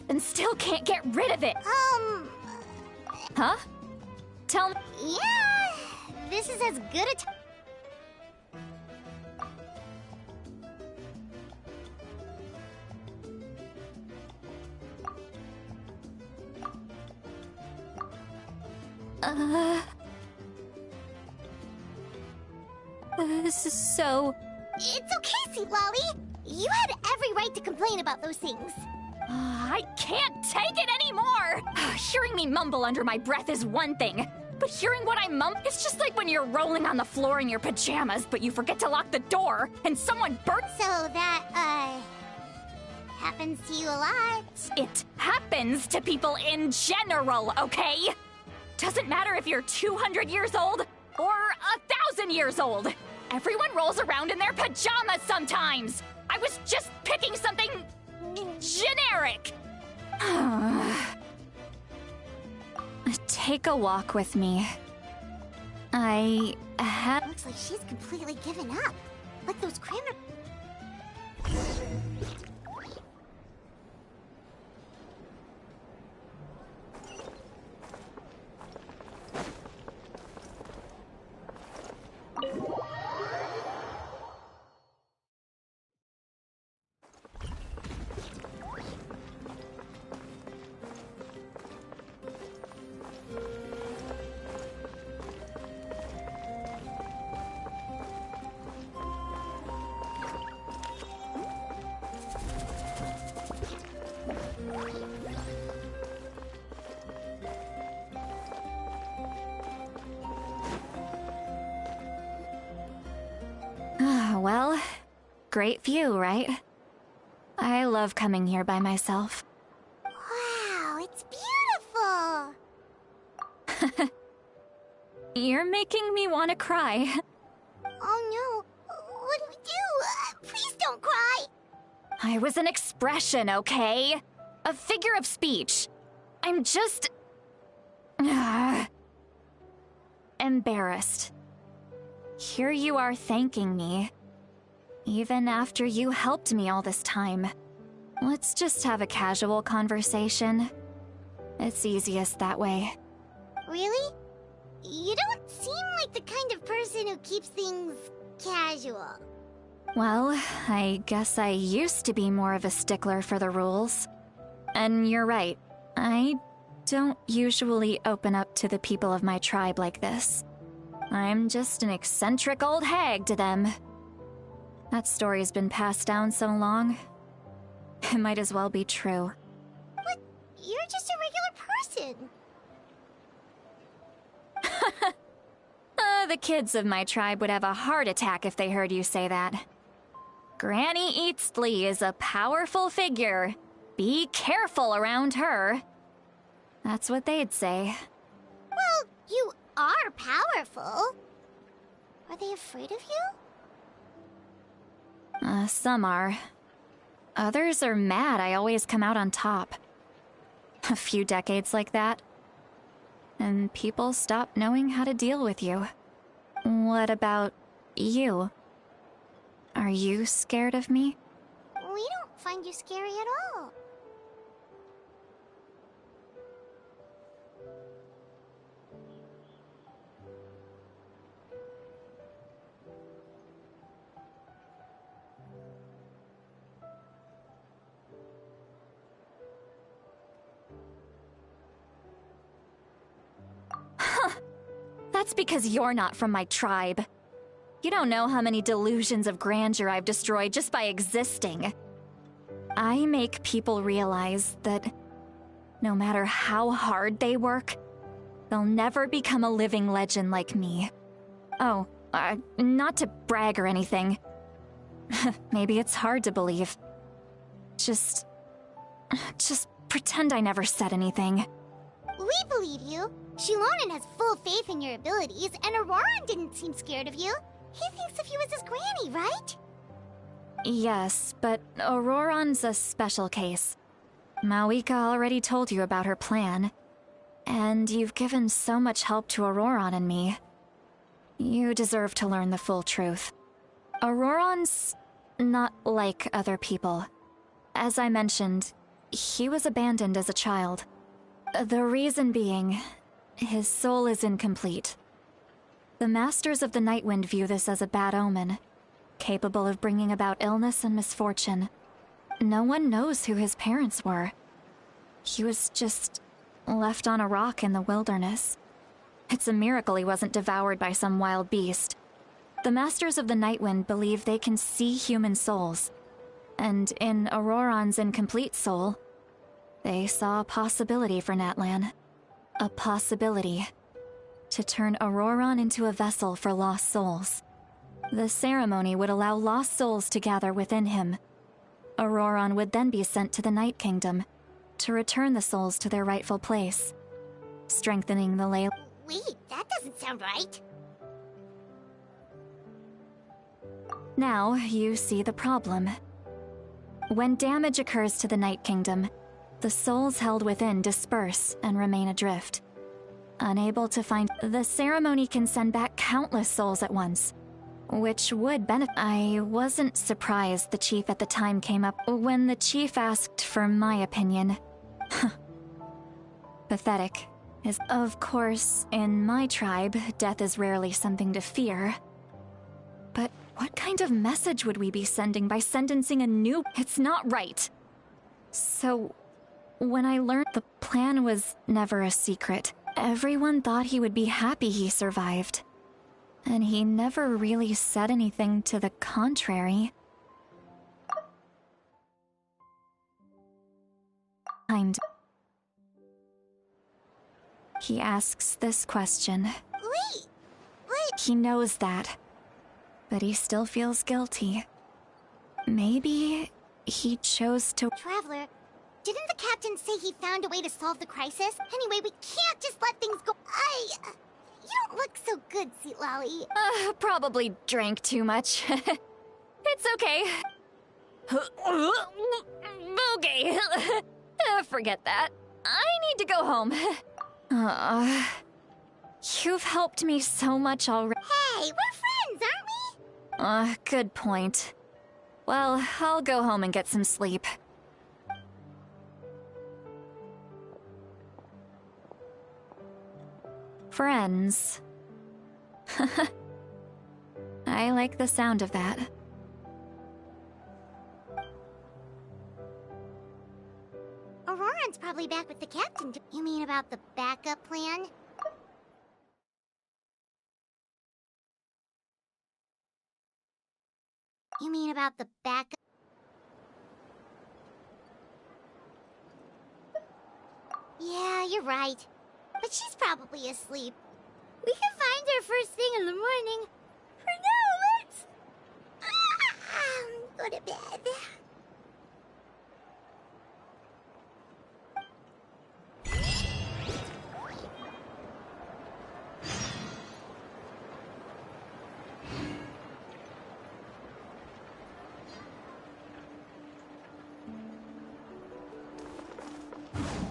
and still can't get rid of it! Huh? Tell me... Yeah, this is as good a time... This is so... It's okay, Sweet Lolly. You had every right to complain about those things. I can't take it anymore! Hearing me mumble under my breath is one thing, but hearing what I mumble, it's just like when you're rolling on the floor in your pajamas, but you forget to lock the door, and someone bursts... So that, happens to you a lot. It happens to people in general, okay? Doesn't matter if you're 200 years old or 1,000 years old. Everyone rolls around in their pajamas sometimes. I was just picking something... generic. Take a walk with me. I have... Looks like she's completely given up. Like those cranberry... Well, great view, right? I love coming here by myself. Wow, it's beautiful! You're making me want to cry. Oh no, what do we do? Please don't cry! I was an expression, okay? A figure of speech. I'm just... embarrassed. Here you are thanking me. Even after you helped me all this time. Let's just have a casual conversation. It's easiest that way. Really? You don't seem like the kind of person who keeps things casual. Well, I guess I used to be more of a stickler for the rules. And you're right, I don't usually open up to the people of my tribe like this. I'm just an eccentric old hag to them. That story's been passed down so long, it might as well be true. But You're just a regular person. The kids of my tribe would have a heart attack if they heard you say that. Granny Eastley is a powerful figure. Be careful around her. That's what they'd say. Well, you are powerful. Are they afraid of you? Some are. Others are mad I always come out on top. A few decades like that, and people stop knowing how to deal with you. What about you? Are you scared of me? We don't find you scary at all. That's because you're not from my tribe. You don't know how many delusions of grandeur I've destroyed just by existing. I make people realize that no matter how hard they work, they'll never become a living legend like me. Oh, not to brag or anything. Maybe it's hard to believe. Just pretend I never said anything. We believe you. Shilonen has full faith in your abilities, and Auroran didn't seem scared of you. He thinks of you as his granny, right? Yes, but Auroran's a special case. Mawika already told you about her plan. And you've given so much help to Auroran and me. You deserve to learn the full truth. Auroran's not like other people. As I mentioned, he was abandoned as a child. The reason being, his soul is incomplete. The Masters of the Nightwind view this as a bad omen, capable of bringing about illness and misfortune. No one knows who his parents were. He was just left on a rock in the wilderness. It's a miracle he wasn't devoured by some wild beast. The Masters of the Nightwind believe they can see human souls, and in Auroran's incomplete soul, they saw a possibility for Natlan. A possibility to turn Auroran into a vessel for lost souls. The ceremony would allow lost souls to gather within him. Auroran would then be sent to the Night Kingdom to return the souls to their rightful place, strengthening the ley. Wait, that doesn't sound right. Now you see the problem. When damage occurs to the Night Kingdom, the souls held within disperse and remain adrift. Unable to find, the ceremony can send back countless souls at once, which would benefit. I wasn't surprised the chief at the time came up when the chief asked for my opinion. Pathetic. Of course, in my tribe, death is rarely something to fear. But what kind of message would we be sending by sentencing a new? It's not right. So, when I learned the plan was never a secret, everyone thought he would be happy he survived. And he never really said anything to the contrary. He asks this question. Wait! He knows that, but he still feels guilty. Maybe he chose to... Traveler, didn't the captain say he found a way to solve the crisis? Anyway, we can't just let things go. You don't look so good, Sweet Lolly. Probably drank too much. It's okay. Okay. Forget that. I need to go home. You've helped me so much already. Hey, we're friends, aren't we? Good point. Well, I'll go home and get some sleep. Friends. I like the sound of that. Auroran's probably back with the captain. You mean about the backup plan? You mean about the backup? Yeah, you're right. But she's probably asleep. We can find her first thing in the morning. For now, let's... go to bed.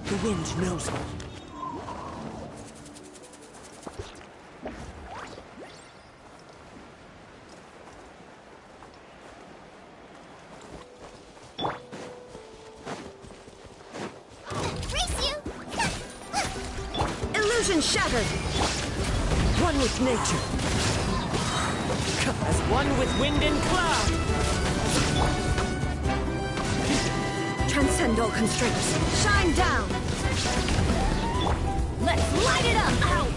The wind knows me. Race you! Illusion shattered! One with nature. As one with wind and cloud. Transcend all constraints. Shine down! Let's light it up! Ow!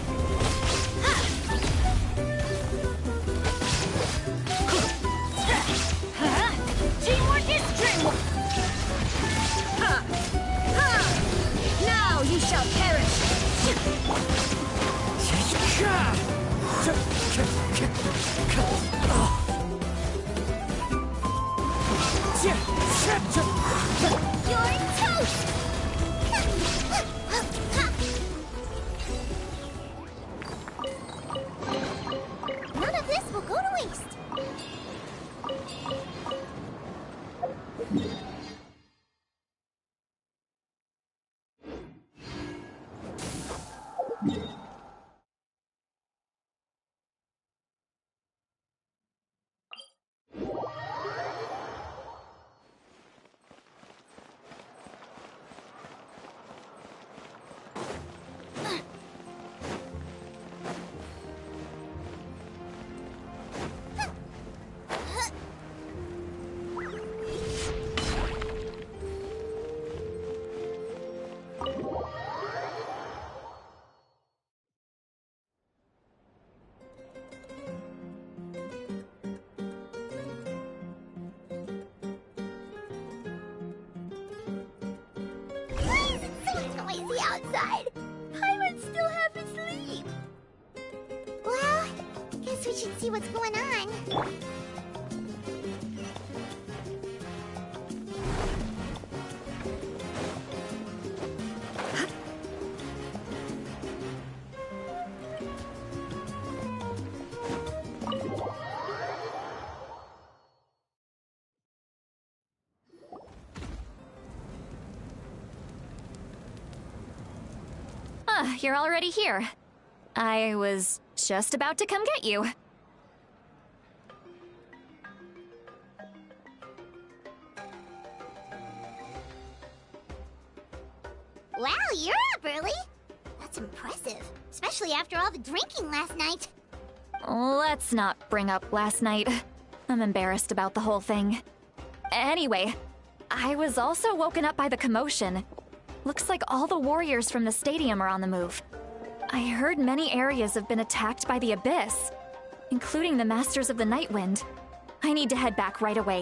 Teamwork is dreamwork! Now you shall perish! You're toast! None of this will go to waste. Why is it so noisy outside? Pirates still half asleep. Well, guess we should see what's going on. You're already here. I was just about to come get you. Wow, you're up early. That's impressive, especially after all the drinking last night. Let's not bring up last night. I'm embarrassed about the whole thing. Anyway, I was also woken up by the commotion. Looks like all the warriors from the stadium are on the move. I heard many areas have been attacked by the Abyss, including the Masters of the Nightwind. I need to head back right away.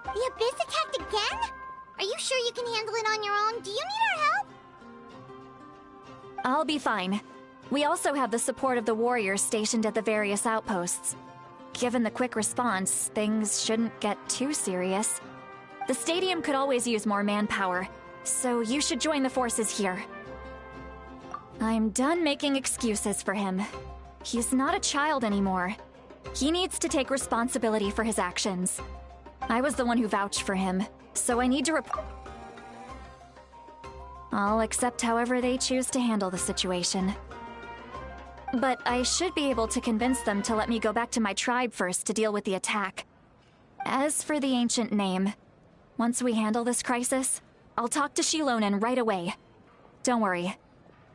The Abyss attacked again? Are you sure you can handle it on your own? Do you need our help? I'll be fine. We also have the support of the warriors stationed at the various outposts. Given the quick response, things shouldn't get too serious. The stadium could always use more manpower, so you should join the forces here. I'm done making excuses for him. He's not a child anymore. He needs to take responsibility for his actions. I was the one who vouched for him, so I need to I'll accept however they choose to handle the situation. But I should be able to convince them to let me go back to my tribe first to deal with the attack. As for the ancient name, once we handle this crisis, I'll talk to Shilonen right away. Don't worry.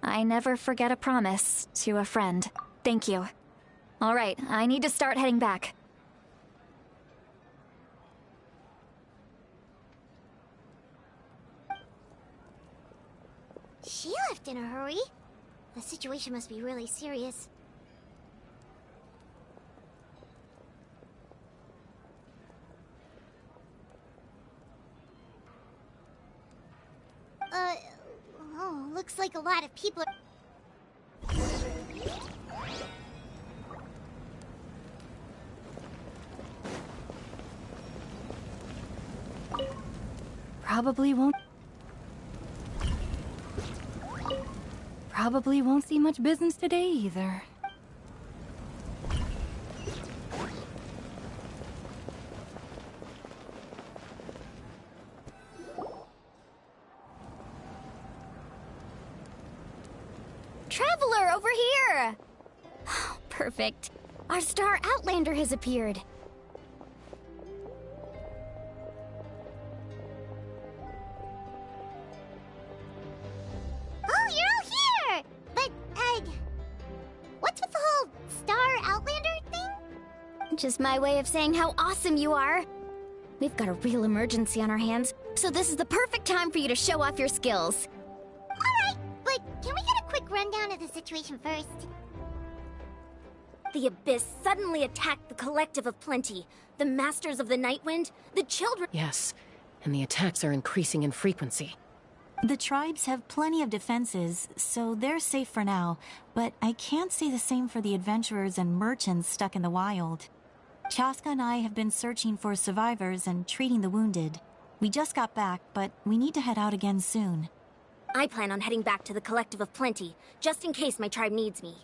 I never forget a promise to a friend. Thank you. Alright, I need to start heading back. She left in a hurry. The situation must be really serious. Oh, looks like like a lot of people... Probably won't see much business today either. Traveler, over here! Perfect. Our star Outlander has appeared. Oh, you're all here! But, what's with the whole Star Outlander thing? Just my way of saying how awesome you are. We've got a real emergency on our hands, so this is the perfect time for you to show off your skills. Alright, but can we get a quick rundown of the situation first? The Abyss suddenly attacked the Collective of Plenty, the Masters of the Nightwind, the Children... Yes, and the attacks are increasing in frequency. The tribes have plenty of defenses, so they're safe for now, but I can't say the same for the adventurers and merchants stuck in the wild. Chaska and I have been searching for survivors and treating the wounded. We just got back, but we need to head out again soon. I plan on heading back to the Collective of Plenty, just in case my tribe needs me.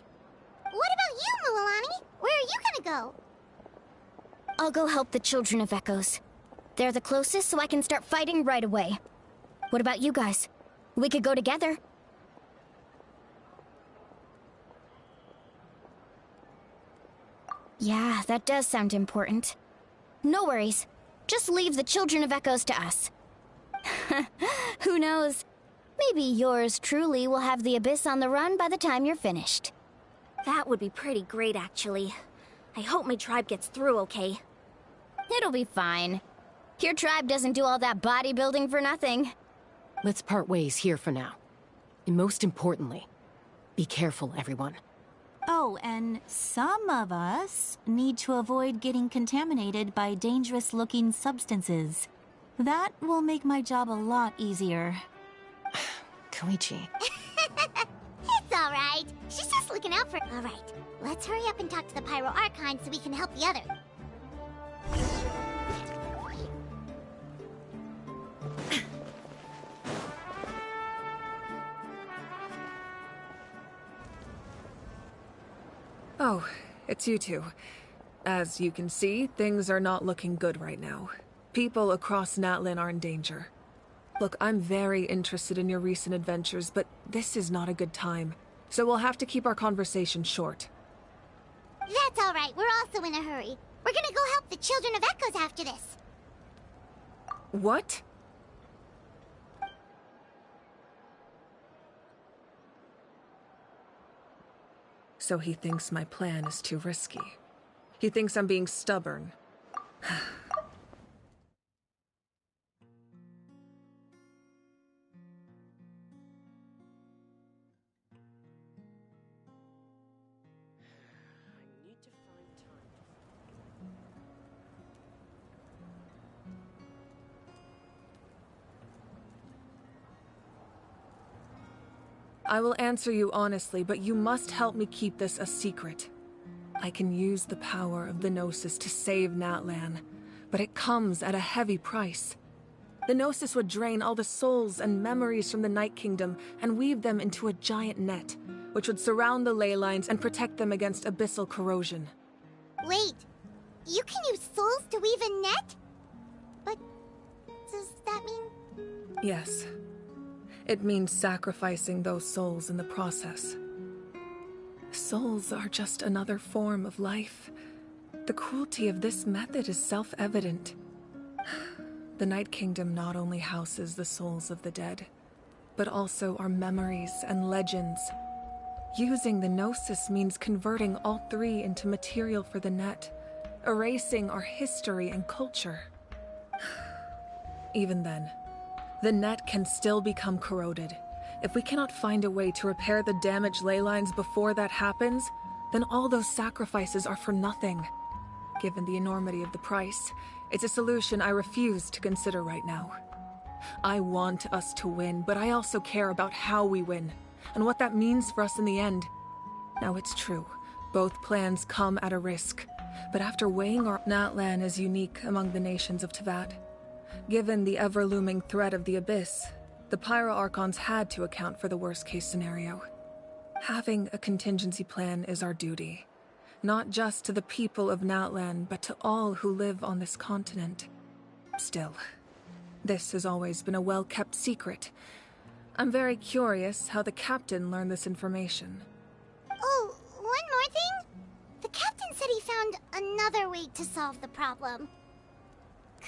What about you, Mualani? Where are you gonna go? I'll go help the Children of Echoes. They're the closest, so I can start fighting right away. What about you guys? We could go together. Yeah, that does sound important. No worries. Just leave the Children of Echoes to us. Who knows? Maybe yours truly will have the Abyss on the run by the time you're finished. That would be pretty great, actually. I hope my tribe gets through okay. It'll be fine. Your tribe doesn't do all that bodybuilding for nothing. Let's part ways here for now. And most importantly, be careful, everyone. Oh, and some of us need to avoid getting contaminated by dangerous-looking substances. That will make my job a lot easier. Koichi. It's alright. She's just looking out for... Alright, let's hurry up and talk to the Pyro Archon so we can help the other. Oh, it's you two. As you can see, things are not looking good right now. People across Natlan are in danger. Look, I'm very interested in your recent adventures, but this is not a good time. So we'll have to keep our conversation short. That's alright, we're also in a hurry. We're gonna go help the Children of Echoes after this. What? So he thinks my plan is too risky. He thinks I'm being stubborn. I will answer you honestly, but you must help me keep this a secret. I can use the power of the Gnosis to save Natlan, but it comes at a heavy price. The Gnosis would drain all the souls and memories from the Night Kingdom and weave them into a giant net, which would surround the ley lines and protect them against abyssal corrosion. Wait, you can use souls to weave a net? But does that mean... Yes. It means sacrificing those souls in the process. Souls are just another form of life. The cruelty of this method is self-evident. The Night Kingdom not only houses the souls of the dead, but also our memories and legends. Using the Gnosis means converting all three into material for the net, erasing our history and culture. Even then, the net can still become corroded. If we cannot find a way to repair the damaged ley lines before that happens, then all those sacrifices are for nothing. Given the enormity of the price, it's a solution I refuse to consider right now. I want us to win, but I also care about how we win. and what that means for us in the end. Now, it's true, both plans come at a risk, but after weighing our Natlan is unique among the nations of Teyvat. Given the ever-looming threat of the Abyss, the Pyro Archons had to account for the worst-case scenario. Having a contingency plan is our duty, not just to the people of Natlan, but to all who live on this continent. Still, this has always been a well-kept secret. I'm very curious how the captain learned this information. Oh, one more thing? The captain said he found another way to solve the problem.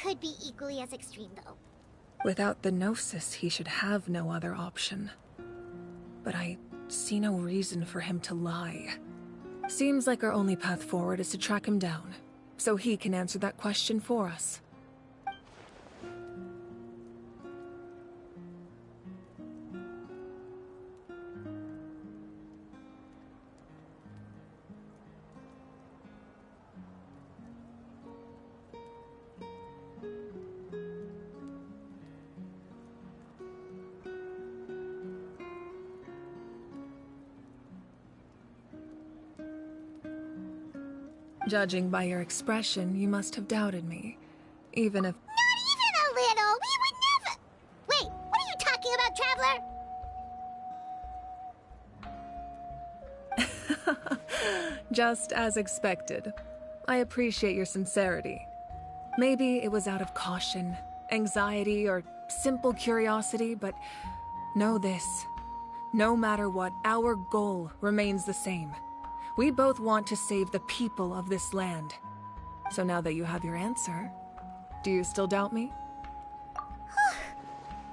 Could be equally as extreme, though. Without the Gnosis, he should have no other option. But I see no reason for him to lie. Seems like our only path forward is to track him down, so he can answer that question for us. Judging by your expression, you must have doubted me. Even if— Not even a little! We would never— Wait, what are you talking about, Traveler? Just as expected. I appreciate your sincerity. Maybe it was out of caution, anxiety, or simple curiosity, but know this. No matter what, our goal remains the same. We both want to save the people of this land. So now that you have your answer, do you still doubt me?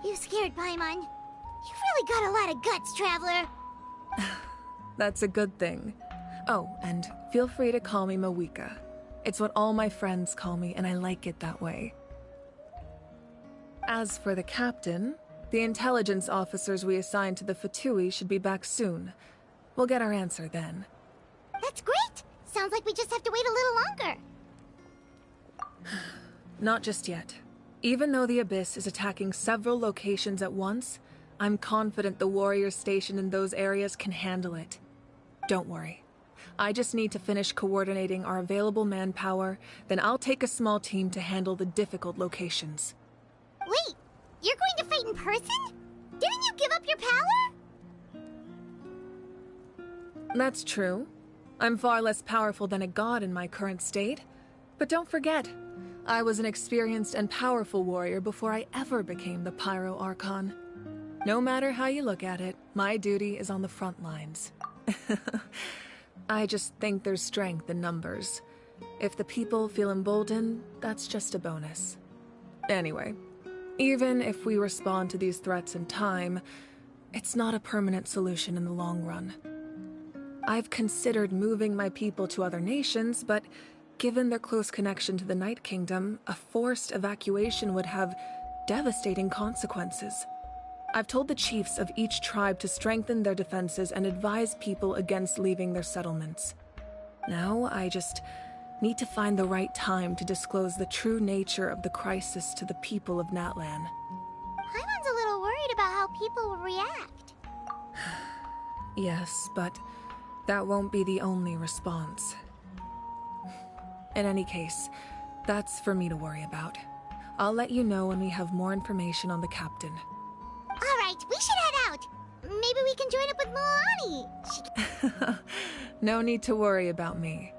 You scared Paimon. You've really got a lot of guts, Traveler. That's a good thing. Oh, and feel free to call me Mawika. It's what all my friends call me, and I like it that way. As for the captain, the intelligence officers we assigned to the Fatui should be back soon. We'll get our answer then. That's great! Sounds like we just have to wait a little longer. Not just yet. Even though the Abyss is attacking several locations at once, I'm confident the warriors stationed in those areas can handle it. Don't worry. I just need to finish coordinating our available manpower, then I'll take a small team to handle the difficult locations. Wait, you're going to fight in person? Didn't you give up your power? That's true. I'm far less powerful than a god in my current state. But don't forget, I was an experienced and powerful warrior before I ever became the Pyro Archon. No matter how you look at it, my duty is on the front lines. I just think there's strength in numbers. If the people feel emboldened, that's just a bonus. Anyway, even if we respond to these threats in time, it's not a permanent solution in the long run. I've considered moving my people to other nations, but given their close connection to the Night Kingdom, a forced evacuation would have devastating consequences. I've told the chiefs of each tribe to strengthen their defenses and advise people against leaving their settlements. Now, I just need to find the right time to disclose the true nature of the crisis to the people of Natlan. Paimon's a little worried about how people will react. Yes, but that won't be the only response. In any case, that's for me to worry about. I'll let you know when we have more information on the captain. Alright, we should head out. Maybe we can join up with Moani. No need to worry about me.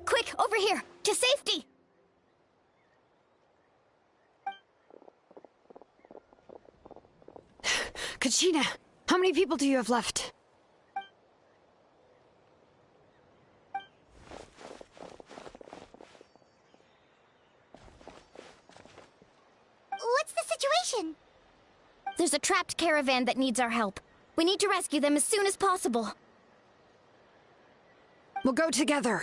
Quick, over here! To safety! Kachina, how many people do you have left? What's the situation? There's a trapped caravan that needs our help. We need to rescue them as soon as possible. We'll go together.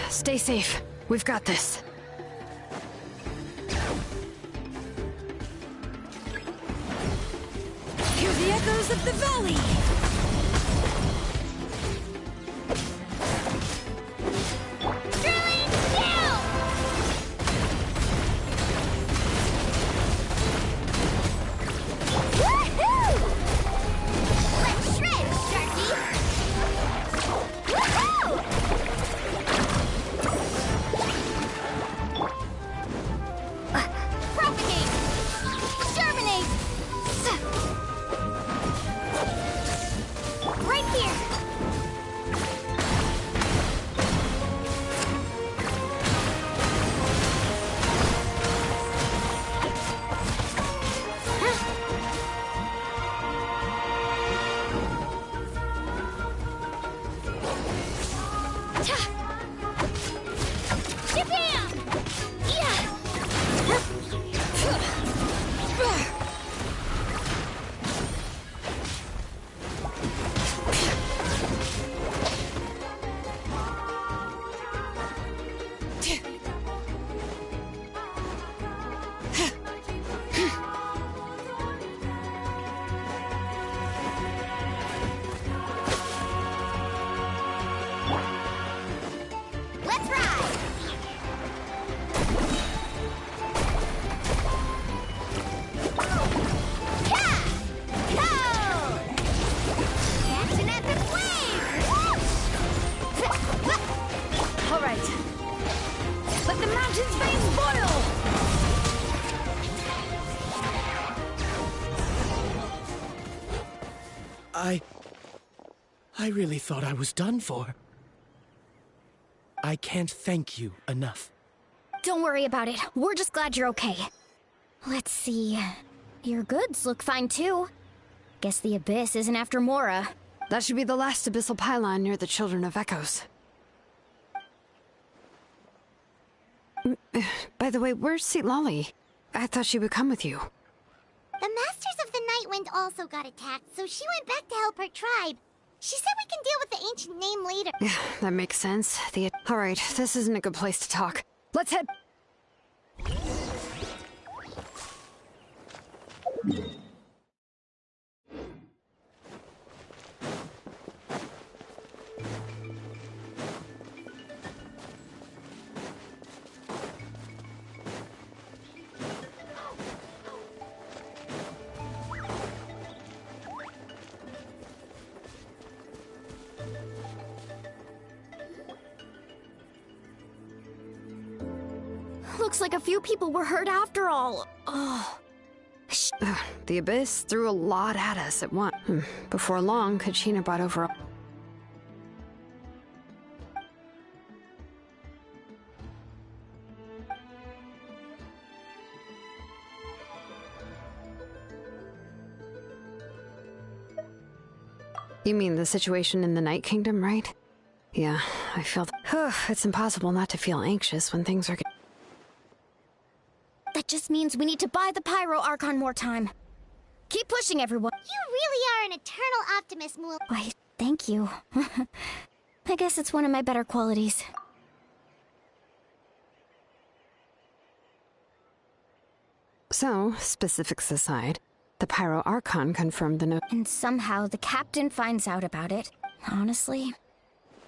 Stay safe. We've got this. Hear the echoes of the valley! I really thought I was done for. I can't thank you enough. Don't worry about it. We're just glad you're okay. Let's see. Your goods look fine too. Guess the Abyss isn't after Mora. That should be the last abyssal pylon near the Children of Echoes. By the way, where's Lolly? I thought she would come with you. The Masters of the Nightwind also got attacked, so she went back to help her tribe. She said we can deal with the ancient name later. Yeah, that makes sense. Alright, this isn't a good place to talk. Let's head... Looks like a few people were hurt after all. Oh. The Abyss threw a lot at us at once. Before long, Kachina brought over... You mean the situation in the Night Kingdom, right? Yeah, I feel... It's impossible not to feel anxious when things are... That just means we need to buy the Pyro Archon more time. Keep pushing, everyone. You really are an eternal optimist, Mool. Why, thank you. I guess it's one of my better qualities. So, specifics aside, the Pyro Archon confirmed the note. And somehow the captain finds out about it. Honestly,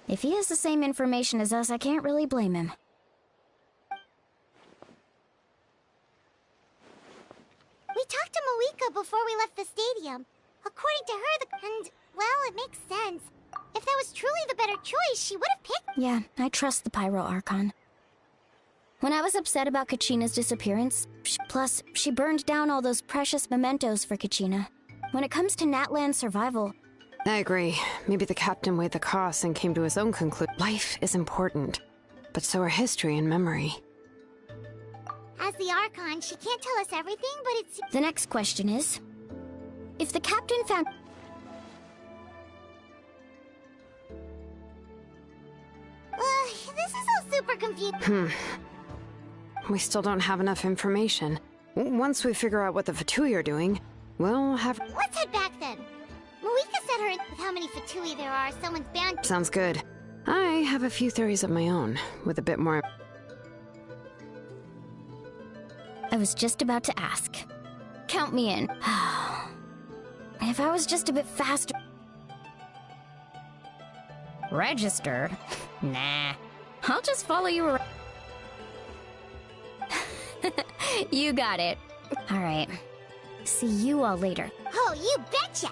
if he has the same information as us, I can't really blame him. We talked to Moika before we left the stadium. According to her, and, well, it makes sense. If that was truly the better choice, she would have picked... Yeah, I trust the Pyro Archon. When I was upset about Kachina's disappearance, plus, she burned down all those precious mementos for Kachina. When it comes to Natlan's survival... I agree. Maybe the captain weighed the costs and came to his own conclusion. Life is important, but so are history and memory. As the Archon, she can't tell us everything, but it's... The next question is... If the captain found... This is all super confusing. We still don't have enough information. Once we figure out what the Fatui are doing, we'll have... Let's head back then. Moika said with how many Fatui there are, someone's bound... Sounds good. I have a few theories of my own, with a bit more... I was just about to ask. Count me in. If I was just a bit faster... Register? Nah. I'll just follow you around. You got it. Alright. See you all later. Oh, you betcha!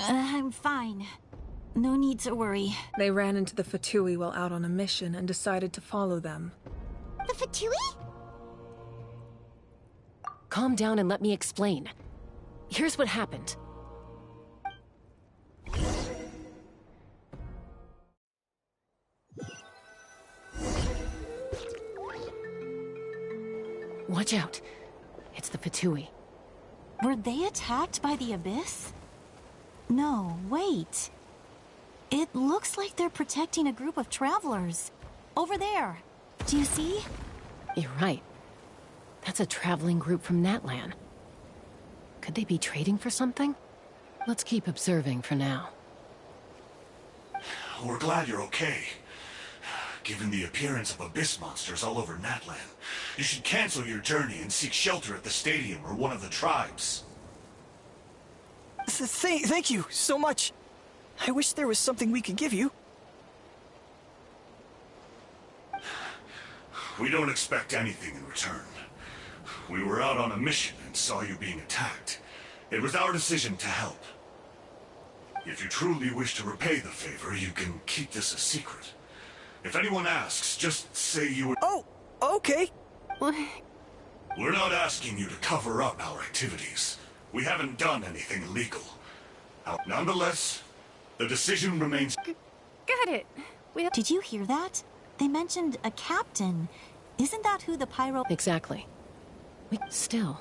I'm fine. No need to worry. They ran into the Fatui while out on a mission and decided to follow them. The Fatui? Calm down and let me explain. Here's what happened. Watch out. It's the Fatui. Were they attacked by the Abyss? No, wait. It looks like they're protecting a group of travelers. Over there. Do you see? You're right. That's a traveling group from Natlan. Could they be trading for something? Let's keep observing for now. We're glad you're okay. Given the appearance of abyss monsters all over Natlan, you should cancel your journey and seek shelter at the stadium or one of the tribes. Thank you so much. I wish there was something we could give you. We don't expect anything in return. We were out on a mission and saw you being attacked. It was our decision to help. If you truly wish to repay the favor, you can keep this a secret. If anyone asks, just say you were... Oh, okay. We're not asking you to cover up our activities. We haven't done anything illegal. Nonetheless, the decision remains... Got it. Did you hear that? They mentioned a captain. Isn't that who the Pyro... Exactly. Still,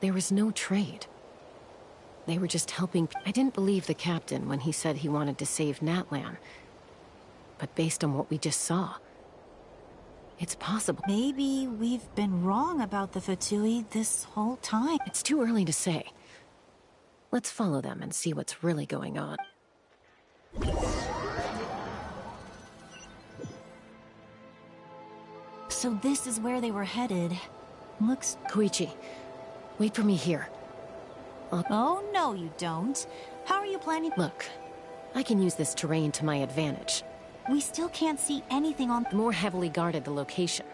there was no trade. They were just helping... I didn't believe the captain when he said he wanted to save Natlan. But based on what we just saw, it's possible. Maybe we've been wrong about the Fatui this whole time. It's too early to say. Let's follow them and see what's really going on. So this is where they were headed. Looks... Koichi, wait for me here. Oh, no you don't. How are you planning... Look, I can use this terrain to my advantage. We still can't see anything on... The more heavily guarded the location,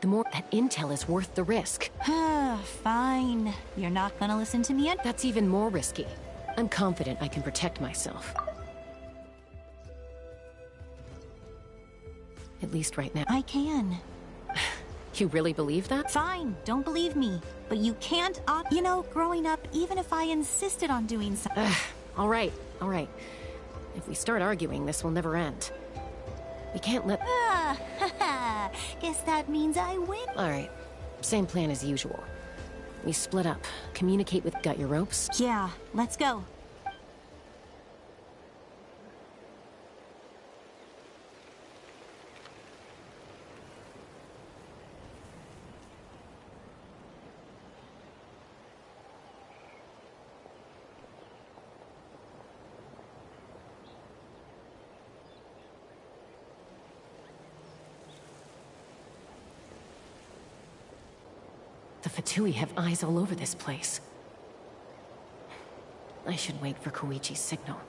the more that intel is worth the risk. Fine. You're not gonna listen to me? That's even more risky. I'm confident I can protect myself. At least right now. I can. You really believe that? Fine, don't believe me. But you can't growing up, even if I insisted on doing something... All right. If we start arguing, this will never end. We can't let... Ah, haha. Guess that means I win. Alright. Same plan as usual. We split up. Communicate with... Got your ropes? Yeah, let's go. The Fatui have eyes all over this place. I should wait for Koichi's signal.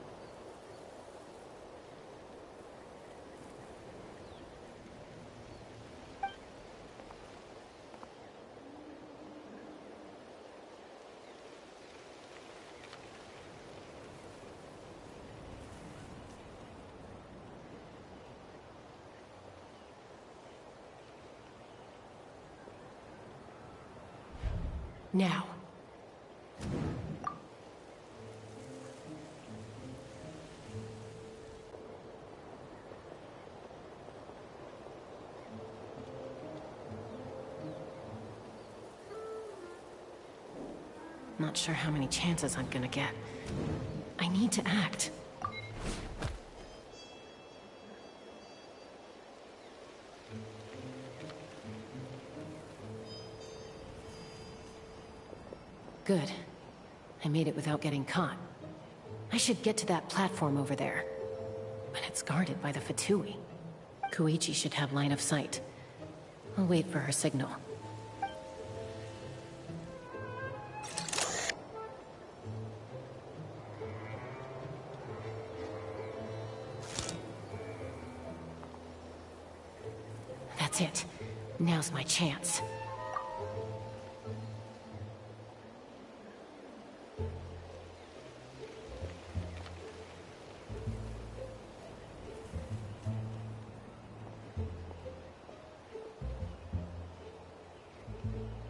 Now. Not sure how many chances I'm gonna get. I need to act. Good. I made it without getting caught. I should get to that platform over there. But it's guarded by the Fatui. Koichi should have line of sight. I'll wait for her signal. That's it. Now's my chance.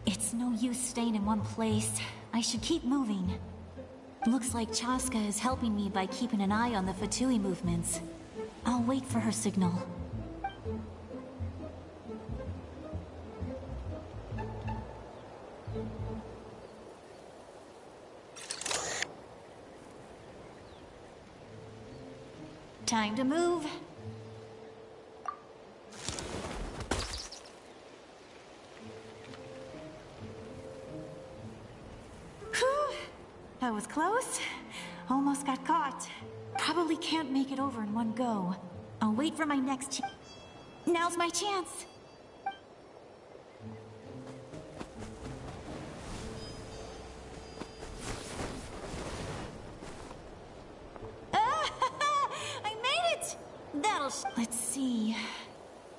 It's no use staying in one place. I should keep moving. Looks like Chaska is helping me by keeping an eye on the Fatui movements. I'll wait for her signal. Time to move. Whew. That was close. Almost got caught. Probably can't make it over in one go. I'll wait for my next Now's my chance. Let's see.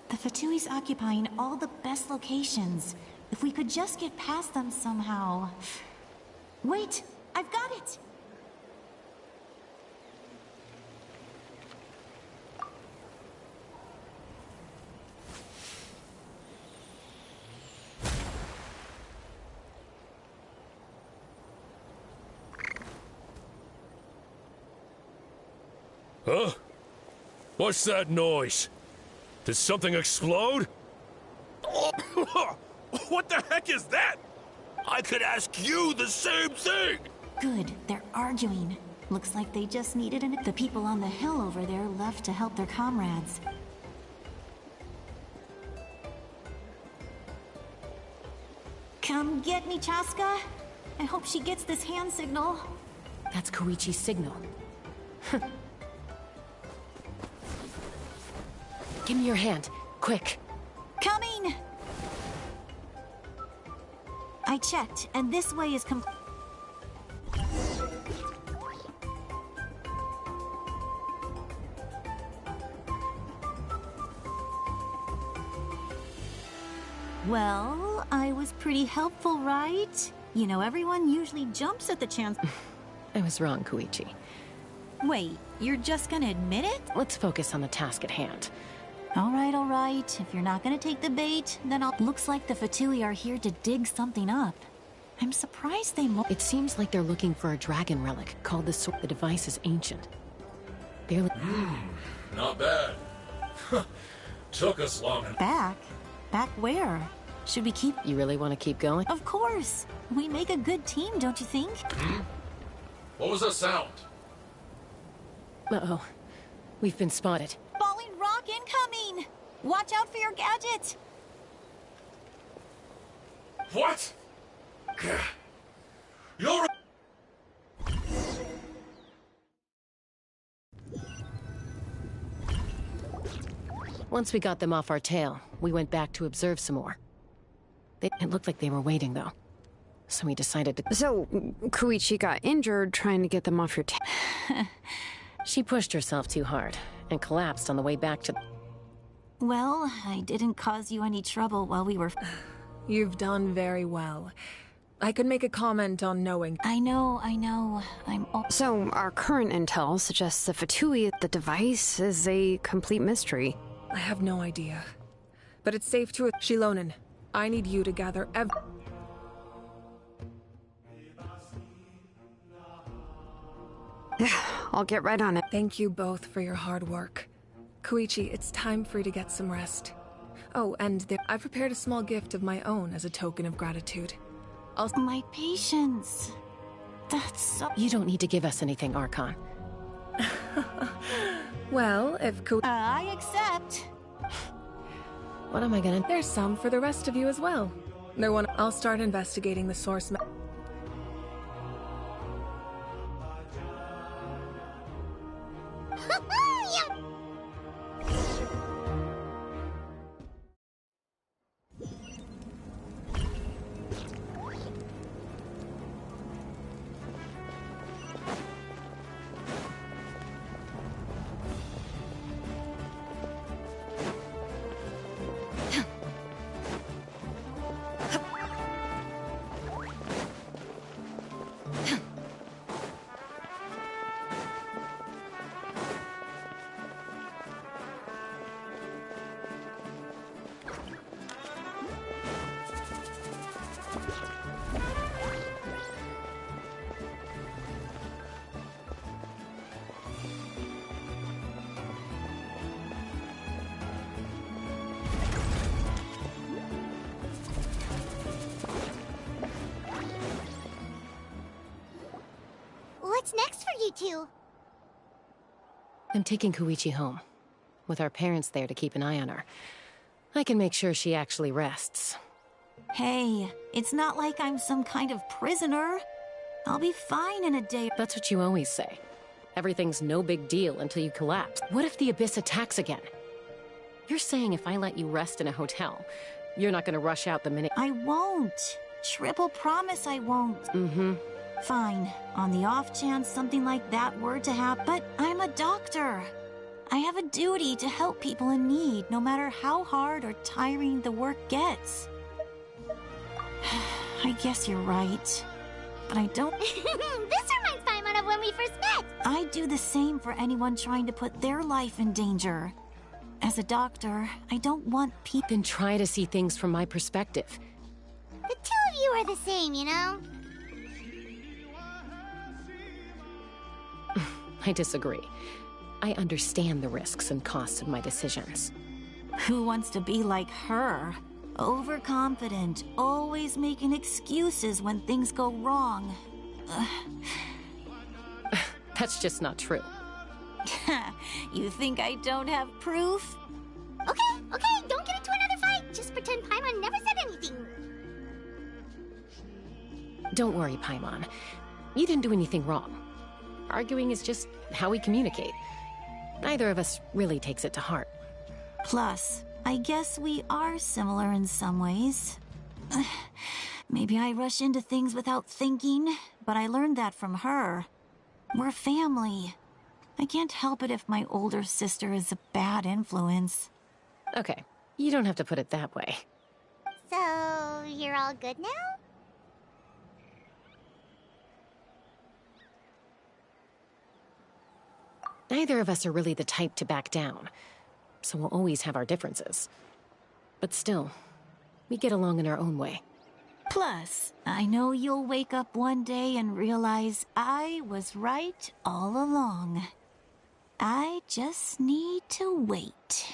The Fatui's occupying all the best locations. If we could just get past them somehow. Wait! I've got it! Huh? What's that noise? Did something explode? What the heck is that? I could ask you the same thing! Good, they're arguing. Looks like they just needed the people on the hill over there left to help their comrades. Come get me, Chaska. I hope she gets this hand signal. That's Koichi's signal. Give me your hand, quick. Coming! I checked, and this way is Well, I was pretty helpful, right? You know, everyone usually jumps at the chance. I was wrong, Koichi. Wait, you're just gonna admit it? Let's focus on the task at hand. All right. If you're not gonna take the bait, then I'll... Looks like the Fatui are here to dig something up. I'm surprised they It seems like they're looking for a dragon relic called the Sword. The device is ancient. Barely. Not bad. Took us long enough. Back? Back where? Should we keep... You really want to keep going? Of course! We make a good team, don't you think? What was that sound? Uh-oh. We've been spotted. Falling rock incoming! Watch out for your gadget! What? You're... Once we got them off our tail, we went back to observe some more. It looked like they were waiting, though. So we decided to... So, Koichi got injured trying to get them off your tail. She pushed herself too hard and collapsed on the way back to... Well, I didn't cause you any trouble while we were... You've done very well. I could make a comment on knowing... I know. So, our current intel suggests that Fatui, the device, is a complete mystery. I have no idea. But it's safe to... Shilonen, I need you to gather I'll get right on it. Thank you both for your hard work. Koichi, it's time for you to get some rest. Oh, and I've prepared a small gift of my own as a token of gratitude. My patience. That's so... You don't need to give us anything, Archon. Well, if I accept. What am I gonna... There's some for the rest of you as well. I'll start investigating the source What's next for you two? I'm taking Koichi home, with our parents there to keep an eye on her. I can make sure she actually rests. Hey, it's not like I'm some kind of prisoner. I'll be fine in a day. That's what you always say. Everything's no big deal until you collapse. What if the Abyss attacks again? You're saying if I let you rest in a hotel, you're not gonna rush out the minute... I won't. Triple promise I won't. Mm-hmm. Fine. On the off chance something like that were to happen. But I'm a doctor. I have a duty to help people in need, no matter how hard or tiring the work gets. I guess you're right. But I don't... This reminds Paimon of when we first met! I'd do the same for anyone trying to put their life in danger. As a doctor, I don't want people... Then try to see things from my perspective. The two of you are the same, you know? I disagree. I understand the risks and costs of my decisions. Who wants to be like her? Overconfident, always making excuses when things go wrong. That's just not true. You think I don't have proof? Okay, don't get into another fight. Just pretend Paimon never said anything. Don't worry, Paimon. You didn't do anything wrong. Arguing is just how we communicate. Neither of us really takes it to heart. Plus, I guess we are similar in some ways. Maybe I rush into things without thinking, but I learned that from her. We're family. I can't help it if my older sister is a bad influence. Okay, you don't have to put it that way. So, you're all good now? Neither of us are really the type to back down, so we'll always have our differences. But still, we get along in our own way. Plus, I know you'll wake up one day and realize I was right all along. I just need to wait.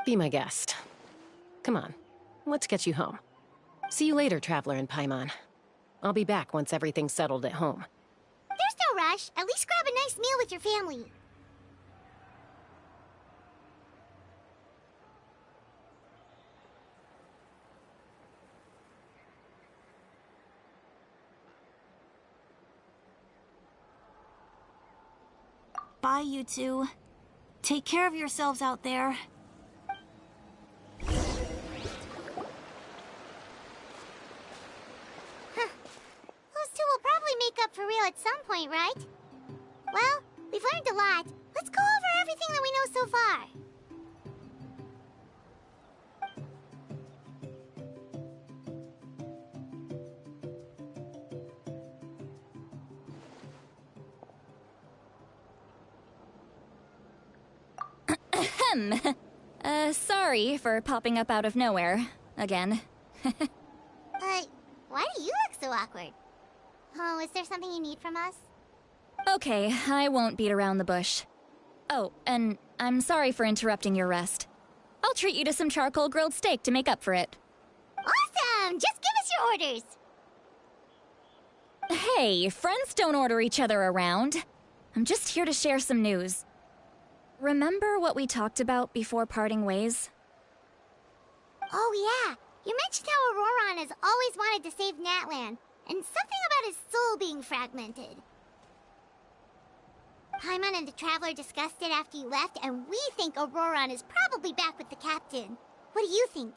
Be my guest. Come on, let's get you home. See you later, Traveler in Paimon. I'll be back once everything's settled at home. There's no rush. At least grab a nice meal with your family. Bye, you two. Take care of yourselves out there. Those two will probably make up for real at some point, right? Well, we've learned a lot. Let's go over everything that we know so far. Sorry for popping up out of nowhere. Again. Why do you look so awkward? Oh, is there something you need from us? Okay, I won't beat around the bush. Oh, and I'm sorry for interrupting your rest. I'll treat you to some charcoal grilled steak to make up for it. Awesome! Just give us your orders! Hey, friends don't order each other around. I'm just here to share some news. Remember what we talked about before parting ways? Oh yeah, you mentioned how Auroron has always wanted to save Natlan, and something about his soul being fragmented. Paimon and the Traveler discussed it after you left, and we think Auroron is probably back with the Captain. What do you think?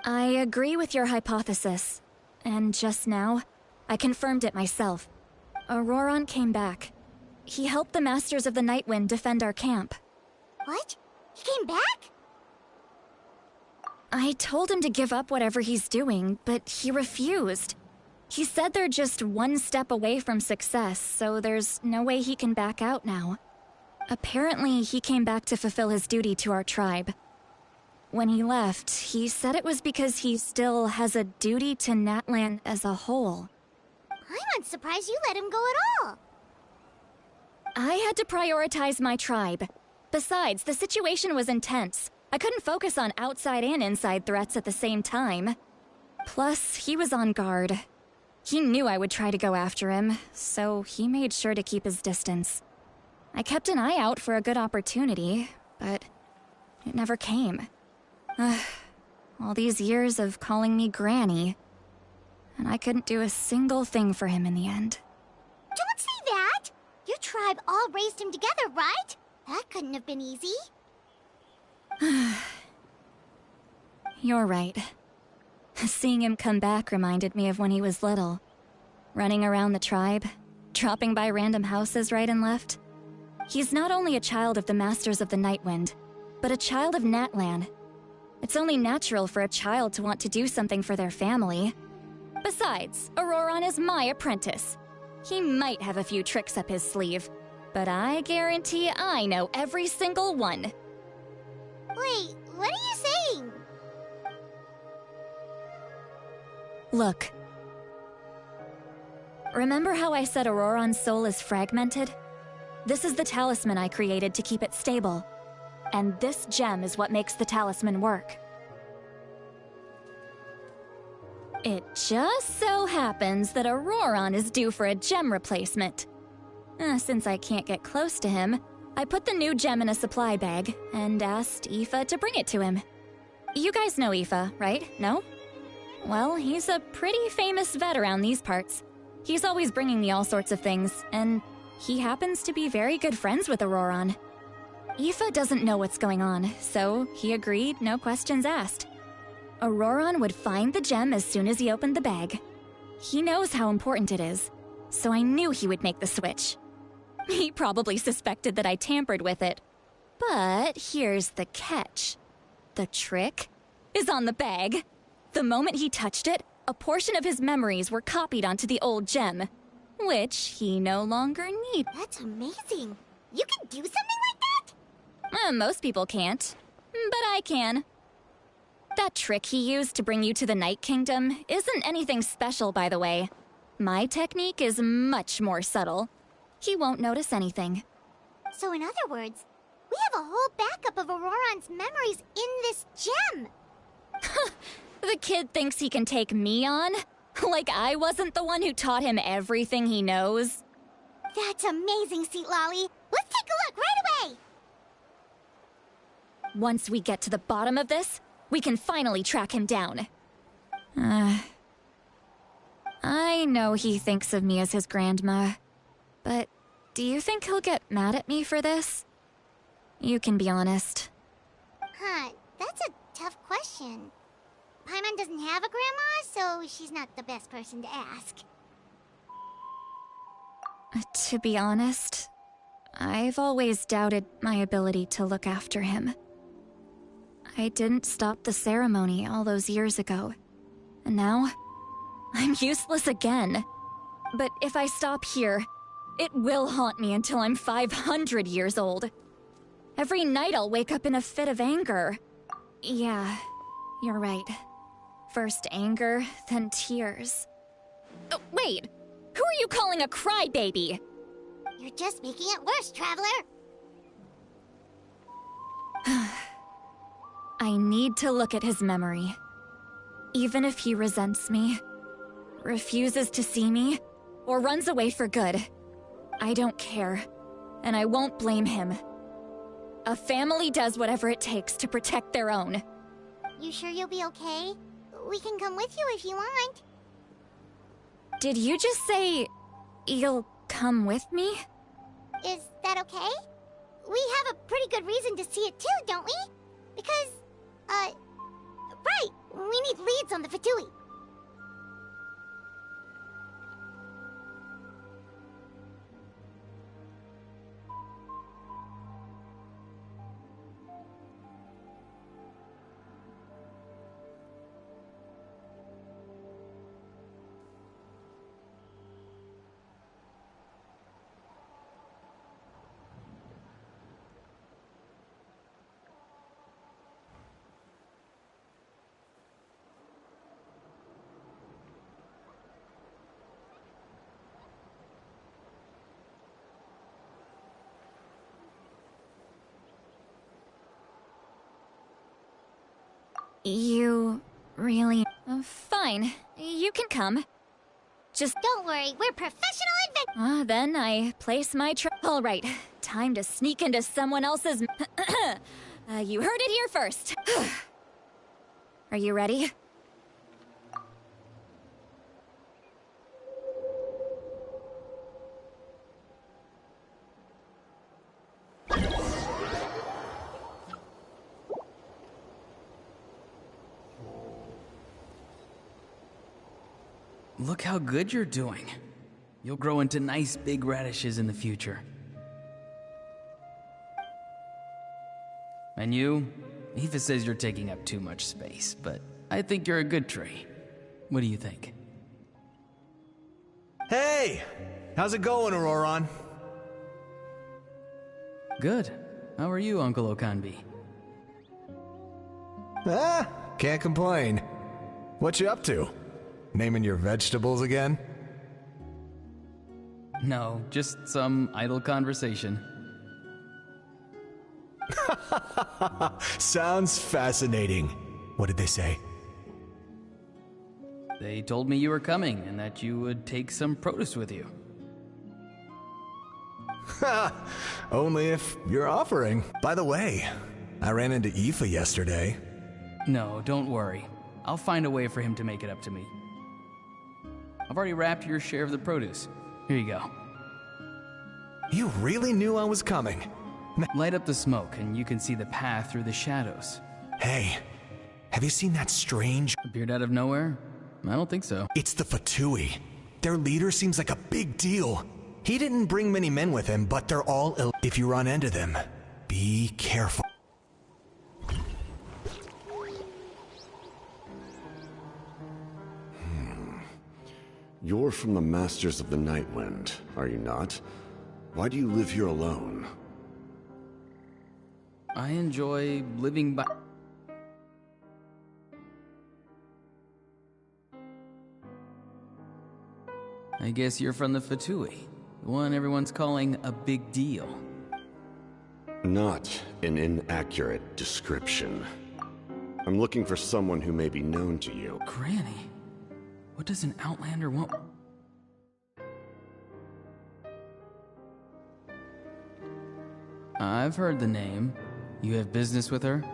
I agree with your hypothesis. And just now, I confirmed it myself. Auroron came back. He helped the Masters of the Nightwind defend our camp. What? He came back? I told him to give up whatever he's doing, but he refused. He said they're just one step away from success, so there's no way he can back out now. Apparently, he came back to fulfill his duty to our tribe. When he left, he said it was because he still has a duty to Natlan as a whole. I'm unsurprised you let him go at all. I had to prioritize my tribe. Besides, the situation was intense. I couldn't focus on outside and inside threats at the same time. Plus, he was on guard. He knew I would try to go after him, so he made sure to keep his distance. I kept an eye out for a good opportunity, but it never came. All these years of calling me Granny, and I couldn't do a single thing for him in the end. Don't say that! Your tribe all raised him together, right? That couldn't have been easy. You're right. Seeing him come back reminded me of when he was little. Running around the tribe, dropping by random houses right and left. He's not only a child of the Masters of the Nightwind, but a child of Natlan. It's only natural for a child to want to do something for their family. Besides, Auroron is my apprentice. He might have a few tricks up his sleeve, but I guarantee I know every single one. Wait, what are you saying? Look. Remember how I said Auroron's soul is fragmented? This is the talisman I created to keep it stable. And this gem is what makes the talisman work. It just so happens that Auroron is due for a gem replacement. Since I can't get close to him, I put the new gem in a supply bag and asked Aoife to bring it to him. You guys know Aoife, right? No? Well, he's a pretty famous vet around these parts. He's always bringing me all sorts of things, and he happens to be very good friends with Auroron. Aoife doesn't know what's going on, so he agreed, no questions asked. Auroron would find the gem as soon as he opened the bag. He knows how important it is, so I knew he would make the switch. He probably suspected that I tampered with it. But here's the catch. The trick is on the bag. The moment he touched it, a portion of his memories were copied onto the old gem, which he no longer needs. That's amazing. You can do something like that? Most people can't, but I can. That trick he used to bring you to the Night Kingdom isn't anything special, by the way. My technique is much more subtle. He won't notice anything. So in other words, we have a whole backup of Auroron's memories in this gem. The kid thinks he can take me on? Like I wasn't the one who taught him everything he knows? That's amazing, Seat Lolly. Let's take a look right away. Once we get to the bottom of this, we can finally track him down. I know he thinks of me as his grandma, but do you think he'll get mad at me for this? You can be honest. Huh, that's a tough question. Paimon doesn't have a grandma, so she's not the best person to ask. To be honest, I've always doubted my ability to look after him. I didn't stop the ceremony all those years ago, and now I'm useless again. But if I stop here, it will haunt me until I'm 500 years old. Every night I'll wake up in a fit of anger. Yeah, you're right. First anger, then tears. Oh, wait! Who are you calling a crybaby? You're just making it worse, Traveler. I need to look at his memory. Even if he resents me, refuses to see me, or runs away for good, I don't care, and I won't blame him. A family does whatever it takes to protect their own. You sure you'll be okay? We can come with you if you want. Did you just say you'll come with me? Is that okay? We have a pretty good reason to see it too, don't we? Because, right, we need leads on the Fatui. You really... fine, you can come. Just... Don't worry, we're professional adventurers. Then I place my All right, time to sneak into someone else's... you heard it here first. Are you ready? Look how good you're doing. You'll grow into nice big radishes in the future. And you? Aoife says you're taking up too much space, but I think you're a good tree. What do you think? Hey! How's it going, Auroron? Good. How are you, Uncle Okanbi? Can't complain. What you up to? Naming your vegetables again? No, just some idle conversation. Sounds fascinating. What did they say? They told me you were coming and that you would take some produce with you. Only if you're offering. By the way, I ran into Aoife yesterday. No, don't worry. I'll find a way for him to make it up to me. I've already wrapped your share of the produce. Here you go. You really knew I was coming. Light up the smoke and you can see the path through the shadows. Hey, have you seen that strange... Appeared out of nowhere? I don't think so. It's the Fatui. Their leader seems like a big deal. He didn't bring many men with him, but they're all ill. If you run into them, be careful. You're from the Masters of the Night Wind, are you not? Why do you live here alone? I enjoy living by... I guess you're from the Fatui, the one everyone's calling a big deal. Not an inaccurate description. I'm looking for someone who may be known to you. Granny? What does an Outlander want? I've heard the name. You have business with her?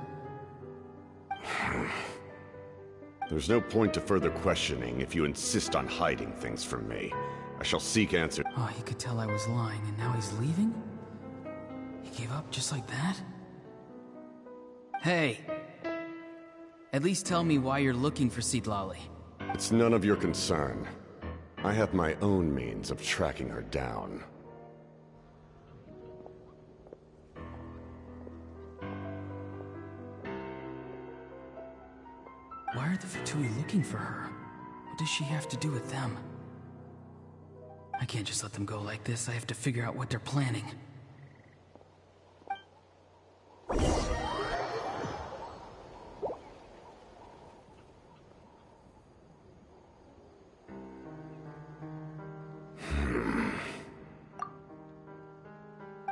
There's no point to further questioning if you insist on hiding things from me. I shall seek answers. Oh, he could tell I was lying, and now he's leaving? He gave up just like that? Hey! At least tell me why you're looking for Citlali. It's none of your concern. I have my own means of tracking her down. Why are the Fatui looking for her? What does she have to do with them? I can't just let them go like this. I have to figure out what they're planning.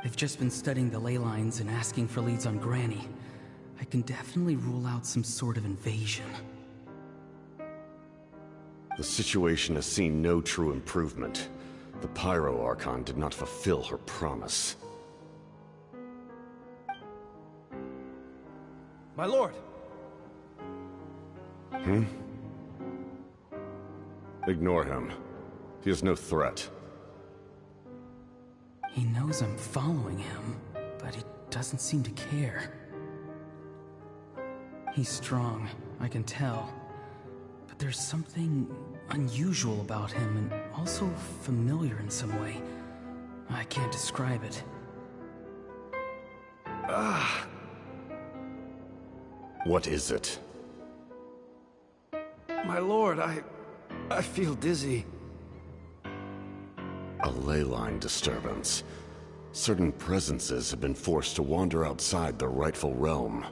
They've just been studying the ley lines and asking for leads on Granny. I can definitely rule out some sort of invasion. The situation has seen no true improvement. The Pyro Archon did not fulfill her promise. My lord! Ignore him. He is no threat. He knows I'm following him, but he doesn't seem to care. He's strong, I can tell. But there's something unusual about him, and also familiar in some way. I can't describe it. What is it? My lord, I feel dizzy. A ley line disturbance. Certain presences have been forced to wander outside their rightful realm.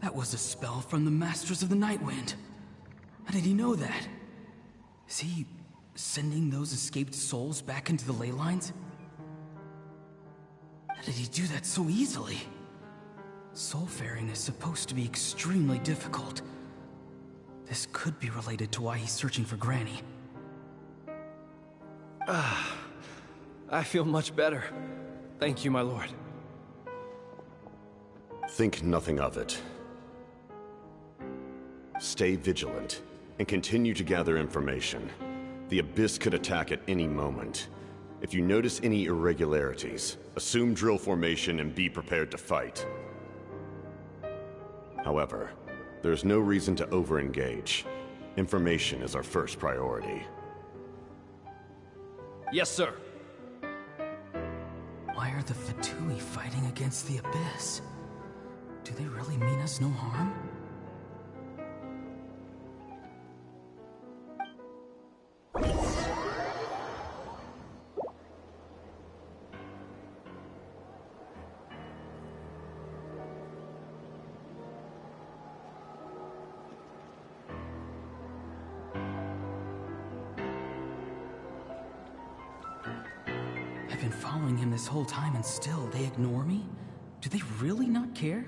That was a spell from the Masters of the Nightwind. How did he know that? Is he sending those escaped souls back into the ley lines? How did he do that so easily? Soulfaring is supposed to be extremely difficult. This could be related to why he's searching for Granny. I feel much better. Thank you, my lord. Think nothing of it. Stay vigilant, and continue to gather information. The Abyss could attack at any moment. If you notice any irregularities, assume drill formation and be prepared to fight. However, there's no reason to over-engage. Information is our first priority. Yes, sir. Why are the Fatui fighting against the Abyss? Do they really mean us no harm? I've been following him this whole time and still they ignore me? Do they really not care?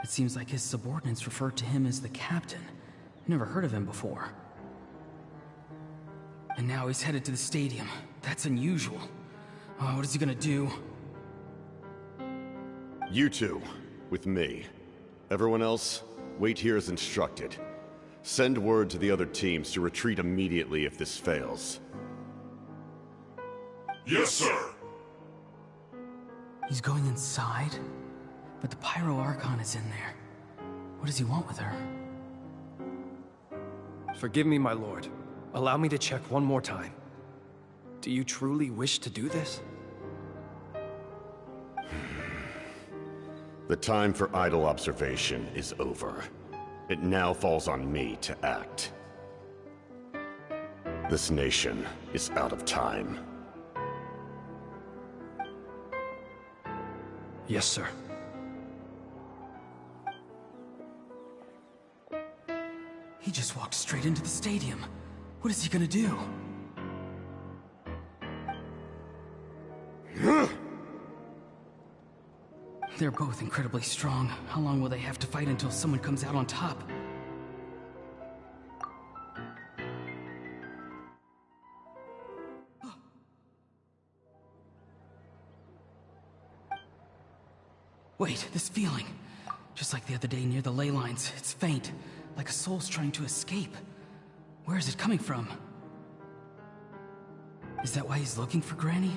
It seems like his subordinates refer to him as the captain. Never heard of him before. And now he's headed to the stadium. That's unusual. Oh, what is he gonna do? You two, with me. Everyone else, wait here as instructed. Send word to the other teams to retreat immediately if this fails. Yes, sir! He's going inside? But the Pyro Archon is in there. What does he want with her? Forgive me, my lord. Allow me to check one more time. Do you truly wish to do this? The time for idle observation is over. It now falls on me to act. This nation is out of time. Yes, sir. He just walked straight into the stadium. What is he gonna do? They're both incredibly strong. How long will they have to fight until someone comes out on top? Wait, this feeling. Just like the other day near the ley lines. It's faint, like a soul's trying to escape. Where is it coming from? Is that why he's looking for Granny?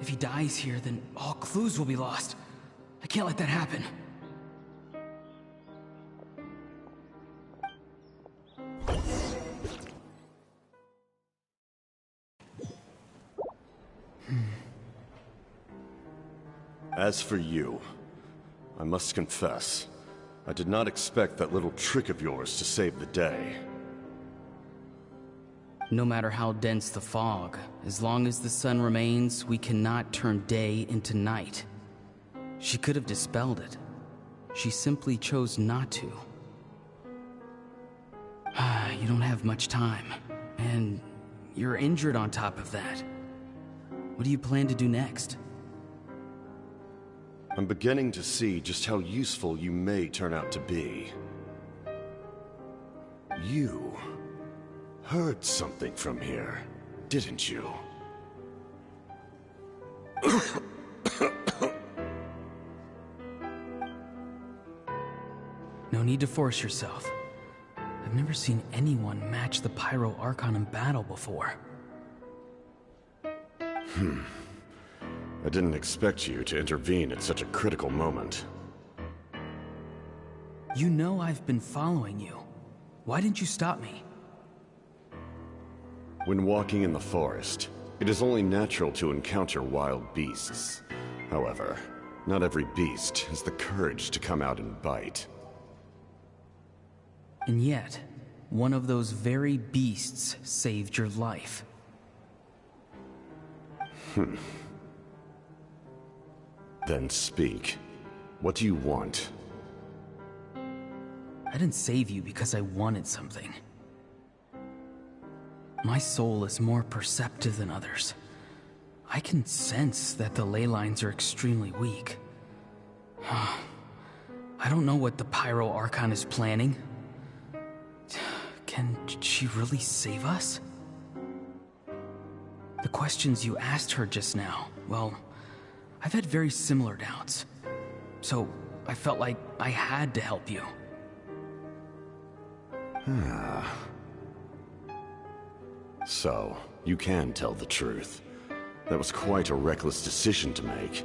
If he dies here, then all clues will be lost. I can't let that happen. As for you, I must confess, I did not expect that little trick of yours to save the day. No matter how dense the fog, as long as the sun remains, we cannot turn day into night. She could have dispelled it. She simply chose not to. You don't have much time, and you're injured on top of that. What do you plan to do next? I'm beginning to see just how useful you may turn out to be. You heard something from here, didn't you? No need to force yourself. I've never seen anyone match the Pyro Archon in battle before. I didn't expect you to intervene at such a critical moment. You know I've been following you. Why didn't you stop me? When walking in the forest, it is only natural to encounter wild beasts. However, not every beast has the courage to come out and bite. And yet, one of those very beasts saved your life. Then speak. What do you want? I didn't save you because I wanted something. My soul is more perceptive than others. I can sense that the ley lines are extremely weak. I don't know what the Pyro Archon is planning. Can she really save us? The questions you asked her just now, well, I've had very similar doubts. So I felt like I had to help you. So, you can tell the truth. That was quite a reckless decision to make.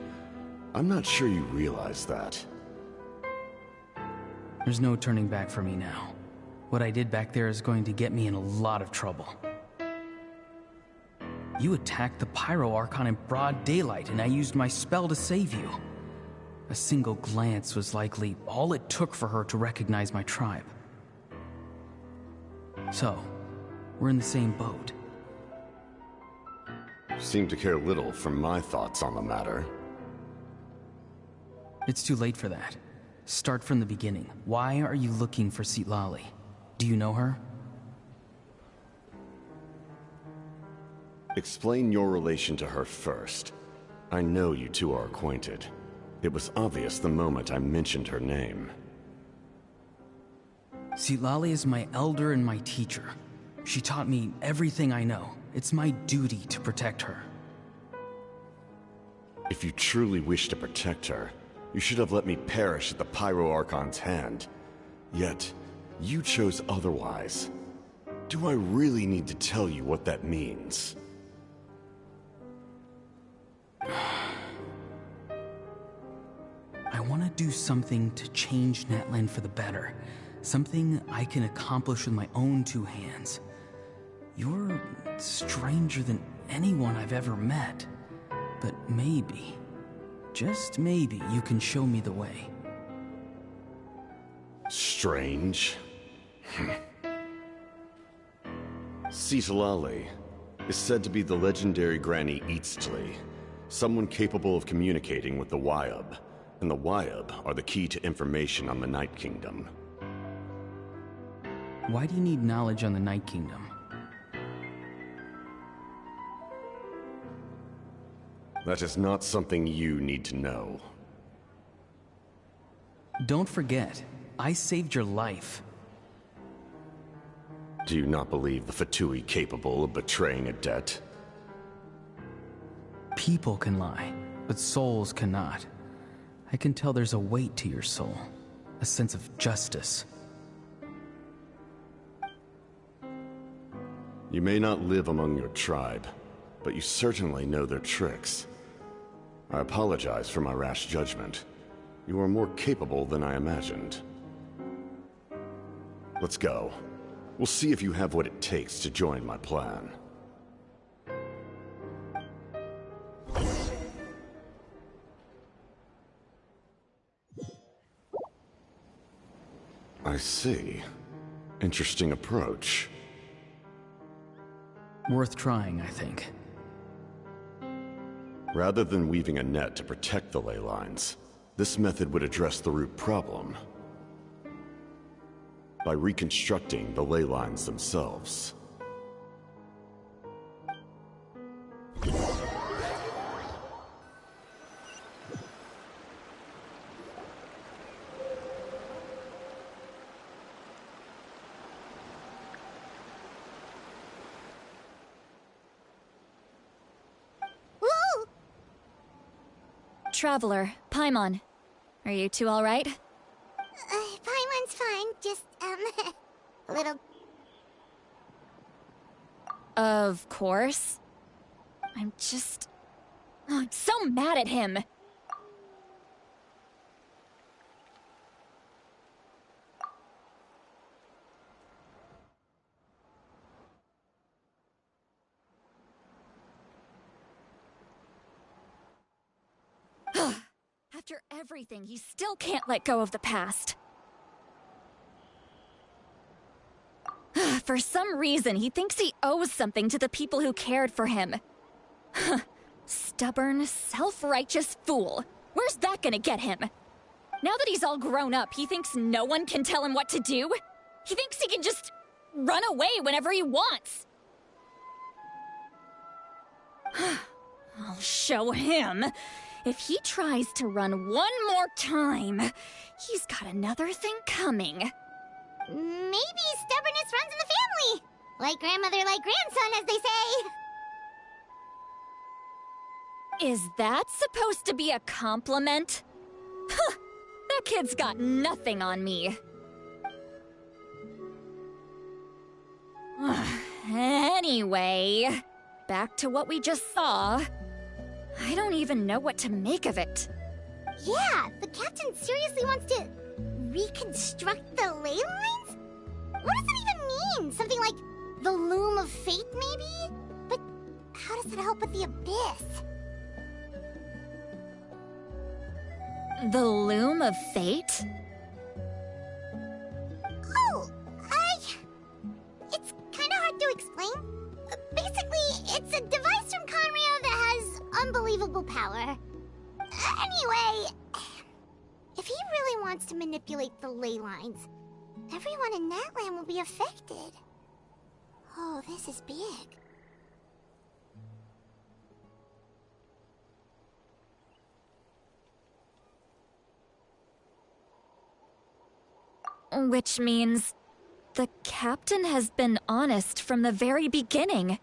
I'm not sure you realize that. There's no turning back for me now. What I did back there is going to get me in a lot of trouble. You attacked the Pyro Archon in broad daylight, and I used my spell to save you. A single glance was likely all it took for her to recognize my tribe. So, we're in the same boat. Seem to care little for my thoughts on the matter. It's too late for that. Start from the beginning. Why are you looking for Citlali? Do you know her? Explain your relation to her first. I know you two are acquainted. It was obvious the moment I mentioned her name. Citlali is my elder and my teacher. She taught me everything I know. It's my duty to protect her. If you truly wish to protect her, you should have let me perish at the Pyro Archon's hand. Yet, you chose otherwise. Do I really need to tell you what that means? I want to do something to change Natlan for the better. Something I can accomplish with my own two hands. You're stranger than anyone I've ever met. But maybe, just maybe, you can show me the way. Strange? Citlali is said to be the legendary Granny Eastly, someone capable of communicating with the Wyub, and the Wyub are the key to information on the Night Kingdom. Why do you need knowledge on the Night Kingdom? That is not something you need to know. Don't forget, I saved your life. Do you not believe the Fatui capable of betraying a debt? People can lie, but souls cannot. I can tell there's a weight to your soul, a sense of justice. You may not live among your tribe, but you certainly know their tricks. I apologize for my rash judgment. You are more capable than I imagined. Let's go. We'll see if you have what it takes to join my plan. I see. Interesting approach. Worth trying, I think. Rather than weaving a net to protect the ley lines, this method would address the root problem by reconstructing the ley lines themselves. Traveler, Paimon. Are you two all right? Paimon's fine, just, a little... Of course. I'm so mad at him! After everything, he still can't let go of the past. For some reason, he thinks he owes something to the people who cared for him. Stubborn, self-righteous fool. Where's that gonna get him? Now that he's all grown up, he thinks no one can tell him what to do? He thinks he can just run away whenever he wants. I'll show him. If he tries to run one more time, he's got another thing coming. Maybe stubbornness runs in the family! Like grandmother, like grandson, as they say! Is that supposed to be a compliment? Huh, that kid's got nothing on me. Anyway, back to what we just saw. I don't even know what to make of it. Yeah, the captain seriously wants to reconstruct the ley lines? What does that even mean? Something like the loom of fate, maybe? But how does that help with the abyss? The loom of fate? Oh, it's kind of hard to explain. Basically, it's a device from Conrio that has unbelievable power. Anyway, if he really wants to manipulate the ley lines, everyone in Natlan will be affected. Oh, this is big. Which means the captain has been honest from the very beginning.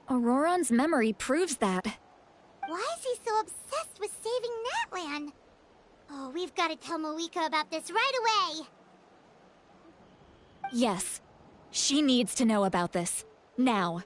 Auroron's memory proves that. Why is he so obsessed with saving Natlan? Oh, we've got to tell Moika about this right away. Yes, she needs to know about this. Now.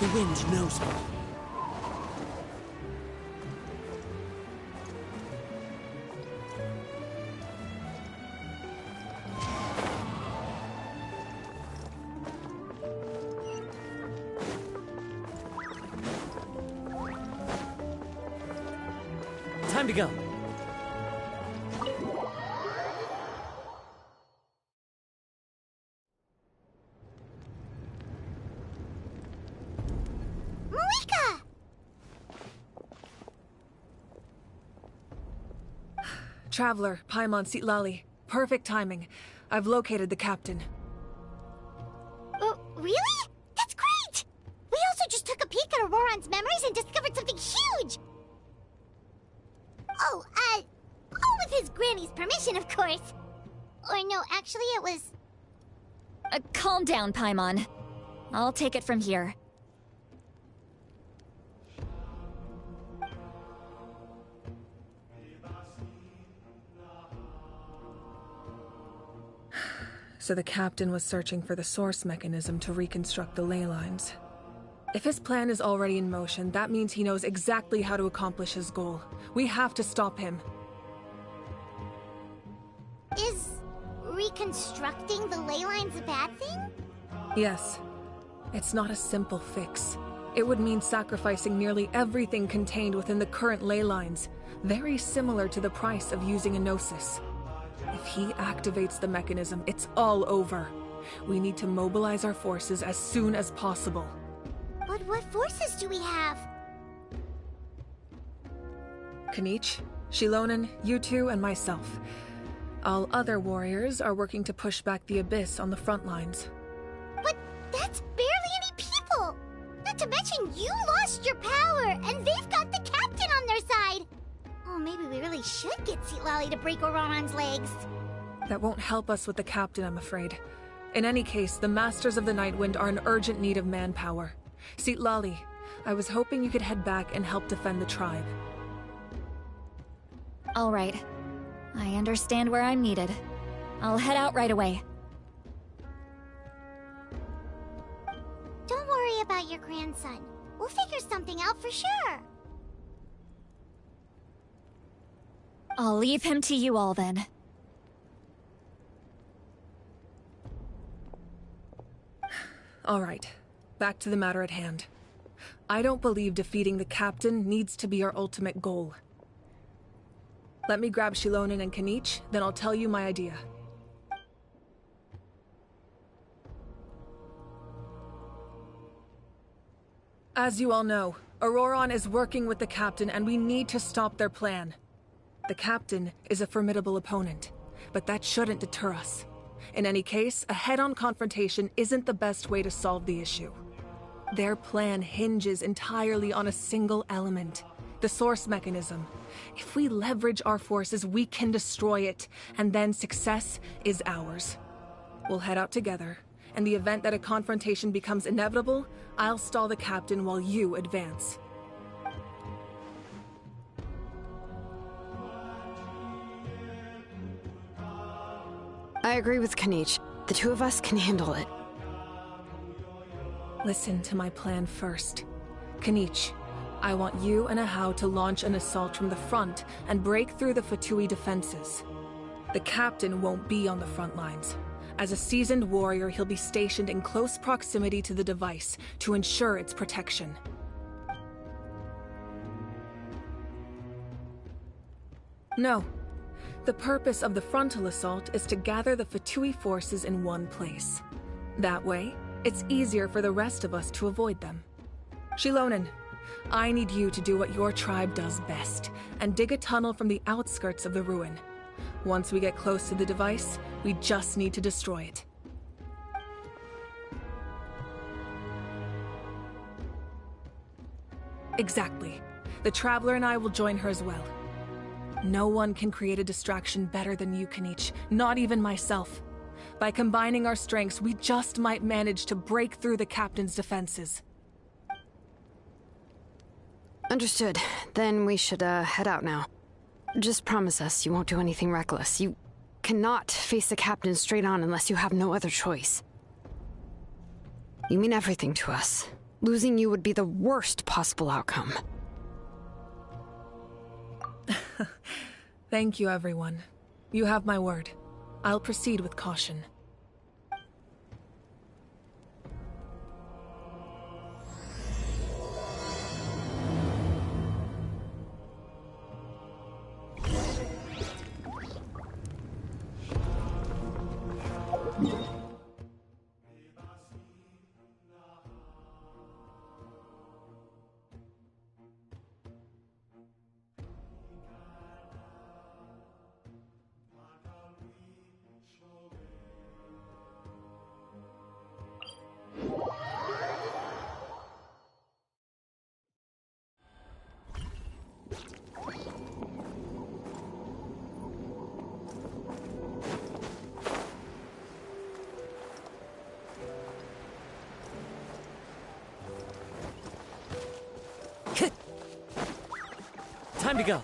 The wind knows me. Time to go. Malika! Traveler, Paimon Sitlali. Perfect timing. I've located the captain. Really? That's great! We also just took a peek at Auroran's memories and discovered something huge! All with his granny's permission, of course. Or no, actually it was... Calm down, Paimon. I'll take it from here. So the captain was searching for the source mechanism to reconstruct the ley lines. If his plan is already in motion, that means he knows exactly how to accomplish his goal. We have to stop him. Is reconstructing the ley lines a bad thing? Yes. It's not a simple fix. It would mean sacrificing nearly everything contained within the current ley lines, very similar to the price of using a Gnosis. If he activates the mechanism, it's all over. We need to mobilize our forces as soon as possible. But what forces do we have? Kanich, Shilonen, you two, and myself. All other warriors are working to push back the Abyss on the front lines. But that's barely any people! Not to mention you lost your power, and they've got the captain on their side! Oh, maybe we really should get Sitlali to break Auroran's legs. That won't help us with the captain, I'm afraid. In any case, the Masters of the Nightwind are in urgent need of manpower. Sitlali, I was hoping you could head back and help defend the tribe. All right. I understand where I'm needed. I'll head out right away. Don't worry about your grandson. We'll figure something out for sure. I'll leave him to you all then. All right. Back to the matter at hand. I don't believe defeating the captain needs to be our ultimate goal. Let me grab Shilonen and Kanich, then I'll tell you my idea. As you all know, Auroran is working with the captain and we need to stop their plan. The captain is a formidable opponent, but that shouldn't deter us. In any case, a head-on confrontation isn't the best way to solve the issue. Their plan hinges entirely on a single element, the source mechanism. If we leverage our forces, we can destroy it, and then success is ours. We'll head out together. In the event that a confrontation becomes inevitable, I'll stall the captain while you advance. I agree with Kanich. The two of us can handle it. Listen to my plan first. Kanich, I want you and Ahau to launch an assault from the front and break through the Fatui defenses. The captain won't be on the front lines. As a seasoned warrior, he'll be stationed in close proximity to the device to ensure its protection. No. The purpose of the frontal assault is to gather the Fatui forces in one place. That way, it's easier for the rest of us to avoid them. Shilonen, I need you to do what your tribe does best, and dig a tunnel from the outskirts of the ruin. Once we get close to the device, we just need to destroy it. Exactly. The Traveler and I will join her as well. No one can create a distraction better than you, Kanich, not even myself. By combining our strengths, we just might manage to break through the captain's defenses. Understood. Then we should, head out now. Just promise us you won't do anything reckless. You cannot face the captain straight on unless you have no other choice. You mean everything to us. Losing you would be the worst possible outcome. Thank you, everyone. You have my word. I'll proceed with caution. Time to go.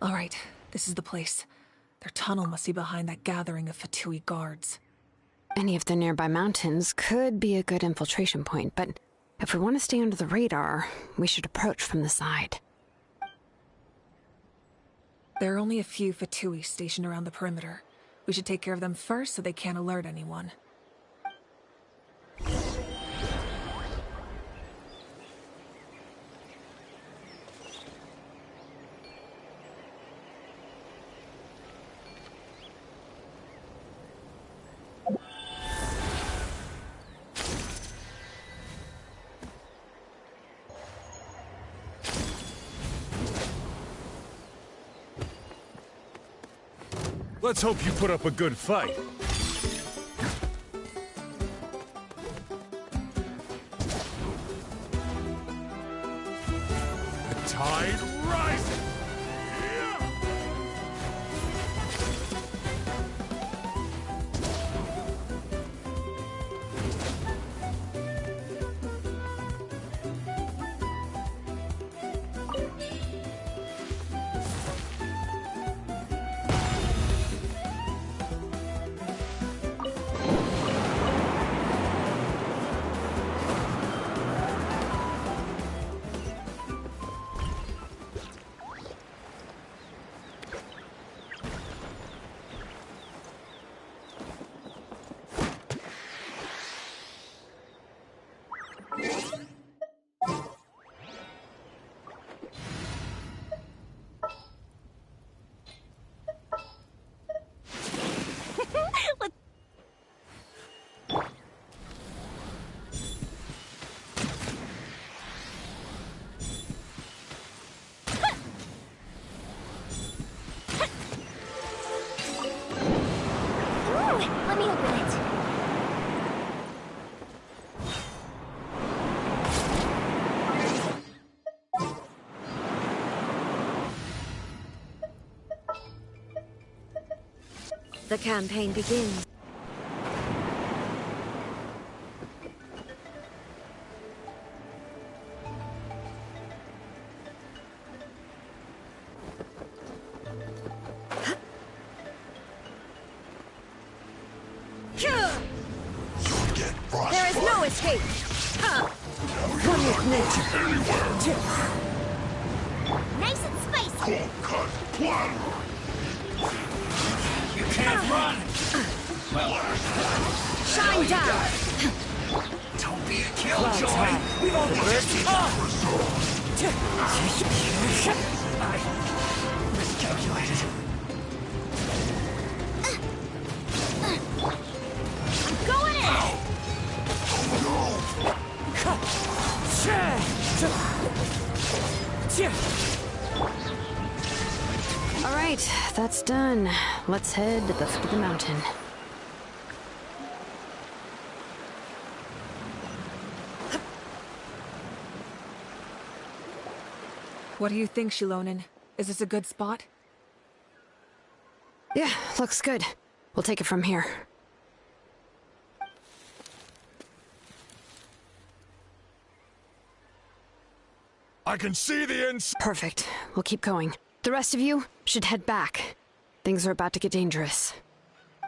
All right, this is the place. Their tunnel must be behind that gathering of Fatui guards. Any of the nearby mountains could be a good infiltration point, but if we want to stay under the radar, we should approach from the side. There are only a few Fatui stationed around the perimeter. We should take care of them first so they can't alert anyone. Let's hope you put up a good fight. The tide rises! Let me open it. The campaign begins. There is no escape! One with nature. Anywhere. Nice and spicy. Cold cut platter. You can't run! Shine down! Don't be a killjoy! We've only just I miscalculated. I'm going in! All right, that's done. Let's head to the foot of the mountain. What do you think, Shilonin? Is this a good spot? Yeah, looks good. We'll take it from here. I can see the ins- Perfect. We'll keep going. The rest of you should head back. Things are about to get dangerous.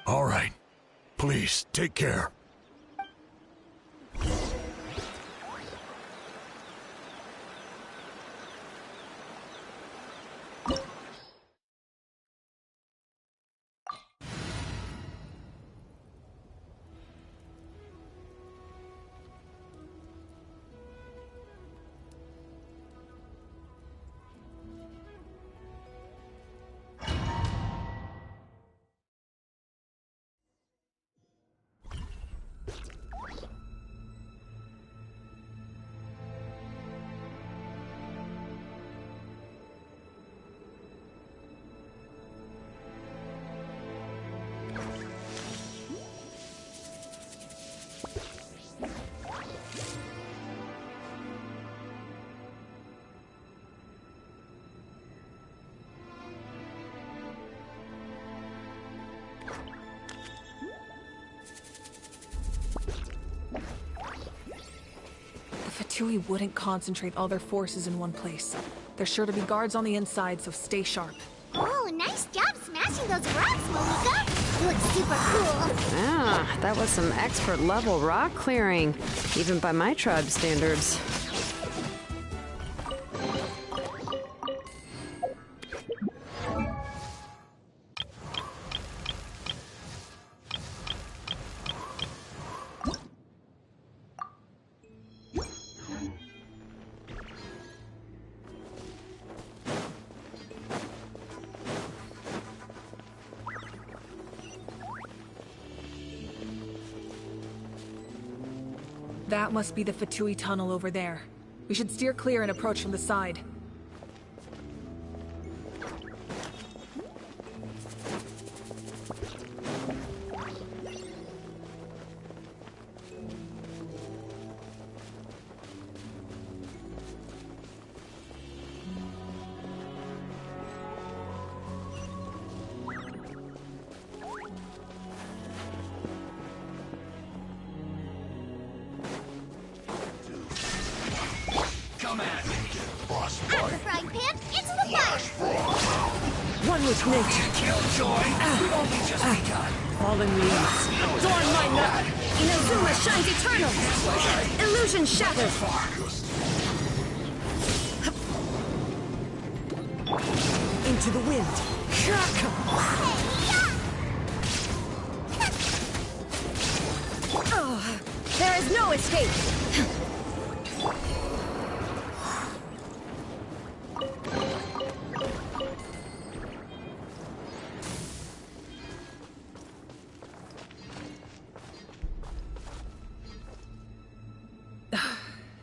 All right. Please, take care. Fatui wouldn't concentrate all their forces in one place. There's sure to be guards on the inside, so stay sharp. Oh, nice job smashing those rocks, Malika. You look super cool. Ah, that was some expert level rock clearing, even by my tribe standards. That must be the Fatui tunnel over there. We should steer clear and approach from the side. Come at me. Out the frying pan, into the fire. One with nature. Killjoy. We've only just begun. Fallen leaves. Adorn my nut. Inazuma shines eternal. Illusion shattered. Into the wind. Oh, there is no escape.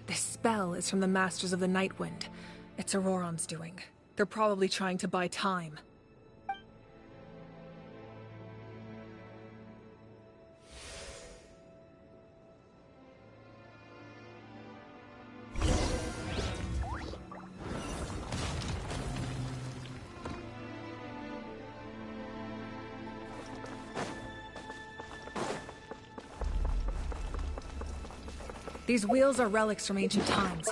This spell is from the Masters of the Nightwind. It's Auroron's doing. They're probably trying to buy time. These wheels are relics from ancient times.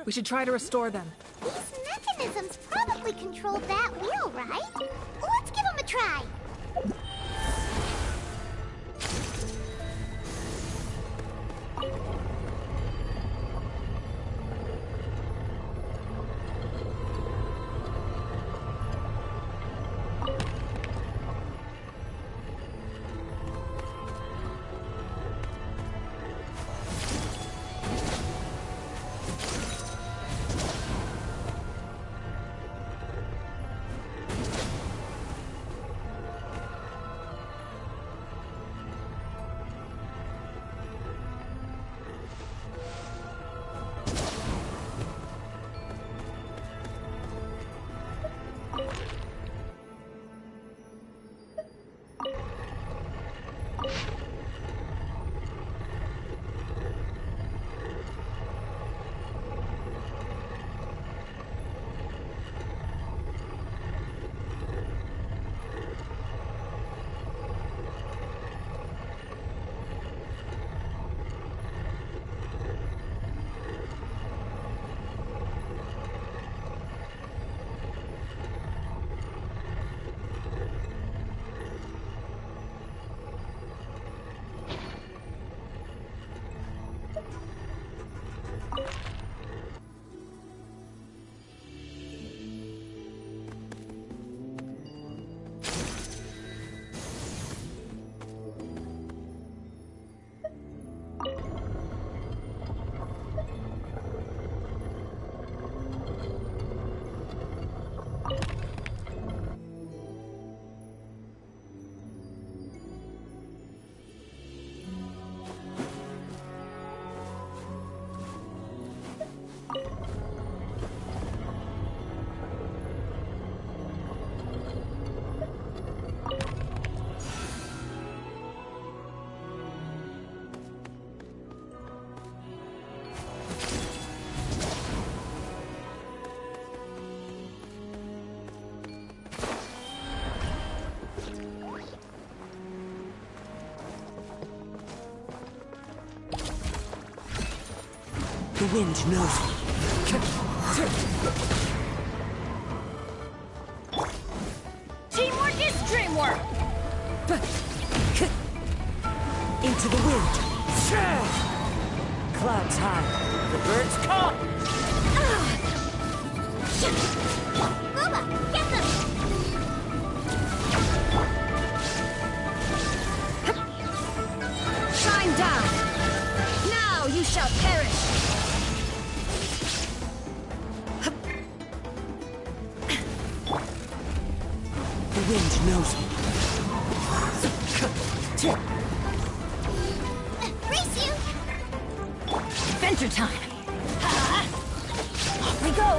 We should try to restore them. These mechanisms probably control that wheel, right? Let's give them a try. The wind knows me. Teamwork is dreamwork! Into the wind. Clouds high. The birds call. Booba, get them! Shine down! Now you shall perish! The wind knows me. Race you! Adventure time! Off we go!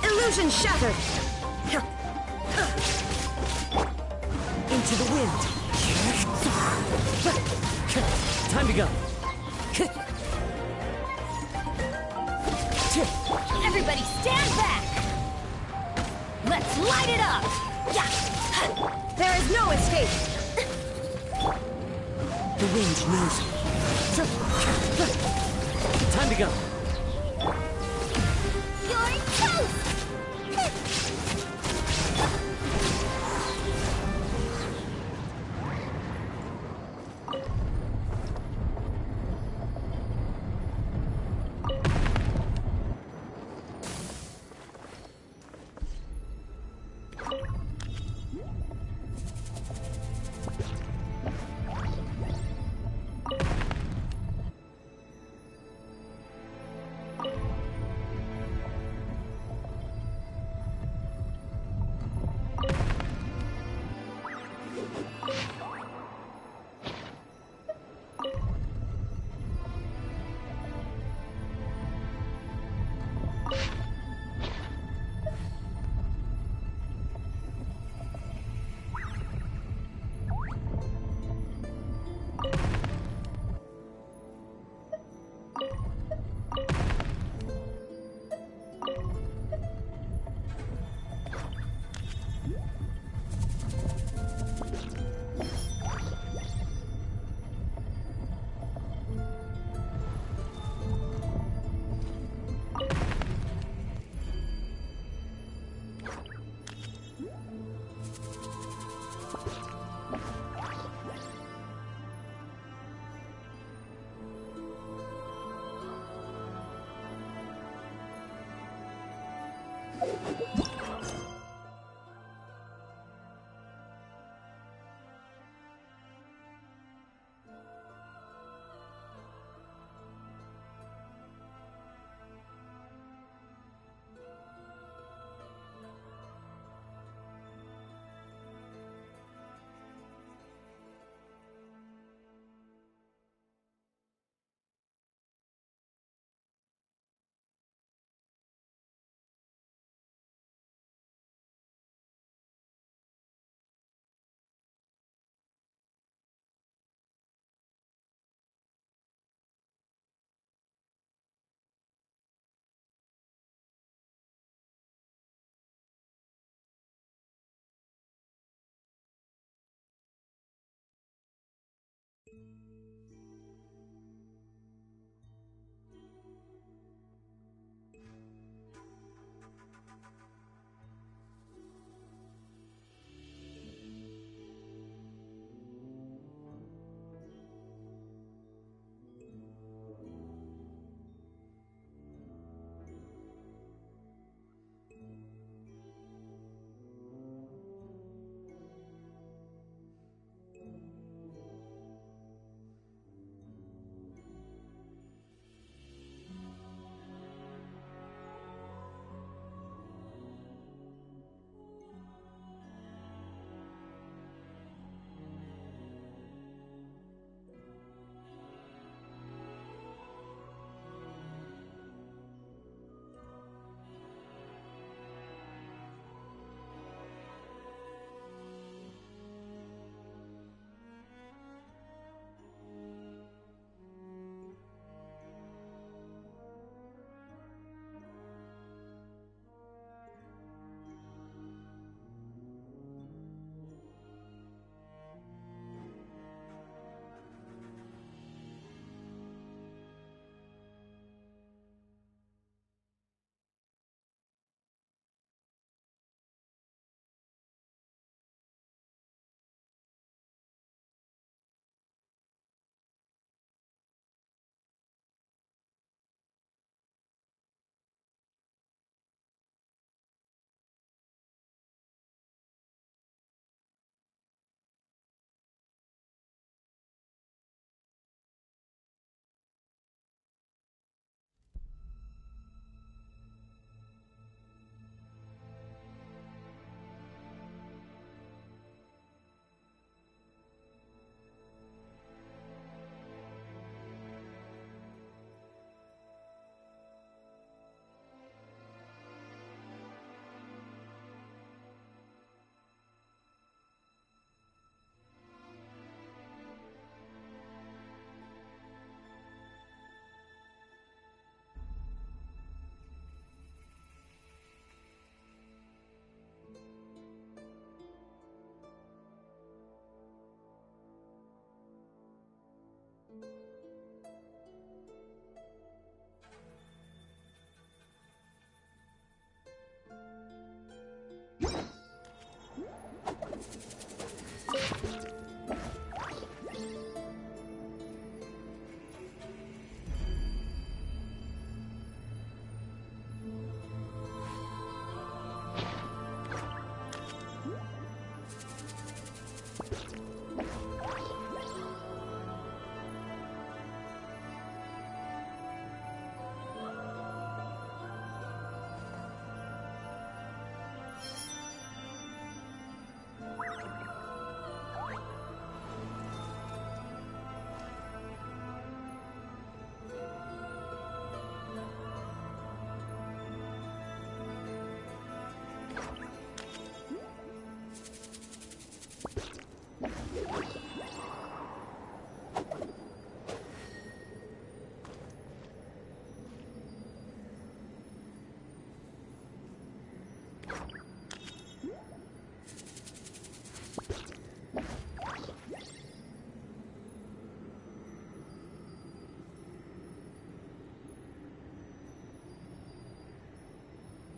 Illusion shattered! Into the wind. Time to go. Everybody stand back! Let's light it up! There is no escape! The wind knows me. Time to go. You're toast!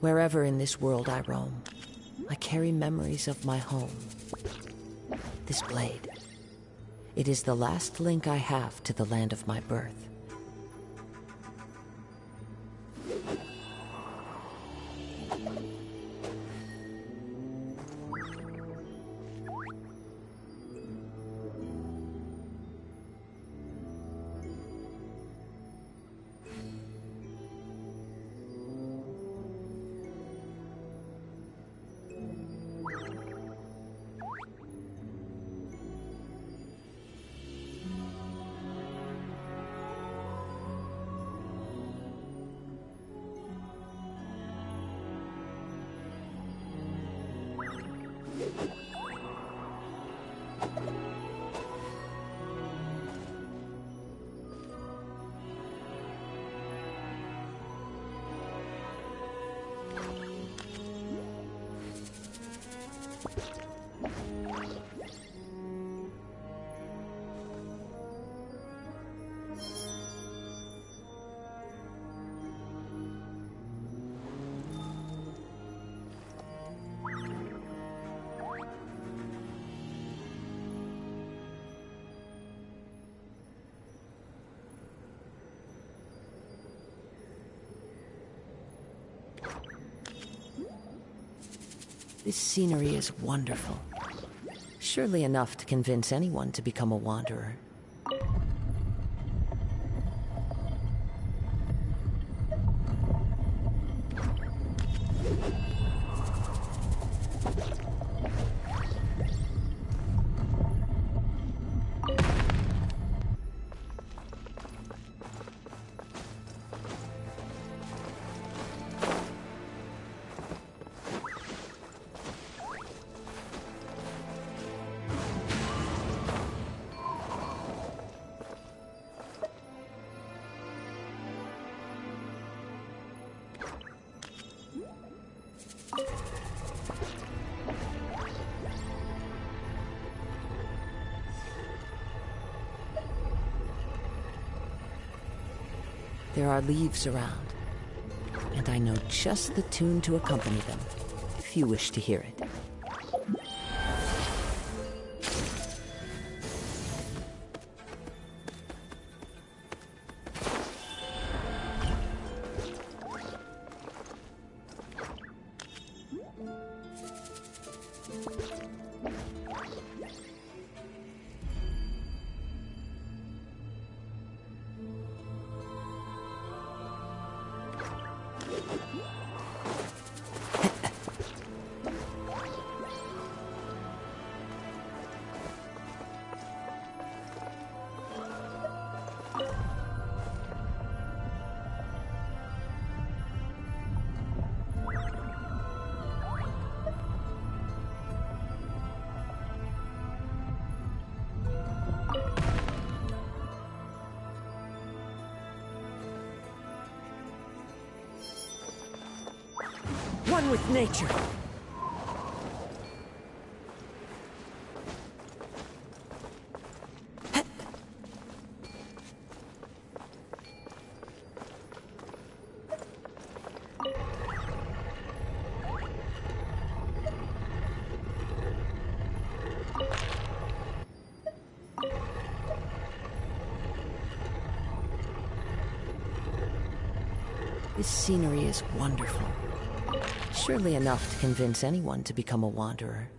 Wherever in this world I roam, I carry memories of my home. This blade, it is the last link I have to the land of my birth. This scenery is wonderful. Surely enough to convince anyone to become a wanderer. There are leaves around, and I know just the tune to accompany them, if you wish to hear it. One with nature. This scenery is wonderful. Surely enough to convince anyone to become a wanderer.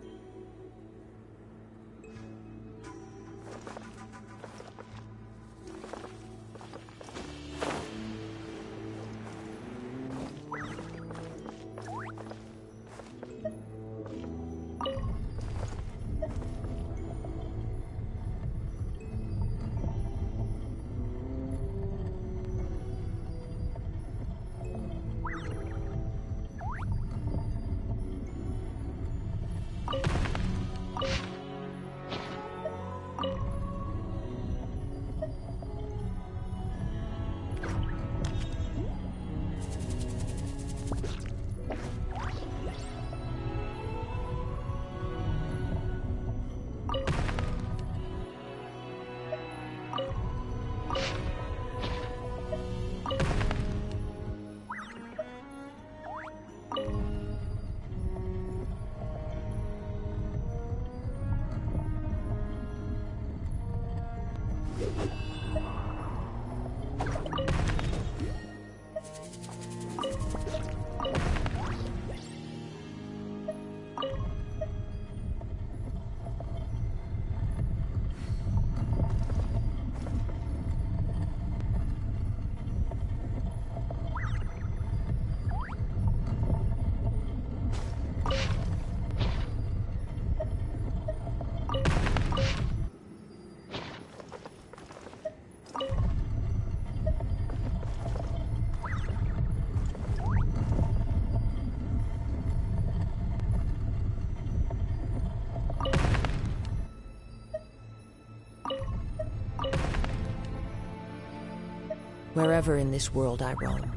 Wherever in this world I roam,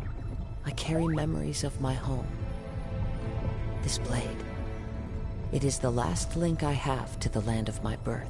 I carry memories of my home. This blade. It is the last link I have to the land of my birth.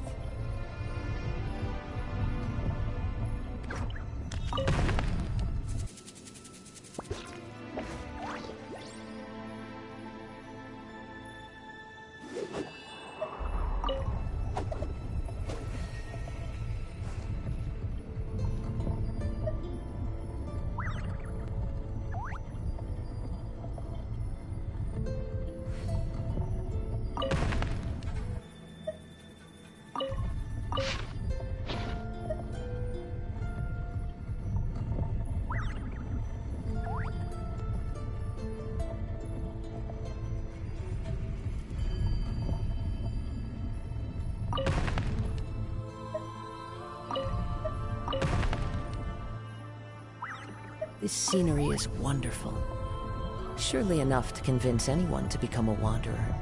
This scenery is wonderful. Surely enough to convince anyone to become a wanderer.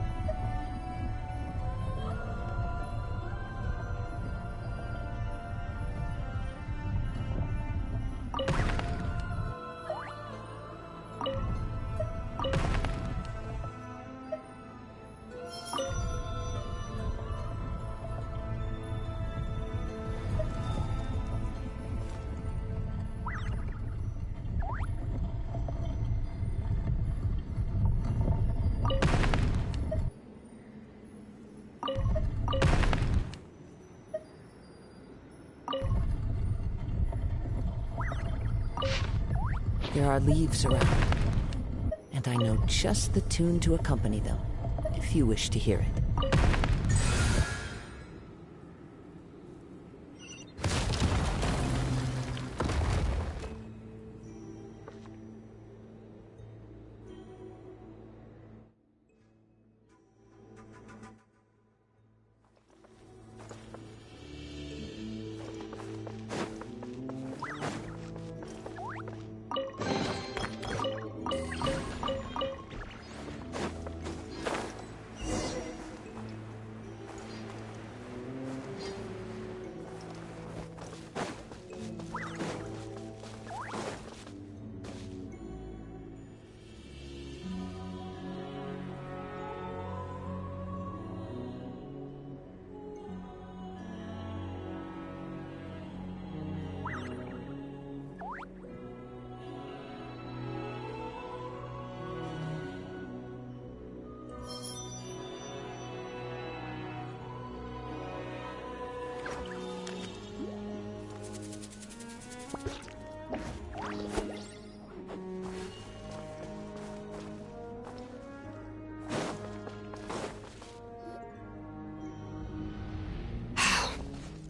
There are leaves around, and I know just the tune to accompany them, if you wish to hear it.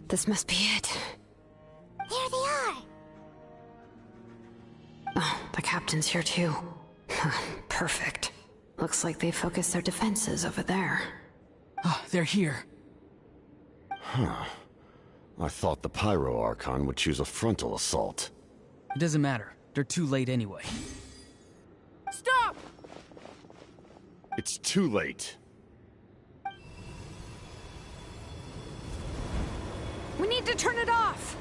This must be it. There they are! Oh, the captain's here too. Perfect. Looks like they focused their defenses over there. Oh, they're here. Huh. I thought the Pyro Archon would choose a frontal assault. It doesn't matter. They're too late anyway. Stop! It's too late. We need to turn it off!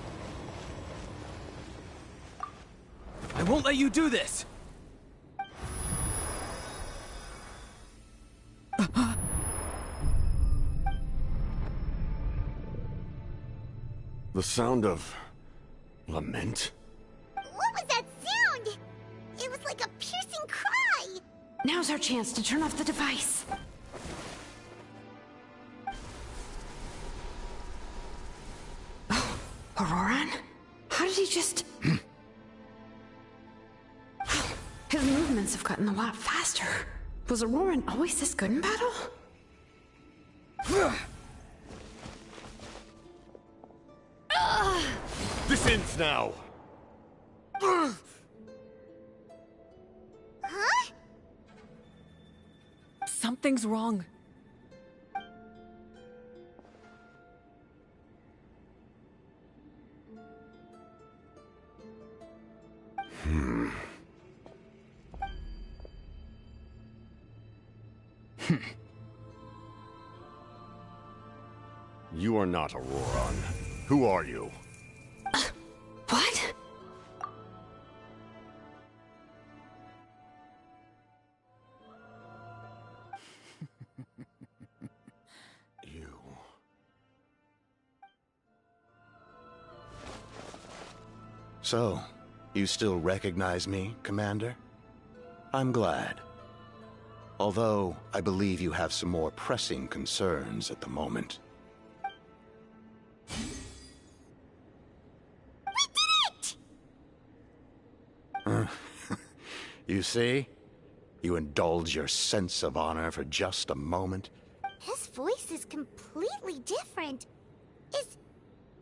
I won't let you do this! The sound of... lament? What was that sound? It was like a piercing cry! Now's our chance to turn off the device. Oh, Auroran? How did he just... His movements have gotten a lot faster. Was Auroran always this good in battle? This ends now! Huh? Something's wrong. You are not Auroran. Who are you? What? You... So, you still recognize me, Commander? I'm glad. Although, I believe you have some more pressing concerns at the moment. You see? You indulge your sense of honor for just a moment. His voice is completely different. Is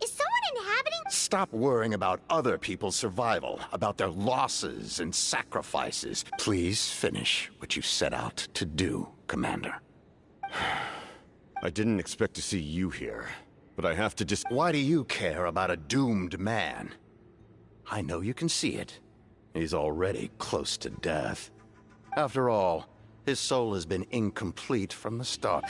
someone inhabiting? Stop worrying about other people's survival, about their losses and sacrifices. Please finish what you set out to do, Commander. I didn't expect to see you here, but I have to just... Why do you care about a doomed man? I know you can see it. He's already close to death. After all, his soul has been incomplete from the start.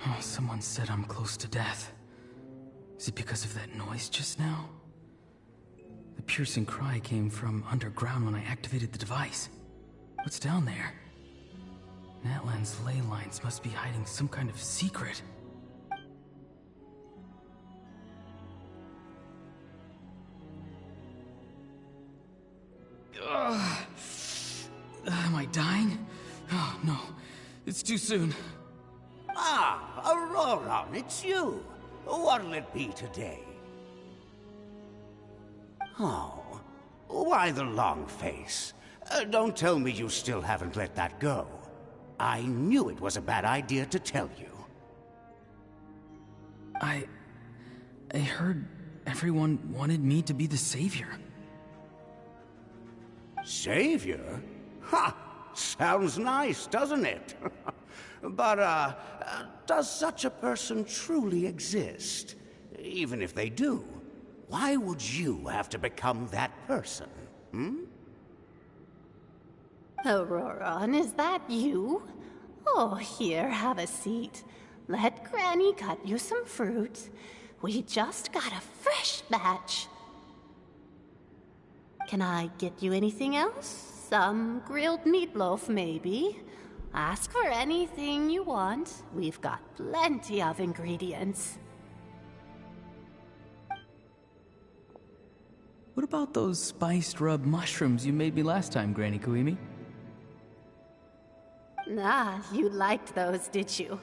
Oh, someone said I'm close to death. Is it because of that noise just now? The piercing cry came from underground when I activated the device. What's down there? Natlan's ley lines must be hiding some kind of secret. Am I dying? Oh, no. It's too soon. Ah, Auroran, it's you. What'll it be today? Oh, why the long face? Don't tell me you still haven't let that go. I knew it was a bad idea to tell you. I heard everyone wanted me to be the savior. Savior? Ha! Sounds nice, doesn't it? But, does such a person truly exist? Even if they do, why would you have to become that person, hmm? Auroran, is that you? Oh, here, have a seat. Let Granny cut you some fruit. We just got a fresh batch. Can I get you anything else? Some grilled meatloaf, maybe? Ask for anything you want. We've got plenty of ingredients. What about those spiced rub mushrooms you made me last time, Granny Kuimi? Ah, you liked those, did you?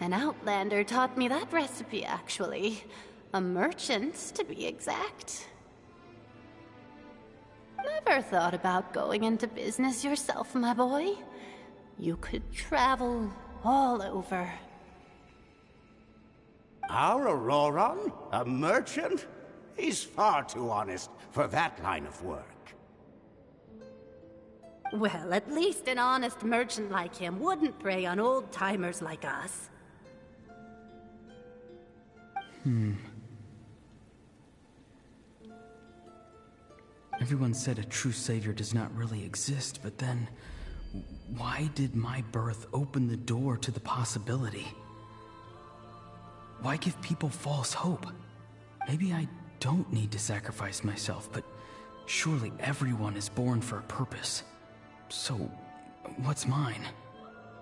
An outlander taught me that recipe, actually. A merchant, to be exact. ever thought about going into business yourself, my boy? You could travel all over. Our Auroron? A merchant? He's far too honest for that line of work. Well, at least an honest merchant like him wouldn't prey on old-timers like us. Everyone said a true savior does not really exist, but then why did my birth open the door to the possibility? Why give people false hope? Maybe I don't need to sacrifice myself, but surely everyone is born for a purpose. So, what's mine?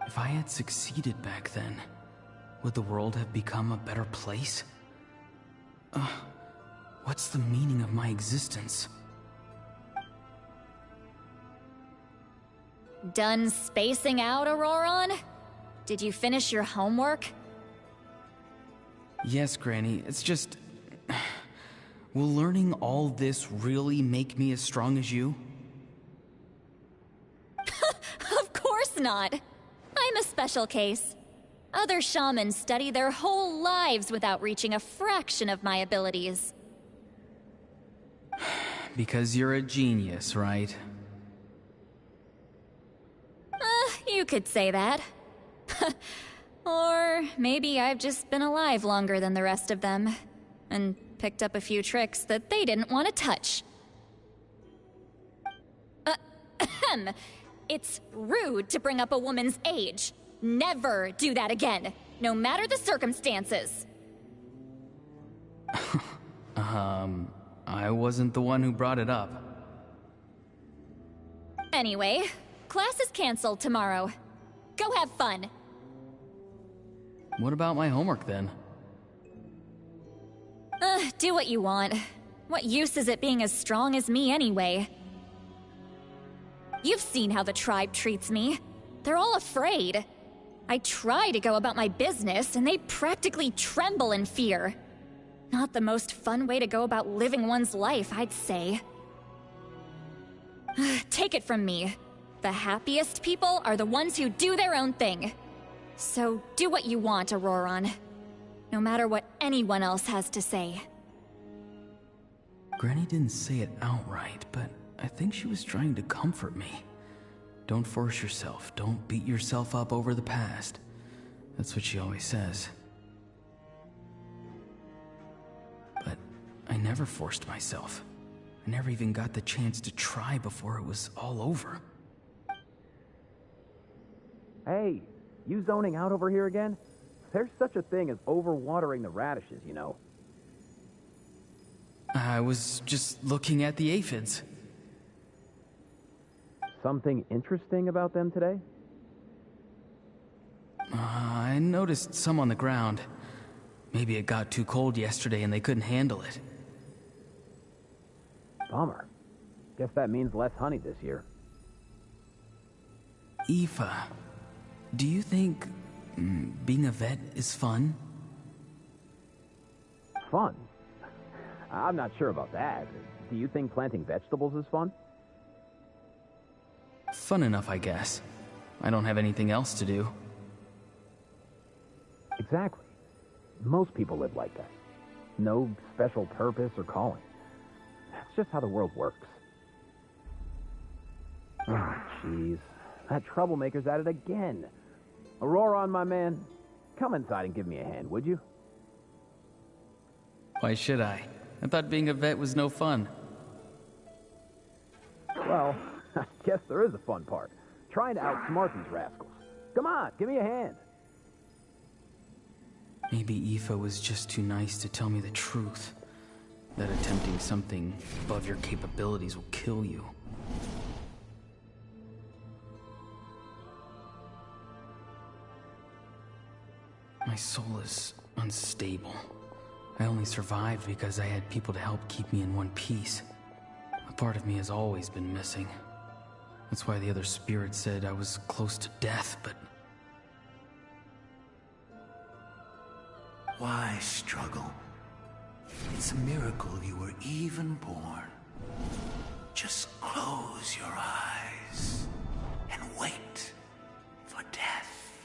If I had succeeded back then, would the world have become a better place? What's the meaning of my existence? Done spacing out, Auroron? Did you finish your homework? Yes, Granny, it's just... Will learning all this really make me as strong as you? Of course not. I'm a special case. Other shamans study their whole lives without reaching a fraction of my abilities. Because you're a genius, right? You could say that. Or maybe I've just been alive longer than the rest of them, and picked up a few tricks that they didn't want to touch. It's rude to bring up a woman's age. Never do that again, no matter the circumstances. I wasn't the one who brought it up. Anyway, class is canceled tomorrow. Go have fun. What about my homework then? Do what you want. What use is it being as strong as me anyway? You've seen how the tribe treats me. They're all afraid. I try to go about my business, and they practically tremble in fear. Not the most fun way to go about living one's life, I'd say. Take it from me. The happiest people are the ones who do their own thing. So do what you want, Auroron. No matter what anyone else has to say. Granny didn't say it outright, but I think she was trying to comfort me. Don't force yourself. Don't beat yourself up over the past. That's what she always says. But I never forced myself. I never even got the chance to try before it was all over. Hey, you zoning out over here again? There's such a thing as overwatering the radishes, you know. I was just looking at the aphids. Something interesting about them today? I noticed some on the ground. Maybe it got too cold yesterday and they couldn't handle it. Bummer. Guess that means less honey this year. Aoife, do you think being a vet is fun? Fun? I'm not sure about that. Do you think planting vegetables is fun? Fun enough, I guess. I don't have anything else to do. Exactly. Most people live like that. No special purpose or calling. That's just how the world works. Oh, jeez. That troublemaker's at it again. Auroron, my man, come inside and give me a hand, would you? Why should I? I thought being a vet was no fun. Well, I guess there is a fun part. Trying to outsmart these rascals. Come on, give me a hand. Maybe Aoife was just too nice to tell me the truth. That attempting something above your capabilities will kill you. My soul is unstable. I only survived because I had people to help keep me in one piece. A part of me has always been missing. That's why the other spirits said I was close to death, but... Why struggle? It's a miracle you were even born. Just close your eyes and wait for death.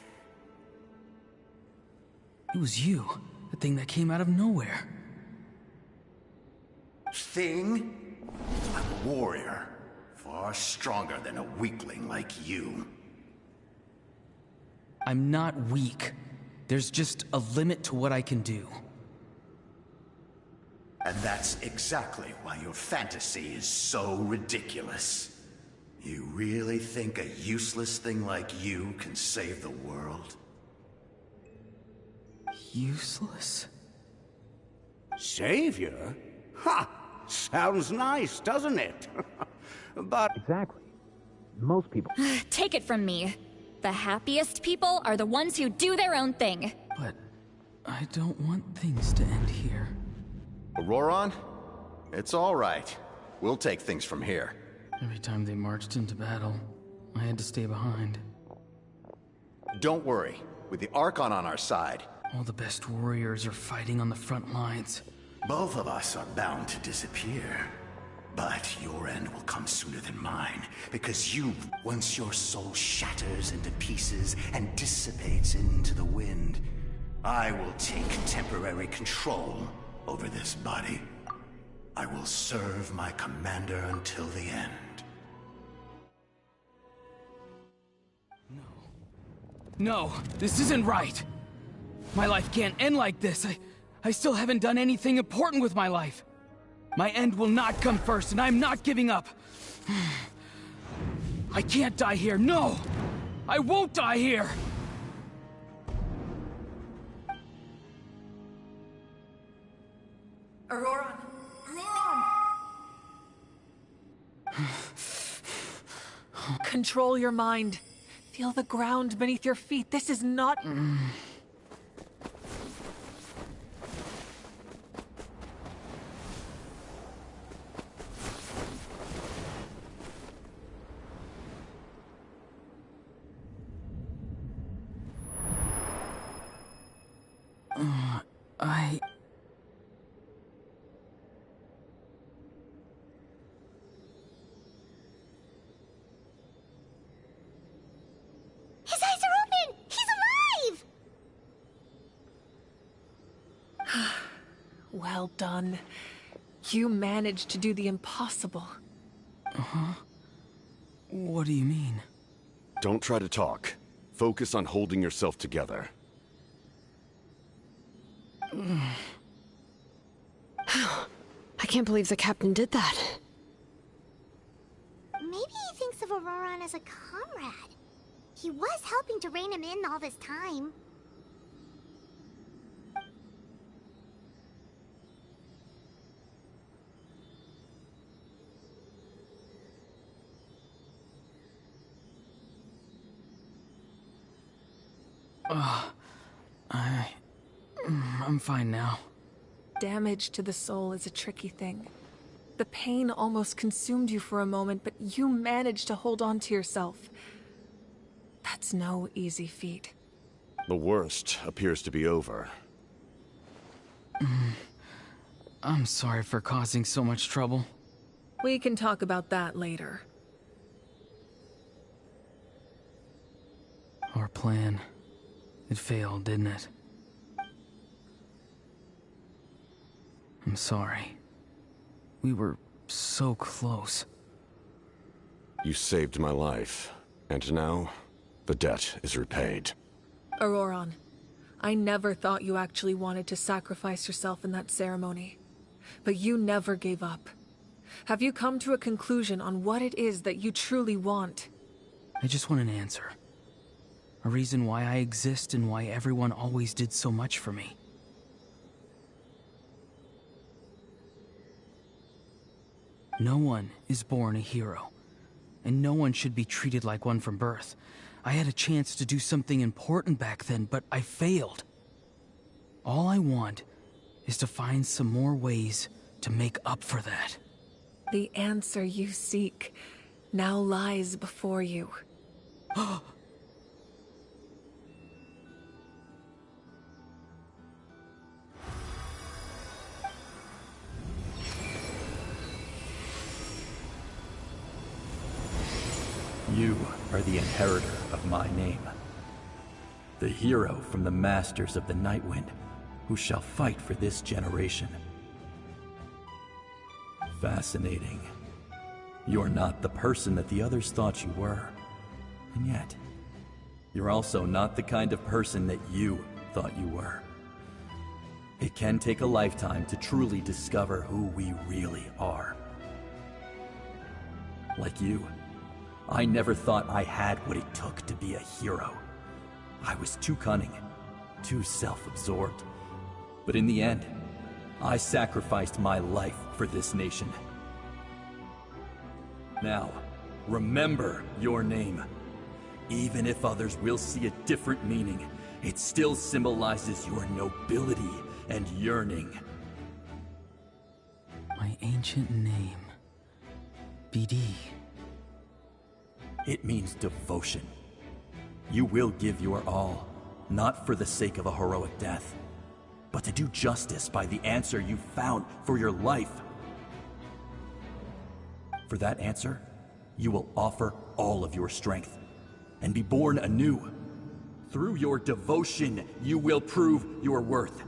It was you, the thing that came out of nowhere. Thing? I'm a warrior, far stronger than a weakling like you. I'm not weak. There's just a limit to what I can do. And that's exactly why your fantasy is so ridiculous. You really think a useless thing like you can save the world? Useless? Savior? Ha! Sounds nice, doesn't it? But... Exactly. Most people... Take it from me. The happiest people are the ones who do their own thing. But I don't want things to end here. Auroron? It's all right. We'll take things from here. Every time they marched into battle, I had to stay behind. Don't worry. With the Archon on our side... All the best warriors are fighting on the front lines. Both of us are bound to disappear. But your end will come sooner than mine, because once your soul shatters into pieces and dissipates into the wind, I will take temporary control over this body. I will serve my commander until the end. No, this isn't right. My life can't end like this. I still haven't done anything important with my life. My end will not come first, and I'm not giving up. I can't die here, no! I won't die here! Auroron! Control your mind. Feel the ground beneath your feet. This is not... His eyes are open! He's alive! Well done. You managed to do the impossible. Uh-huh. What do you mean? Don't try to talk. Focus on holding yourself together. I can't believe the captain did that. Maybe he thinks of Auroron as a comrade. He was helping to rein him in all this time. I'm fine now. Damage to the soul is a tricky thing. The pain almost consumed you for a moment, but you managed to hold on to yourself. That's no easy feat. The worst appears to be over. I'm sorry for causing so much trouble. We can talk about that later. Our plan. It failed, didn't it? I'm sorry. We were so close. You saved my life, and now the debt is repaid. Auroron, I never thought you actually wanted to sacrifice yourself in that ceremony. But you never gave up. Have you come to a conclusion on what it is that you truly want? I just want an answer. A reason why I exist and why everyone always did so much for me. No one is born a hero, and no one should be treated like one from birth. I had a chance to do something important back then, but I failed. All I want is to find some more ways to make up for that. The answer you seek now lies before you. You are the inheritor of my name. The hero from the Masters of the Nightwind, who shall fight for this generation. Fascinating. You're not the person that the others thought you were. And yet, you're also not the kind of person that you thought you were. It can take a lifetime to truly discover who we really are. Like you, I never thought I had what it took to be a hero. I was too cunning, too self-absorbed. But in the end, I sacrificed my life for this nation. Now, remember your name. Even if others will see a different meaning, it still symbolizes your nobility and yearning. My ancient name. BD. It means devotion. You will give your all, not for the sake of a heroic death, but to do justice by the answer you found for your life. For that answer, you will offer all of your strength and be born anew. Through your devotion, you will prove your worth.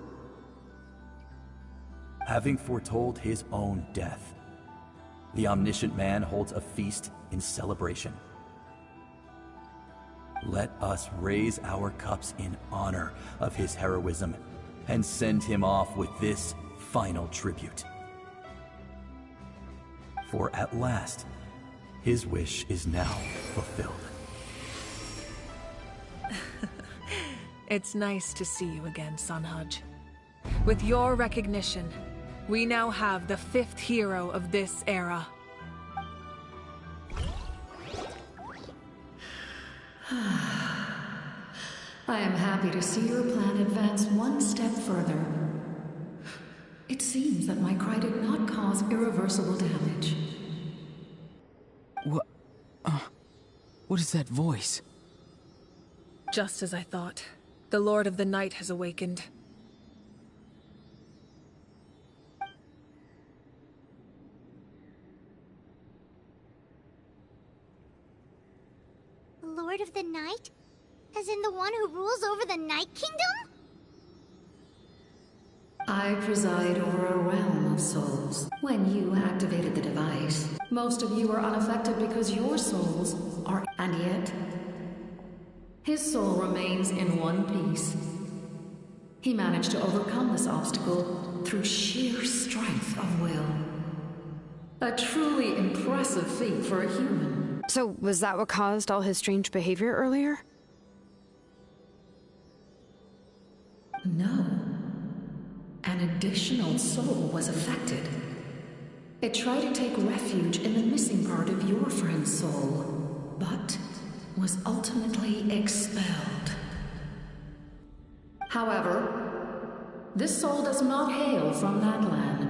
Having foretold his own death, the omniscient man holds a feast in celebration. Let us raise our cups in honor of his heroism and send him off with this final tribute. For at last, his wish is now fulfilled. It's nice to see you again, Sunhudge. With your recognition, we now have the 5th hero of this era. I am happy to see your plan advance one step further. It seems that my cry did not cause irreversible damage. What is that voice? Just as I thought. The Lord of the Night has awakened. The Lord of the Night? As in the one who rules over the Night Kingdom? I preside over a realm of souls. When you activated the device, most of you were unaffected because your souls are... And yet, his soul remains in one piece. He managed to overcome this obstacle through sheer strength of will. A truly impressive feat for a human. So, was that what caused all his strange behavior earlier? No. An additional soul was affected. It tried to take refuge in the missing part of your friend's soul, but was ultimately expelled. However, this soul does not hail from that land,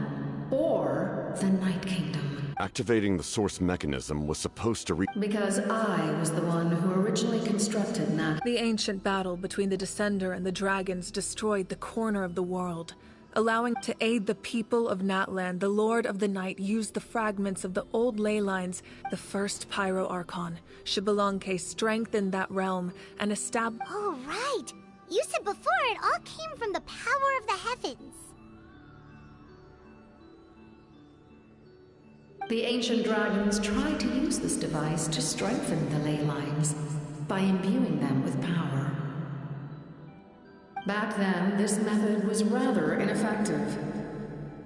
or the Night Kingdom. Activating the source mechanism was supposed to Because I was the one who originally constructed that. The ancient battle between the Descender and the dragons destroyed the corner of the world. Allowing to aid the people of Natlan, the Lord of the Night used the fragments of the old ley lines, the first Pyro Archon, Xbalanque strengthened that realm and established... Oh, right! You said before it all came from the power of the heavens. The ancient dragons tried to use this device to strengthen the ley lines by imbuing them with power. Back then, this method was rather ineffective.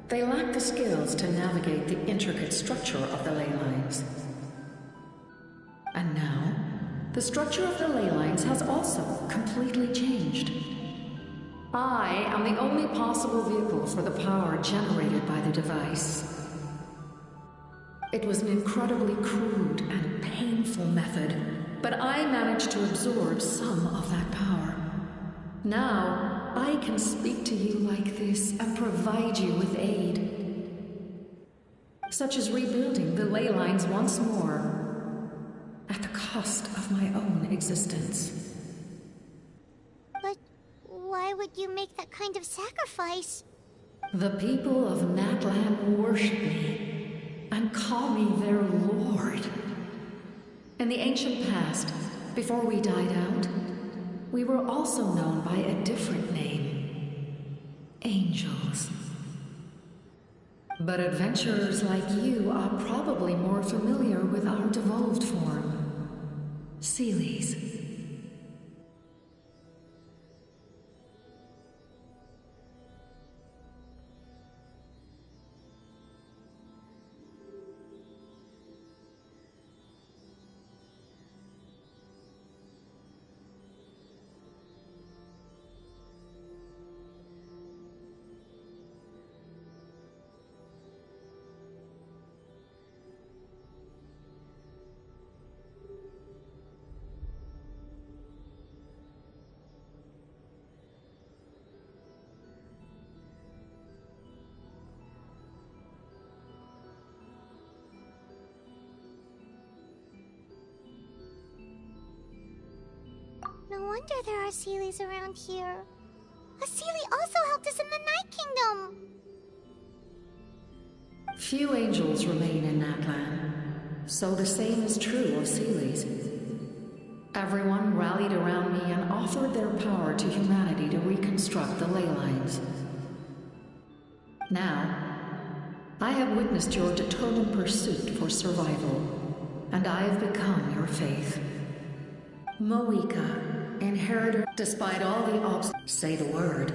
They lacked the skills to navigate the intricate structure of the ley lines. And now, the structure of the ley lines has also completely changed. I am the only possible vehicle for the power generated by the device. It was an incredibly crude and painful method, but I managed to absorb some of that power. Now, I can speak to you like this and provide you with aid. Such as rebuilding the ley lines once more, at the cost of my own existence. But why would you make that kind of sacrifice? The people of Natlan worship me and call me their lord. In the ancient past, before we died out, we were also known by a different name. Angels. But adventurers like you are probably more familiar with our devolved form. Seelies. No wonder there are Seelies around here. A Seelie also helped us in the Night Kingdom! Few angels remain in that land, so the same is true of Seelies. Everyone rallied around me and offered their power to humanity to reconstruct the ley lines. Now, I have witnessed your determined pursuit for survival, and I have become your faith. Moika, inheritor, despite all the obstacles, say the word,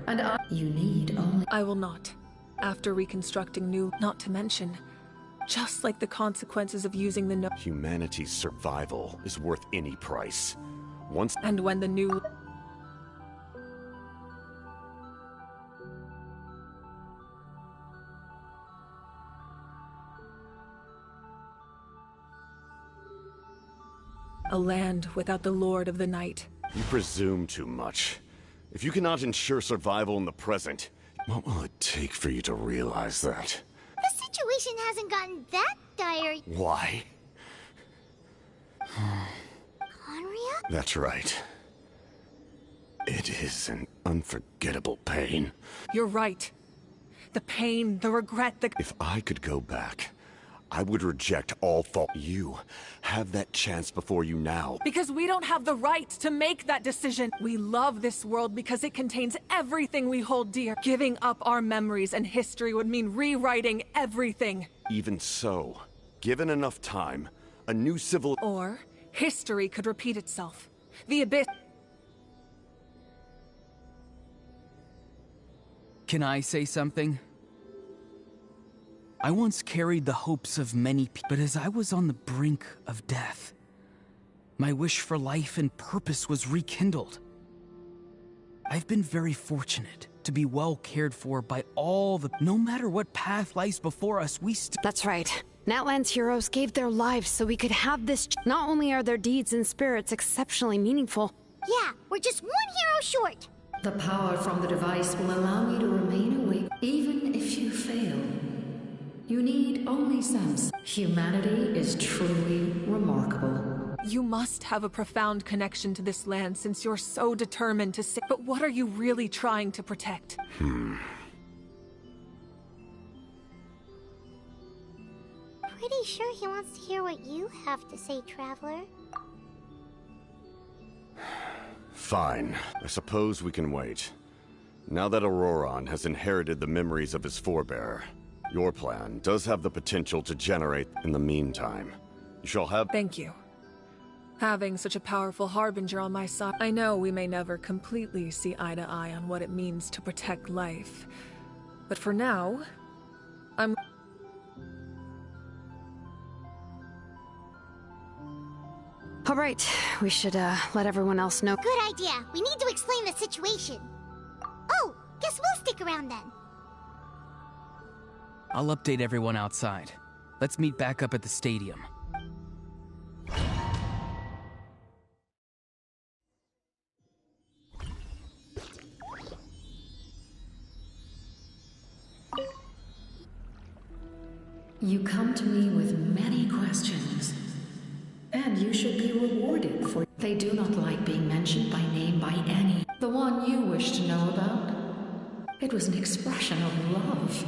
and you need only— I will not. After reconstructing new, not to mention, just like the consequences of using the Humanity's survival is worth any price. Once— And when the new— A land without the Lord of the Night. You presume too much. If you cannot ensure survival in the present, what will it take for you to realize that? The situation hasn't gotten that dire. Why? Conria? That's right. It is an unforgettable pain. You're right. The pain, the regret, the— If I could go back, I would reject all fault. You have that chance before you now. Because we don't have the right to make that decision. We love this world because it contains everything we hold dear. Giving up our memories and history would mean rewriting everything. Even so, given enough time, a new civil— Or history could repeat itself. The Abyss— Can I say something? I once carried the hopes of many people, but as I was on the brink of death, my wish for life and purpose was rekindled. I've been very fortunate to be well cared for by all the— No matter what path lies before us, we still— That's right. Natlan's heroes gave their lives so we could have this— Not only are their deeds and spirits exceptionally meaningful— Yeah, we're just one hero short! The power from the device will allow you to remain awake even if you fail. You need only sense. Humanity is truly remarkable. You must have a profound connection to this land since you're so determined to save. But what are you really trying to protect? Pretty sure he wants to hear what you have to say, Traveler. Fine. I suppose we can wait. Now that Auroron has inherited the memories of his forebearer, your plan does have the potential to generate. In the meantime, you shall have— Thank you. Having such a powerful harbinger on my side, I know we may never completely see eye to eye on what it means to protect life. But for now, I'm— All right, we should let everyone else know. Good idea. We need to explain the situation. Oh, guess we'll stick around then. I'll update everyone outside. Let's meet back up at the stadium. You come to me with many questions, and you should be rewarded for— They do not like being mentioned by name by any. The one you wish to know about? It was an expression of love.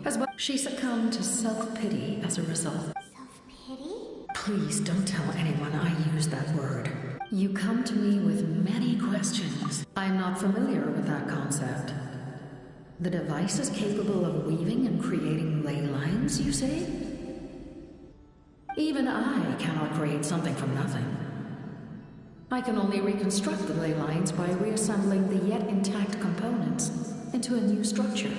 As well, she succumbed to self-pity as a result. Self-pity? Please don't tell anyone I used that word. You come to me with many questions. I'm not familiar with that concept. The device is capable of weaving and creating ley lines, you say? Even I cannot create something from nothing. I can only reconstruct the ley lines by reassembling the yet intact components into a new structure.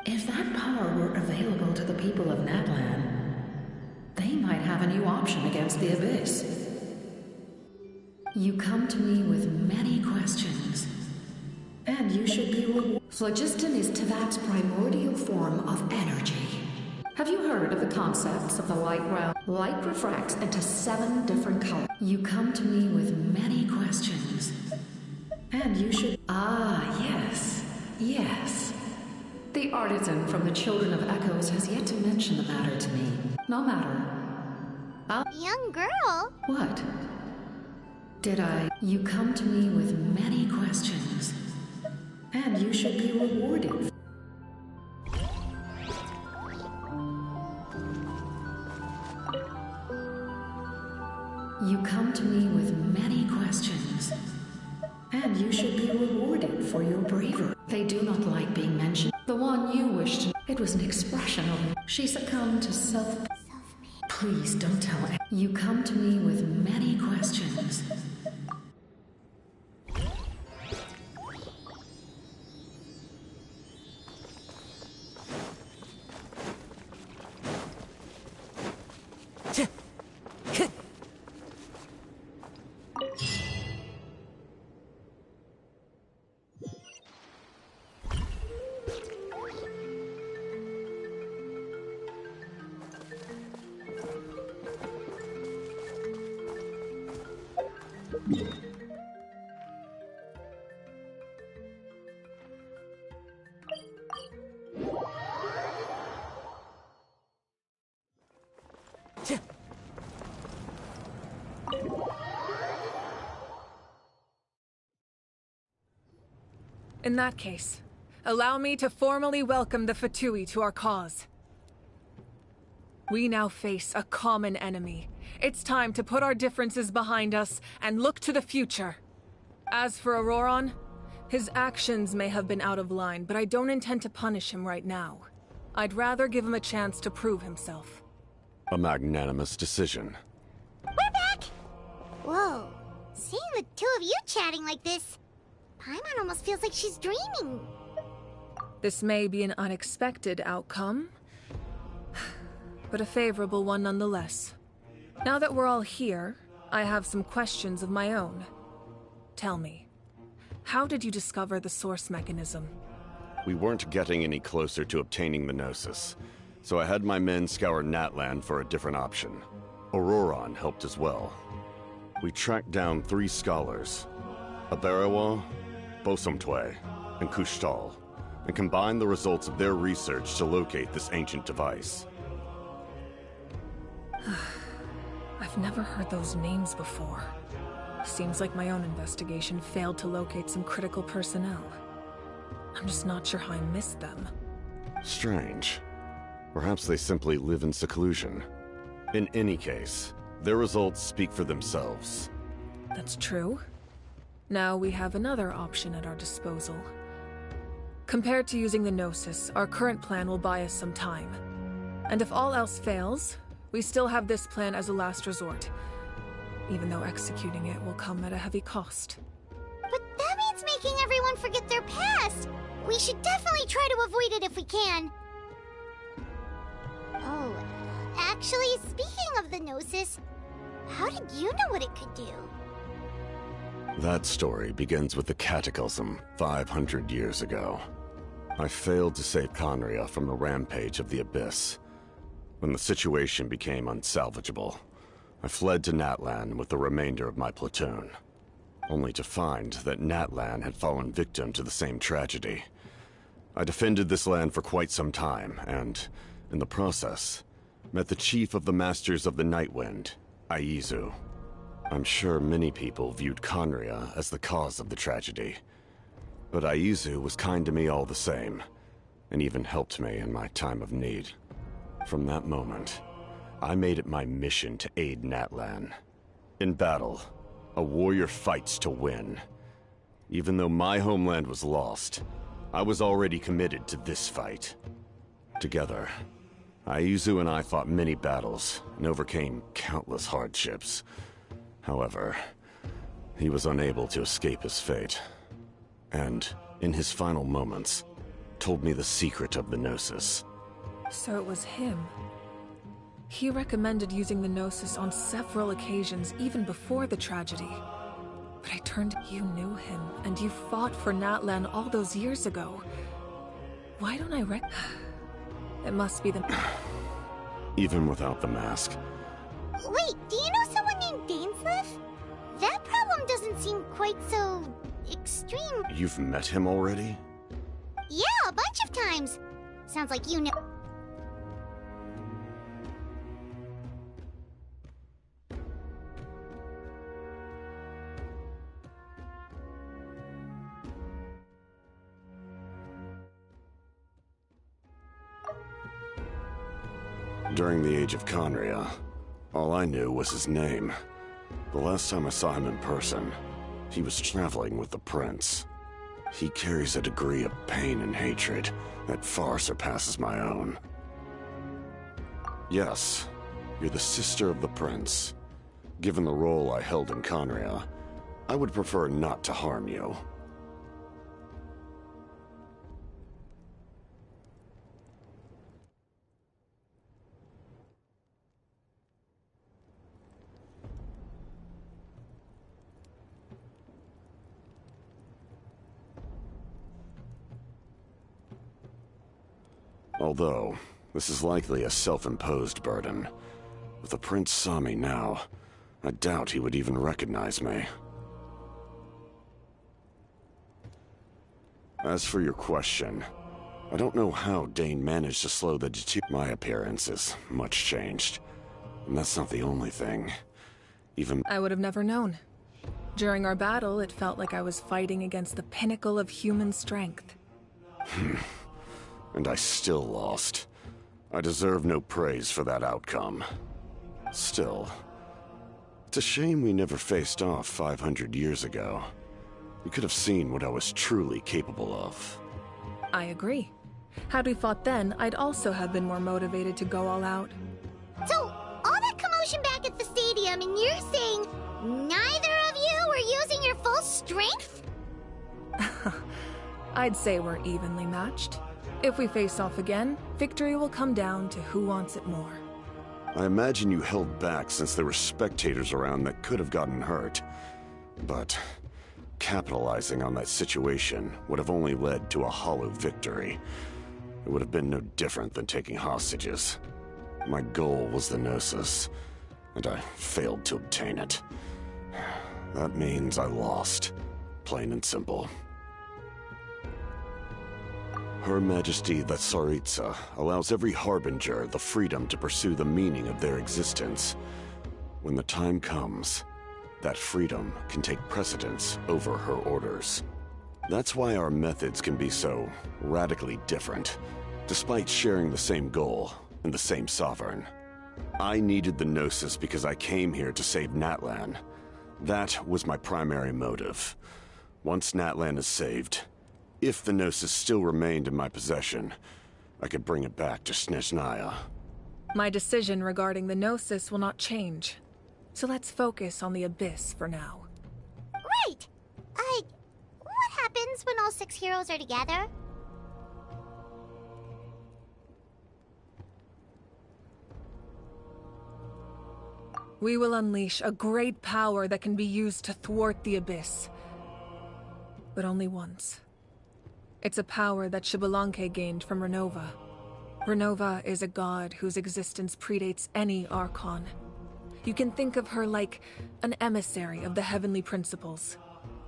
If that power were available to the people of Natlan, they might have a new option against the Abyss. You come to me with many questions, and you should be rewarded. Phlogiston is Teyvat's primordial form of energy. Have you heard of the concepts of the light realm? Light refracts into 7 different colors. You come to me with many questions, and you should... Ah, yes, yes. The artisan from the Children of Echoes has yet to mention the matter to me. No matter. Young girl? What? Did I? You come to me with many questions, and you should be rewarded. You come to me with many questions, and you should be rewarded for your bravery. They do not like being mentioned. The one you wished to... It was an expression of... She succumbed to self... Please don't tell her. You come to me with many questions. In that case, allow me to formally welcome the Fatui to our cause. We now face a common enemy. It's time to put our differences behind us and look to the future. As for Auroron, his actions may have been out of line, but I don't intend to punish him right now. I'd rather give him a chance to prove himself. A magnanimous decision. We're back! Whoa. Seeing the two of you chatting like this, Paimon almost feels like she's dreaming. This may be an unexpected outcome, but a favorable one nonetheless. Now that we're all here, I have some questions of my own. Tell me, how did you discover the source mechanism? We weren't getting any closer to obtaining the Gnosis, so I had my men scour Natlan for a different option. Auroron helped as well. We tracked down 3 scholars, Aberawa, Bosomtwe, and Kushtal, and combined the results of their research to locate this ancient device. I've never heard those names before. Seems like my own investigation failed to locate some critical personnel. I'm just not sure how I missed them. Strange. Perhaps they simply live in seclusion. In any case, their results speak for themselves. That's true. Now we have another option at our disposal. Compared to using the Gnosis, our current plan will buy us some time. And if all else fails, we still have this plan as a last resort, even though executing it will come at a heavy cost. But that means making everyone forget their past! We should definitely try to avoid it if we can. Oh, actually, speaking of the Gnosis, how did you know what it could do? That story begins with the Cataclysm 500 years ago. I failed to save Conria from the rampage of the Abyss. When the situation became unsalvageable, I fled to Natlan with the remainder of my platoon, only to find that Natlan had fallen victim to the same tragedy. I defended this land for quite some time, and, in the process, met the chief of the Masters of the Nightwind, Aizu. I'm sure many people viewed Conria as the cause of the tragedy, but Aizu was kind to me all the same, and even helped me in my time of need. From that moment, I made it my mission to aid Natlan. In battle, a warrior fights to win. Even though my homeland was lost, I was already committed to this fight. Together, Aizu and I fought many battles and overcame countless hardships. However, he was unable to escape his fate. And, in his final moments, told me the secret of the Gnosis. So it was him. He recommended using the Gnosis on several occasions, even before the tragedy. But I turned, you knew him, and you fought for Natlan all those years ago. Why don't I It must be the... Even without the mask. Wait, do you know someone named Dainsleif? That problem doesn't seem quite so... extreme. You've met him already? Yeah, a bunch of times. Sounds like you know... During the Age of Conria, all I knew was his name. The last time I saw him in person, he was traveling with the prince. He carries a degree of pain and hatred that far surpasses my own. Yes, you're the sister of the prince. Given the role I held in Conria, I would prefer not to harm you. Although, this is likely a self-imposed burden. If the prince saw me now, I doubt he would even recognize me. As for your question, I don't know how Dane managed to slow the My appearance is much changed. And that's not the only thing. Even... I would have never known. During our battle, it felt like I was fighting against the pinnacle of human strength. And I still lost. I deserve no praise for that outcome. Still, it's a shame we never faced off 500 years ago. You could have seen what I was truly capable of. I agree. Had we fought then, I'd also have been more motivated to go all out. So, all that commotion back at the stadium, and you're saying neither of you were using your full strength? I'd say we're evenly matched. If we face off again, victory will come down to who wants it more. I imagine you held back since there were spectators around that could have gotten hurt. But capitalizing on that situation would have only led to a hollow victory. It would have been no different than taking hostages. My goal was the Gnosis, and I failed to obtain it. That means I lost, plain and simple. Her Majesty the Tsaritsa allows every Harbinger the freedom to pursue the meaning of their existence. When the time comes, that freedom can take precedence over her orders. That's why our methods can be so radically different, despite sharing the same goal and the same sovereign. I needed the Gnosis because I came here to save Natlan. That was my primary motive. Once Natlan is saved, if the Gnosis still remained in my possession, I could bring it back to Snezhnaya. My decision regarding the Gnosis will not change. So let's focus on the Abyss for now. Right! What happens when all 6 heroes are together? We will unleash a great power that can be used to thwart the Abyss. But only once. It's a power that Xbalanque gained from Renova. Renova is a god whose existence predates any Archon. You can think of her like an emissary of the heavenly principles.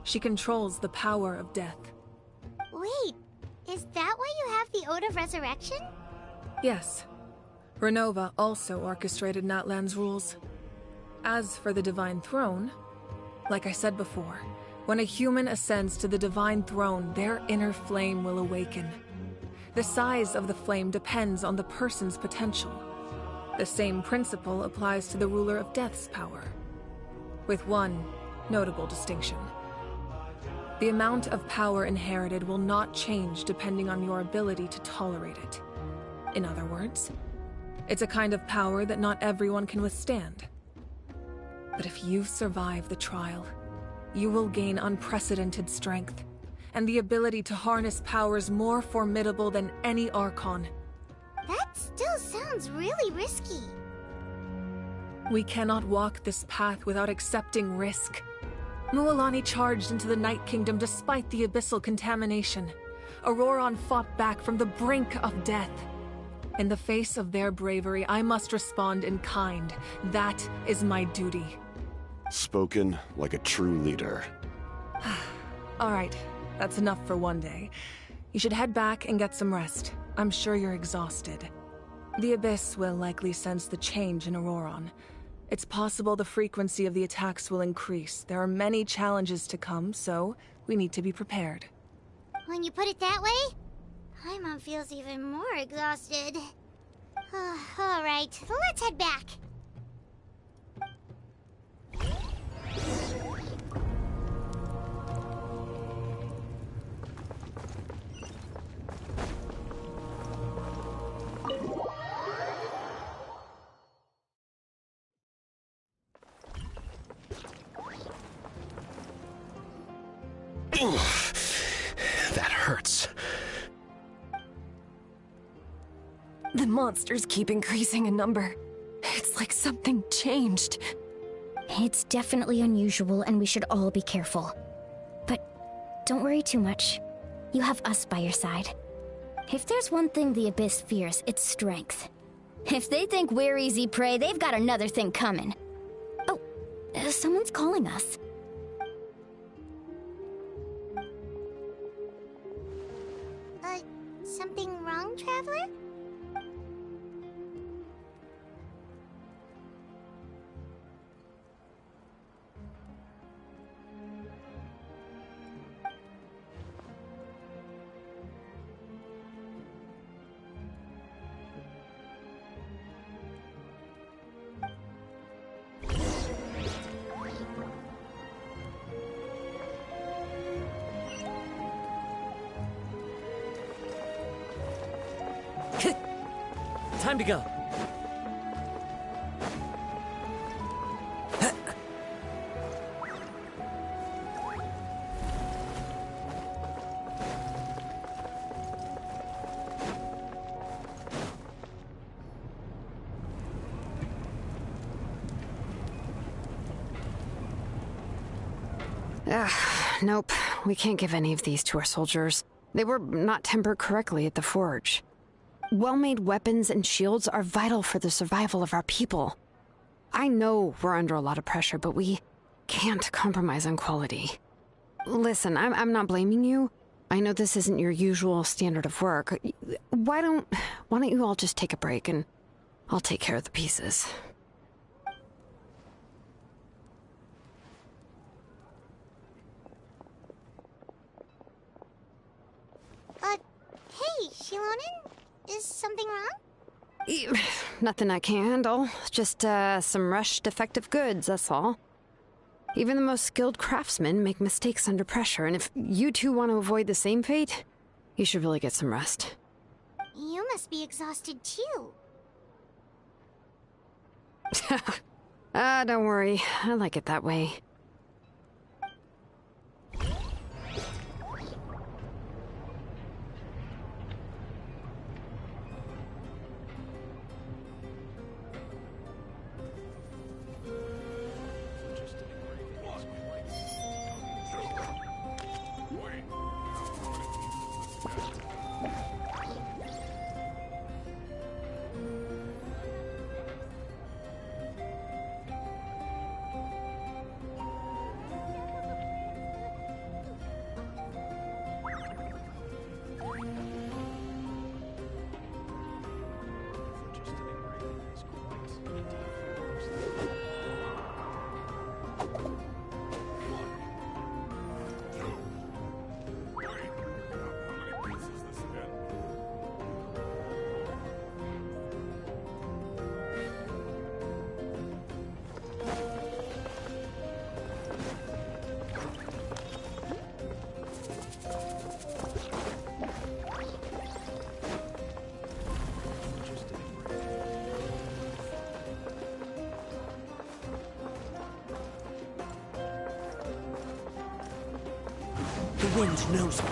She controls the power of death. Wait, is that why you have the Ode of Resurrection? Yes. Renova also orchestrated Natlan's rules. As for the Divine Throne, like I said before, when a human ascends to the Divine Throne, their inner flame will awaken. The size of the flame depends on the person's potential. The same principle applies to the ruler of Death's power, with one notable distinction. The amount of power inherited will not change depending on your ability to tolerate it. In other words, it's a kind of power that not everyone can withstand. But if you survive the trial, you will gain unprecedented strength, and the ability to harness powers more formidable than any Archon. That still sounds really risky. We cannot walk this path without accepting risk. Mualani charged into the Night Kingdom despite the abyssal contamination. Auroron fought back from the brink of death. In the face of their bravery, I must respond in kind. That is my duty. Spoken like a true leader. All right, that's enough for one day. You should head back and get some rest. I'm sure you're exhausted. The Abyss will likely sense the change in Auroron. It's possible the frequency of the attacks will increase. There are many challenges to come, so we need to be prepared. When you put it that way, Paimon feels even more exhausted. All right, let's head back. That hurts. The monsters keep increasing in number. It's like something changed. It's definitely unusual, and we should all be careful. But don't worry too much. You have us by your side. If there's one thing the Abyss fears, it's strength. If they think we're easy prey, they've got another thing coming. Oh, someone's calling us. Something wrong, Traveler? Time to go. Nope. We can't give any of these to our soldiers. They were not tempered correctly at the forge. Well-made weapons and shields are vital for the survival of our people. I know we're under a lot of pressure, but we can't compromise on quality. Listen, I'm not blaming you. I know this isn't your usual standard of work. Why don't you all just take a break and I'll take care of the pieces. Hey, Shilonin? Is something wrong? Nothing I can handle. Just, some rushed defective goods, that's all. Even the most skilled craftsmen make mistakes under pressure, and if you two want to avoid the same fate, you should really get some rest. You must be exhausted too. Don't worry. I like it that way. wind knows me.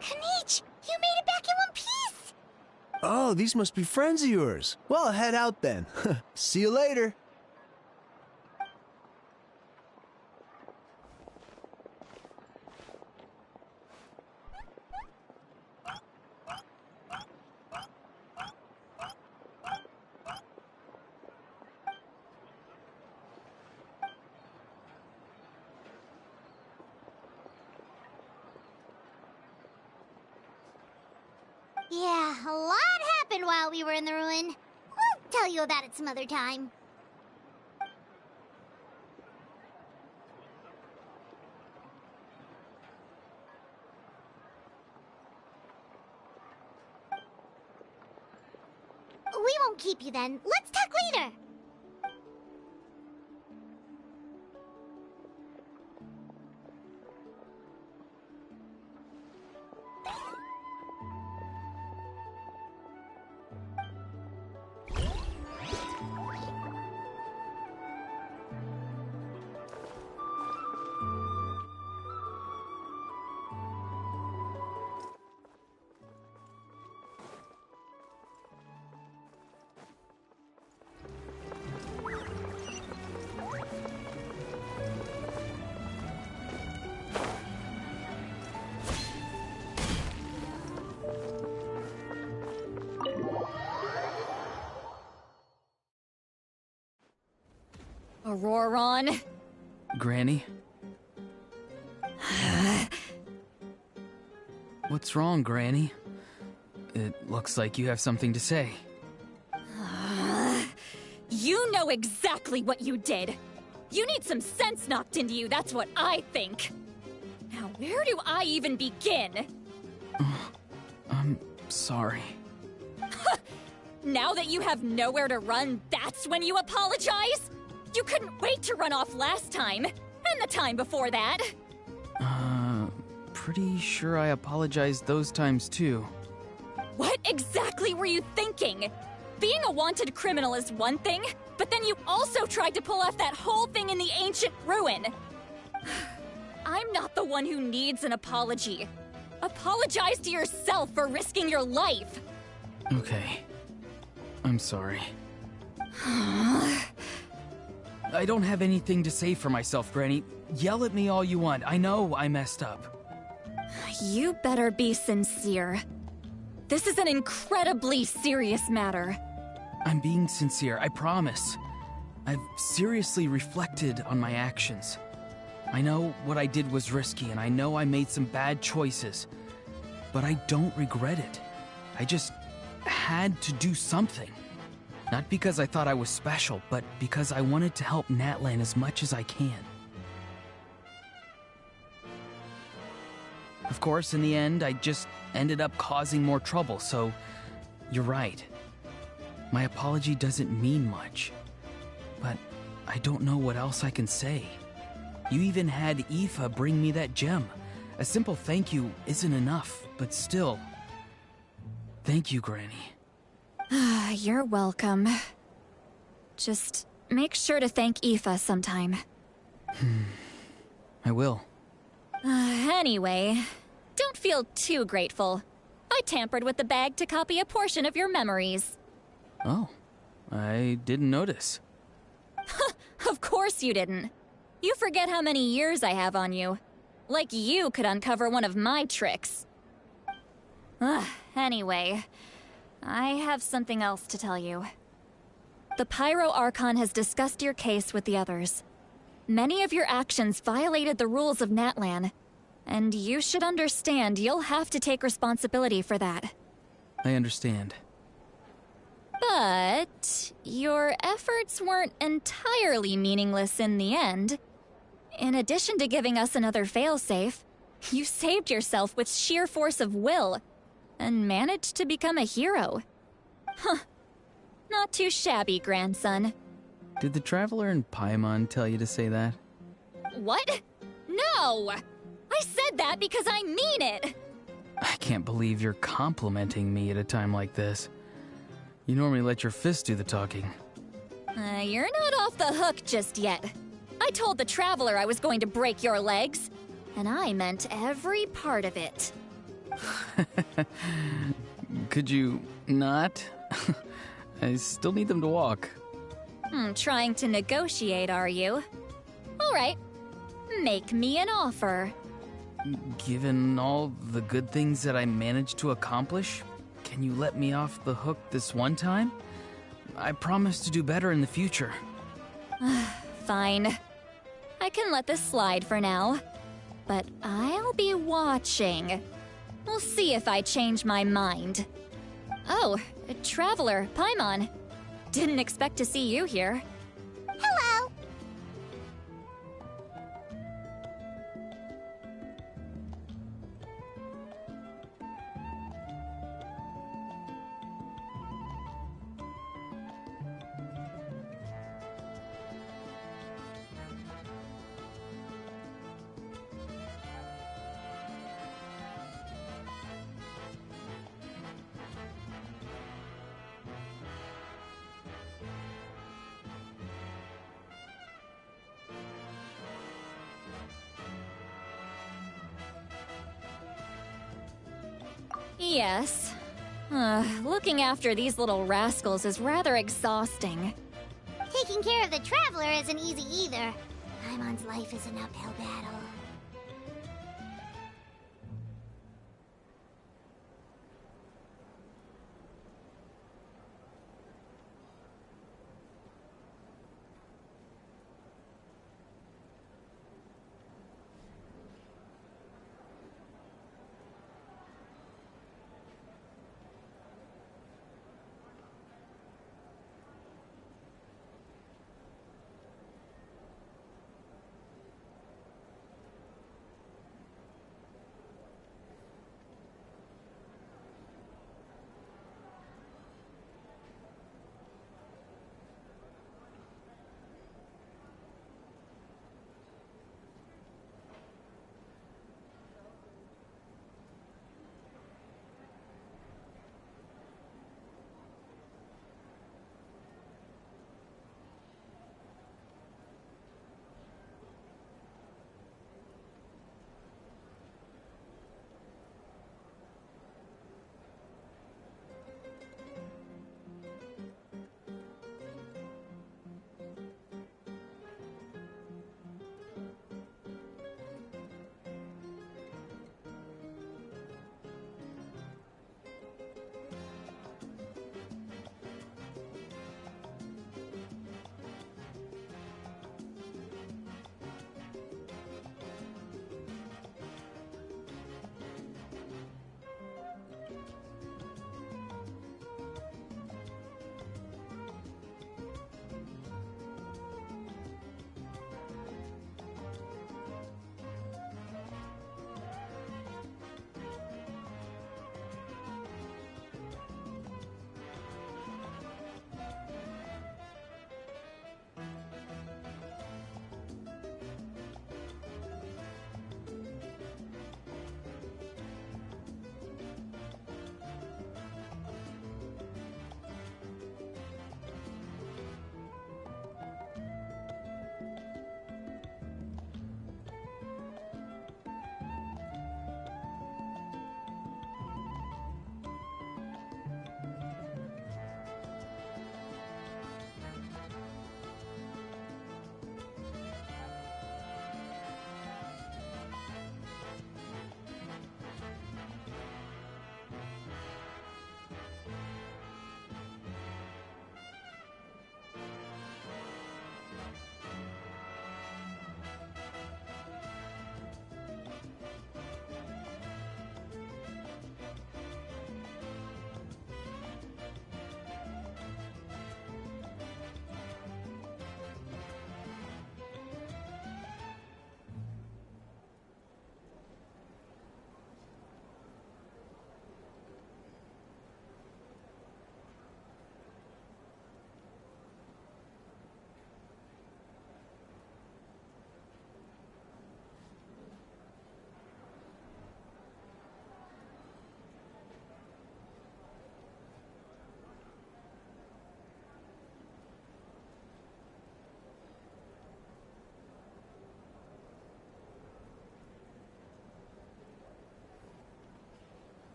Kanich, you made it back in one piece! Oh, these must be friends of yours. Well, head out then. See you later. Yeah, a lot happened while we were in the ruin. We'll tell you about it some other time. We won't keep you then. Let's talk later. Auroron. Granny? What's wrong, Granny? It looks like you have something to say. You know exactly what you did. You need some sense knocked into you, that's what I think. Now, where do I even begin? I'm sorry. Now that you have nowhere to run, that's when you apologize? You couldn't wait to run off last time, and the time before that. Pretty sure I apologized those times too. What exactly were you thinking? Being a wanted criminal is one thing, but then you also tried to pull off that whole thing in the ancient ruin. I'm not the one who needs an apology. Apologize to yourself for risking your life. Okay. I'm sorry. I don't have anything to say for myself, Granny. Yell at me all you want. I know I messed up. You better be sincere. This is an incredibly serious matter. I'm being sincere, I promise. I've seriously reflected on my actions. I know what I did was risky, and I know I made some bad choices. But I don't regret it. I just had to do something. Not because I thought I was special, but because I wanted to help Natlan as much as I can. Of course, in the end, I just ended up causing more trouble, so you're right. My apology doesn't mean much, but I don't know what else I can say. You even had Aoife bring me that gem. A simple thank you isn't enough, but still. Thank you, Granny. You're welcome. Just make sure to thank Aoife sometime. I will. Anyway, don't feel too grateful. I tampered with the bag to copy a portion of your memories. Oh, I didn't notice. Of course you didn't. You forget how many years I have on you. Like you could uncover one of my tricks. Anyway, I have something else to tell you. The Pyro Archon has discussed your case with the others. Many of your actions violated the rules of Natlan, and you should understand you'll have to take responsibility for that. I understand. But your efforts weren't entirely meaningless in the end. In addition to giving us another failsafe, you saved yourself with sheer force of will and managed to become a hero. Huh. Not too shabby, grandson. Did the Traveler in Paimon tell you to say that? What? No! I said that because I mean it! I can't believe you're complimenting me at a time like this. You normally let your fist do the talking. You're not off the hook just yet. I told the Traveler I was going to break your legs, and I meant every part of it. Could you not? I still need them to walk. Trying to negotiate, are you? All right. Make me an offer. Given all the good things that I managed to accomplish, can you let me off the hook this one time? I promise to do better in the future. Fine. I can let this slide for now. But I'll be watching. We'll see if I change my mind. Oh, Traveler, Paimon. Didn't expect to see you here. Hello! Yes. Looking after these little rascals is rather exhausting. Taking care of the Traveler isn't easy either. Paimon's life is an uphill battle.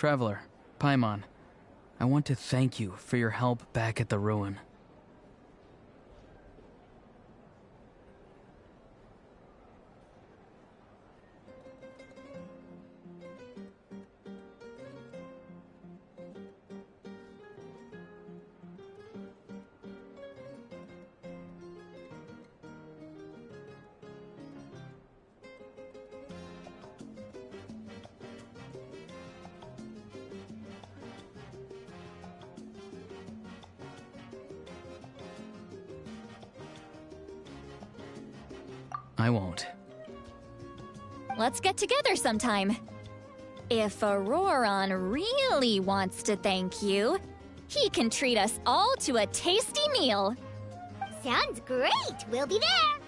Traveler, Paimon, I want to thank you for your help back at the ruin. I won't. Let's get together sometime. If Auroron really wants to thank you, he can treat us all to a tasty meal. Sounds great! We'll be there!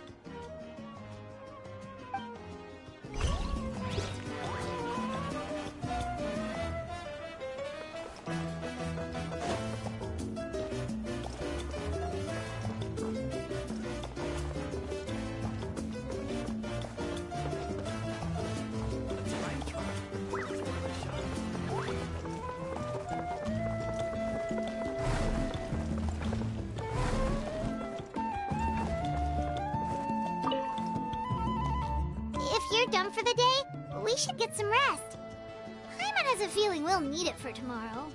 Done for the day? We should get some rest. Paimon has a feeling we'll need it for tomorrow.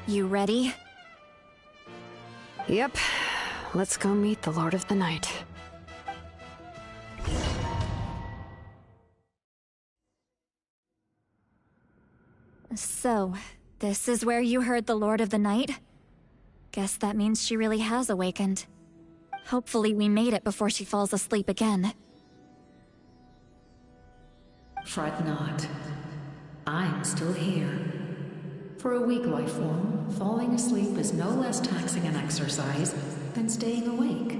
You ready? Yep. Let's go meet the Lord of the Night. So, this is where you heard the Lord of the Night? Guess that means she really has awakened. Hopefully we made it before she falls asleep again. Fret not. I'm still here. For a weak life form, falling asleep is no less taxing an exercise than staying awake.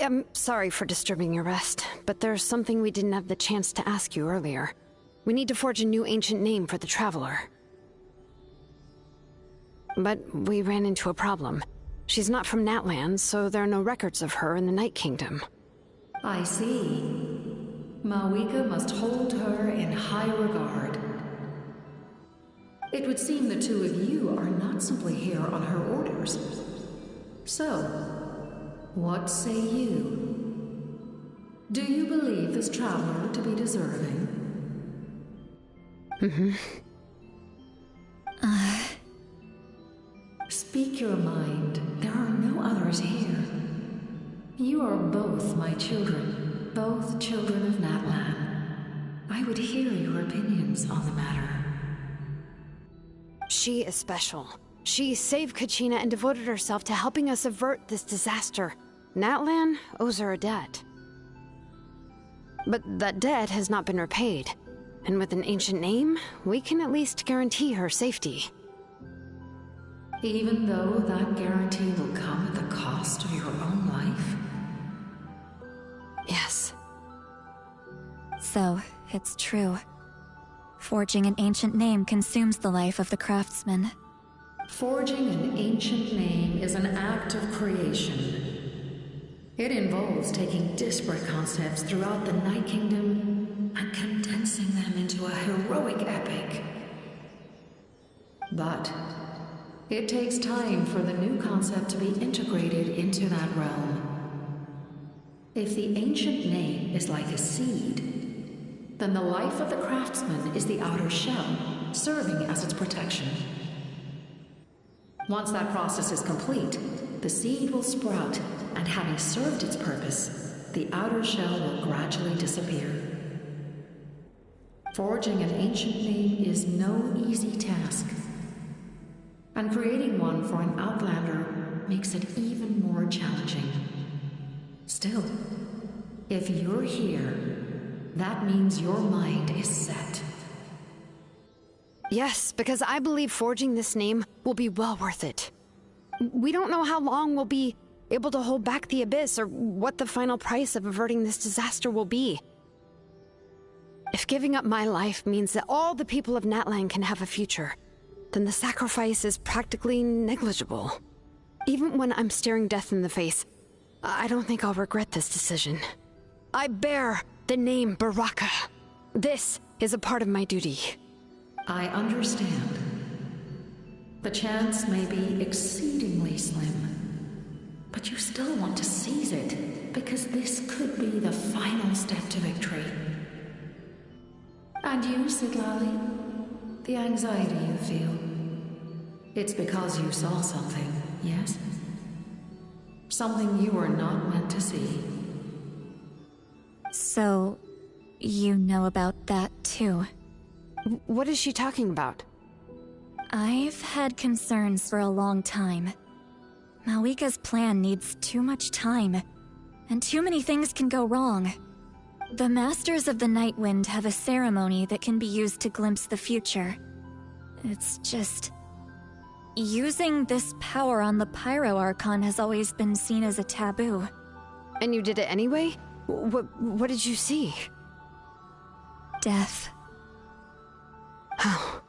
I'm sorry for disturbing your rest, but there's something we didn't have the chance to ask you earlier. We need to forge a new ancient name for the Traveler. But we ran into a problem. She's not from Natlan, so there are no records of her in the Night Kingdom. I see. Mawika must hold her in high regard. It would seem the two of you are not simply here on her orders. So, what say you? Do you believe this traveler to be deserving? Speak your mind. There are no others here. You are both my children, both children of Natlan. I would hear your opinions on the matter. She is special. She saved Kachina and devoted herself to helping us avert this disaster. Natlan owes her a debt. But that debt has not been repaid. And with an ancient name, we can at least guarantee her safety. Even though that guarantee will come at the cost of your own life? Yes. So, it's true. Forging an ancient name consumes the life of the craftsman. Forging an ancient name is an act of creation. It involves taking disparate concepts throughout the Night Kingdom and condensing them into a heroic epic. But it takes time for the new concept to be integrated into that realm. If the ancient name is like a seed, then the life of the craftsman is the outer shell, serving as its protection. Once that process is complete, the seed will sprout, and having served its purpose, the outer shell will gradually disappear. Forging an ancient name is no easy task, and creating one for an outlander makes it even more challenging. Still, if you're here, that means your mind is set. Yes, because I believe forging this name will be well worth it. We don't know how long we'll be able to hold back the Abyss or what the final price of averting this disaster will be. If giving up my life means that all the people of Natlan can have a future, then the sacrifice is practically negligible. Even when I'm staring death in the face, I don't think I'll regret this decision. I bear the name Baraka. This is a part of my duty. I understand. The chance may be exceedingly slim, but you still want to seize it, because this could be the final step to victory. And you, Siglali, the anxiety you feel, it's because you saw something, yes? Something you were not meant to see. So, you know about that too. What is she talking about? I've had concerns for a long time. Malika's plan needs too much time, and too many things can go wrong. The Masters of the Nightwind have a ceremony that can be used to glimpse the future. It's just... using this power on the Pyro Archon has always been seen as a taboo. And you did it anyway? What did you see? Death. How?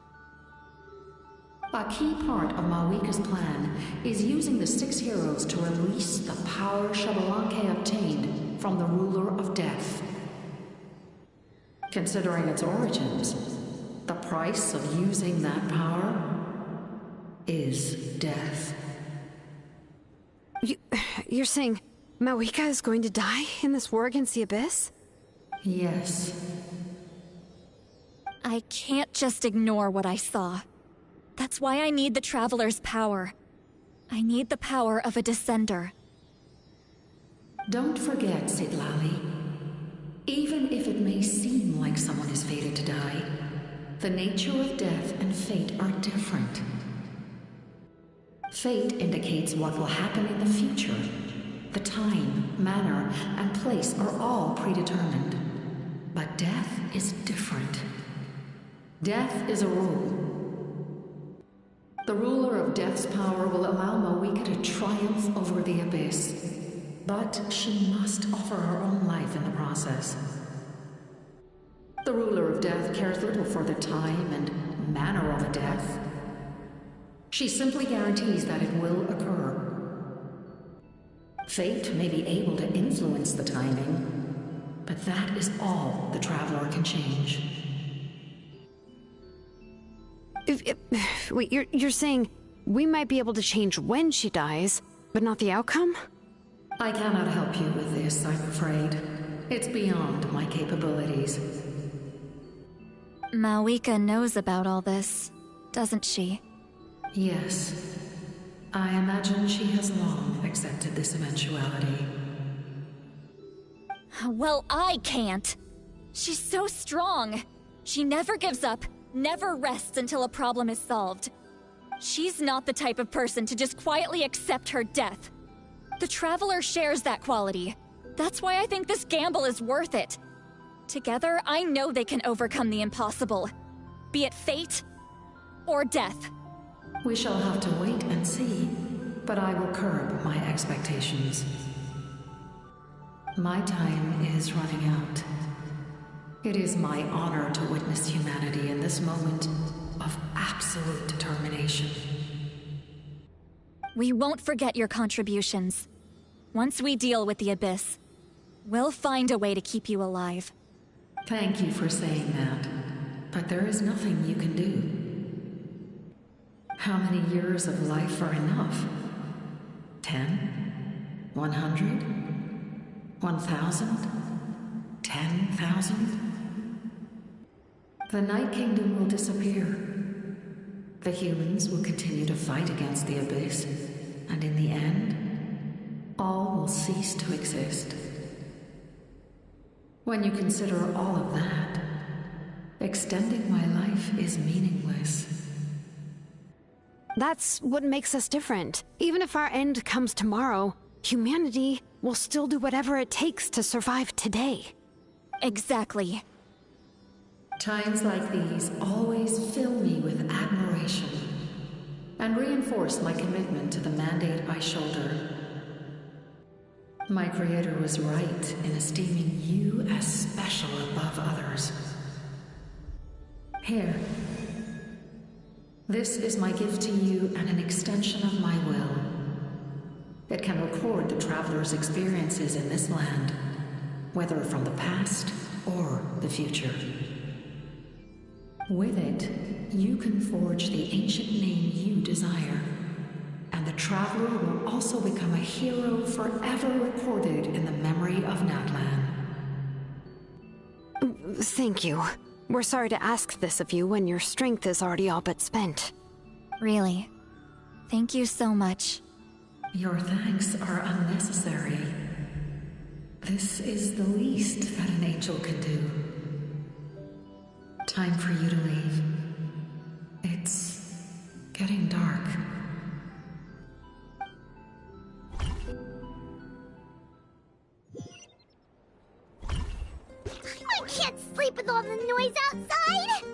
A key part of Malwika's plan is using the 6 heroes to release the power Xbalanque obtained from the Ruler of Death. Considering its origins, the price of using that power is death. You're saying Malwika is going to die in this war against the Abyss? Yes. I can't just ignore what I saw. That's why I need the Traveler's power. I need the power of a Descender. Don't forget, Siglali. Even if it may seem like someone is fated to die, the nature of death and fate are different. Fate indicates what will happen in the future. The time, manner, and place are all predetermined. But death is different. Death is a rule. The ruler of Death's power will allow Malwika to triumph over the Abyss. But she must offer her own life in the process. The ruler of Death cares little for the time and manner of a death. She simply guarantees that it will occur. Fate may be able to influence the timing, but that is all the Traveler can change. Wait, you're saying we might be able to change when she dies, but not the outcome? I cannot help you with this, I'm afraid. It's beyond my capabilities. Malwika knows about all this, doesn't she? Yes. I imagine she has long accepted this eventuality. Well, I can't. She's so strong. She never gives up, never rests until a problem is solved. She's not the type of person to just quietly accept her death. The Traveler shares that quality. That's why I think this gamble is worth it. Together, I know they can overcome the impossible. Be it fate or death. We shall have to wait and see, but I will curb my expectations. My time is running out. It is my honor to witness humanity in this moment of absolute determination. We won't forget your contributions. Once we deal with the Abyss, we'll find a way to keep you alive. Thank you for saying that, but there is nothing you can do. How many years of life are enough? 10? 100? 1,000? 10,000? The Night Kingdom will disappear. The humans will continue to fight against the Abyss, and in the end, all will cease to exist. When you consider all of that, extending my life is meaningless. That's what makes us different. Even if our end comes tomorrow, humanity will still do whatever it takes to survive today. Exactly. Times like these always fill me with admiration and reinforce my commitment to the mandate I shoulder. My creator was right in esteeming you as special above others. Here. This is my gift to you and an extension of my will. It can record the traveler's experiences in this land, whether from the past or the future. With it, you can forge the ancient name you desire, and the traveler will also become a hero forever recorded in the memory of Natlan. Thank you. We're sorry to ask this of you when your strength is already all but spent. Really. Thank you so much. Your thanks are unnecessary. This is the least that an angel can do. Time for you to leave. It's getting dark. I can't sleep with all the noise outside!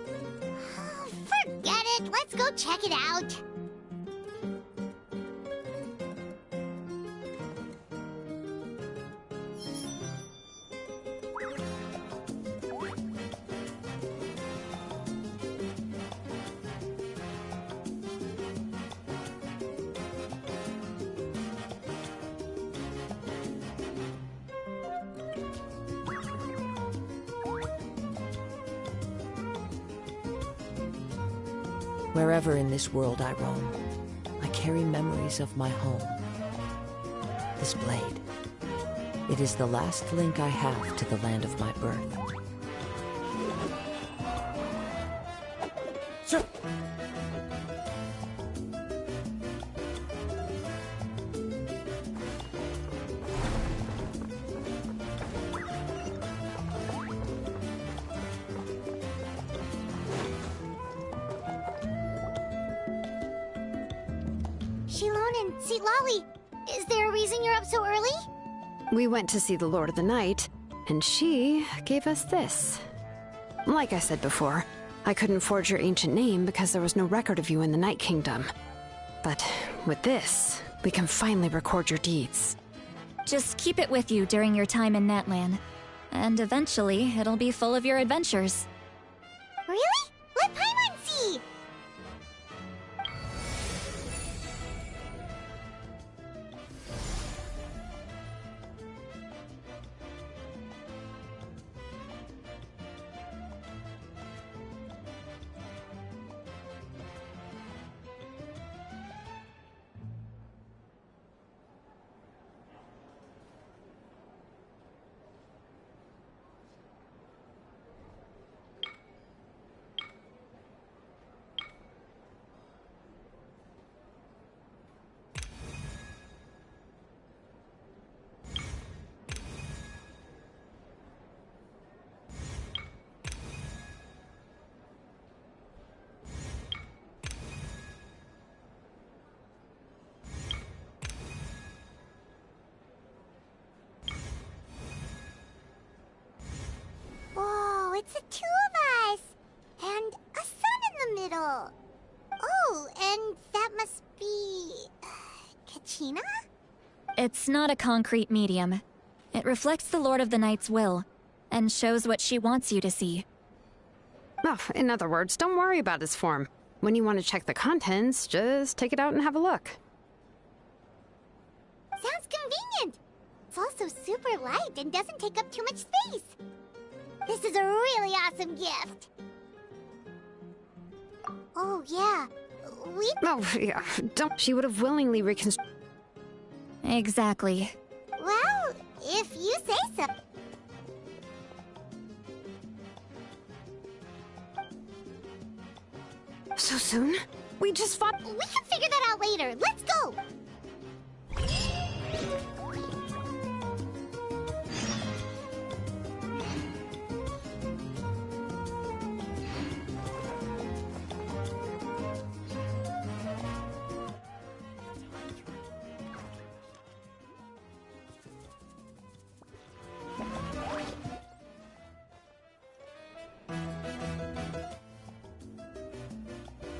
Forget it, let's go check it out. Wherever in this world I roam, I carry memories of my home. This blade. It is the last link I have to the land of my birth. Sir! Shilon and Lolly, is there a reason you're up so early? We went to see the Lord of the Night, and she gave us this. Like I said before, I couldn't forge your ancient name because there was no record of you in the Night Kingdom. But with this, we can finally record your deeds. Just keep it with you during your time in Natlan, and eventually it'll be full of your adventures. Really? Let Paimon see! Whoa, it's the two of us! And a sun in the middle! Oh, and that must be... Kachina? It's not a concrete medium. It reflects the Lord of the Night's will, and shows what she wants you to see. Oh, in other words, don't worry about his form. When you want to check the contents, just take it out and have a look. Sounds convenient! It's also super light and doesn't take up too much space. This is a really awesome gift. Oh, yeah. Oh, yeah. Don't. She would have willingly reconstructed. Exactly. Well, if you say so. So soon? We just fought. We can figure that out later. Let's go!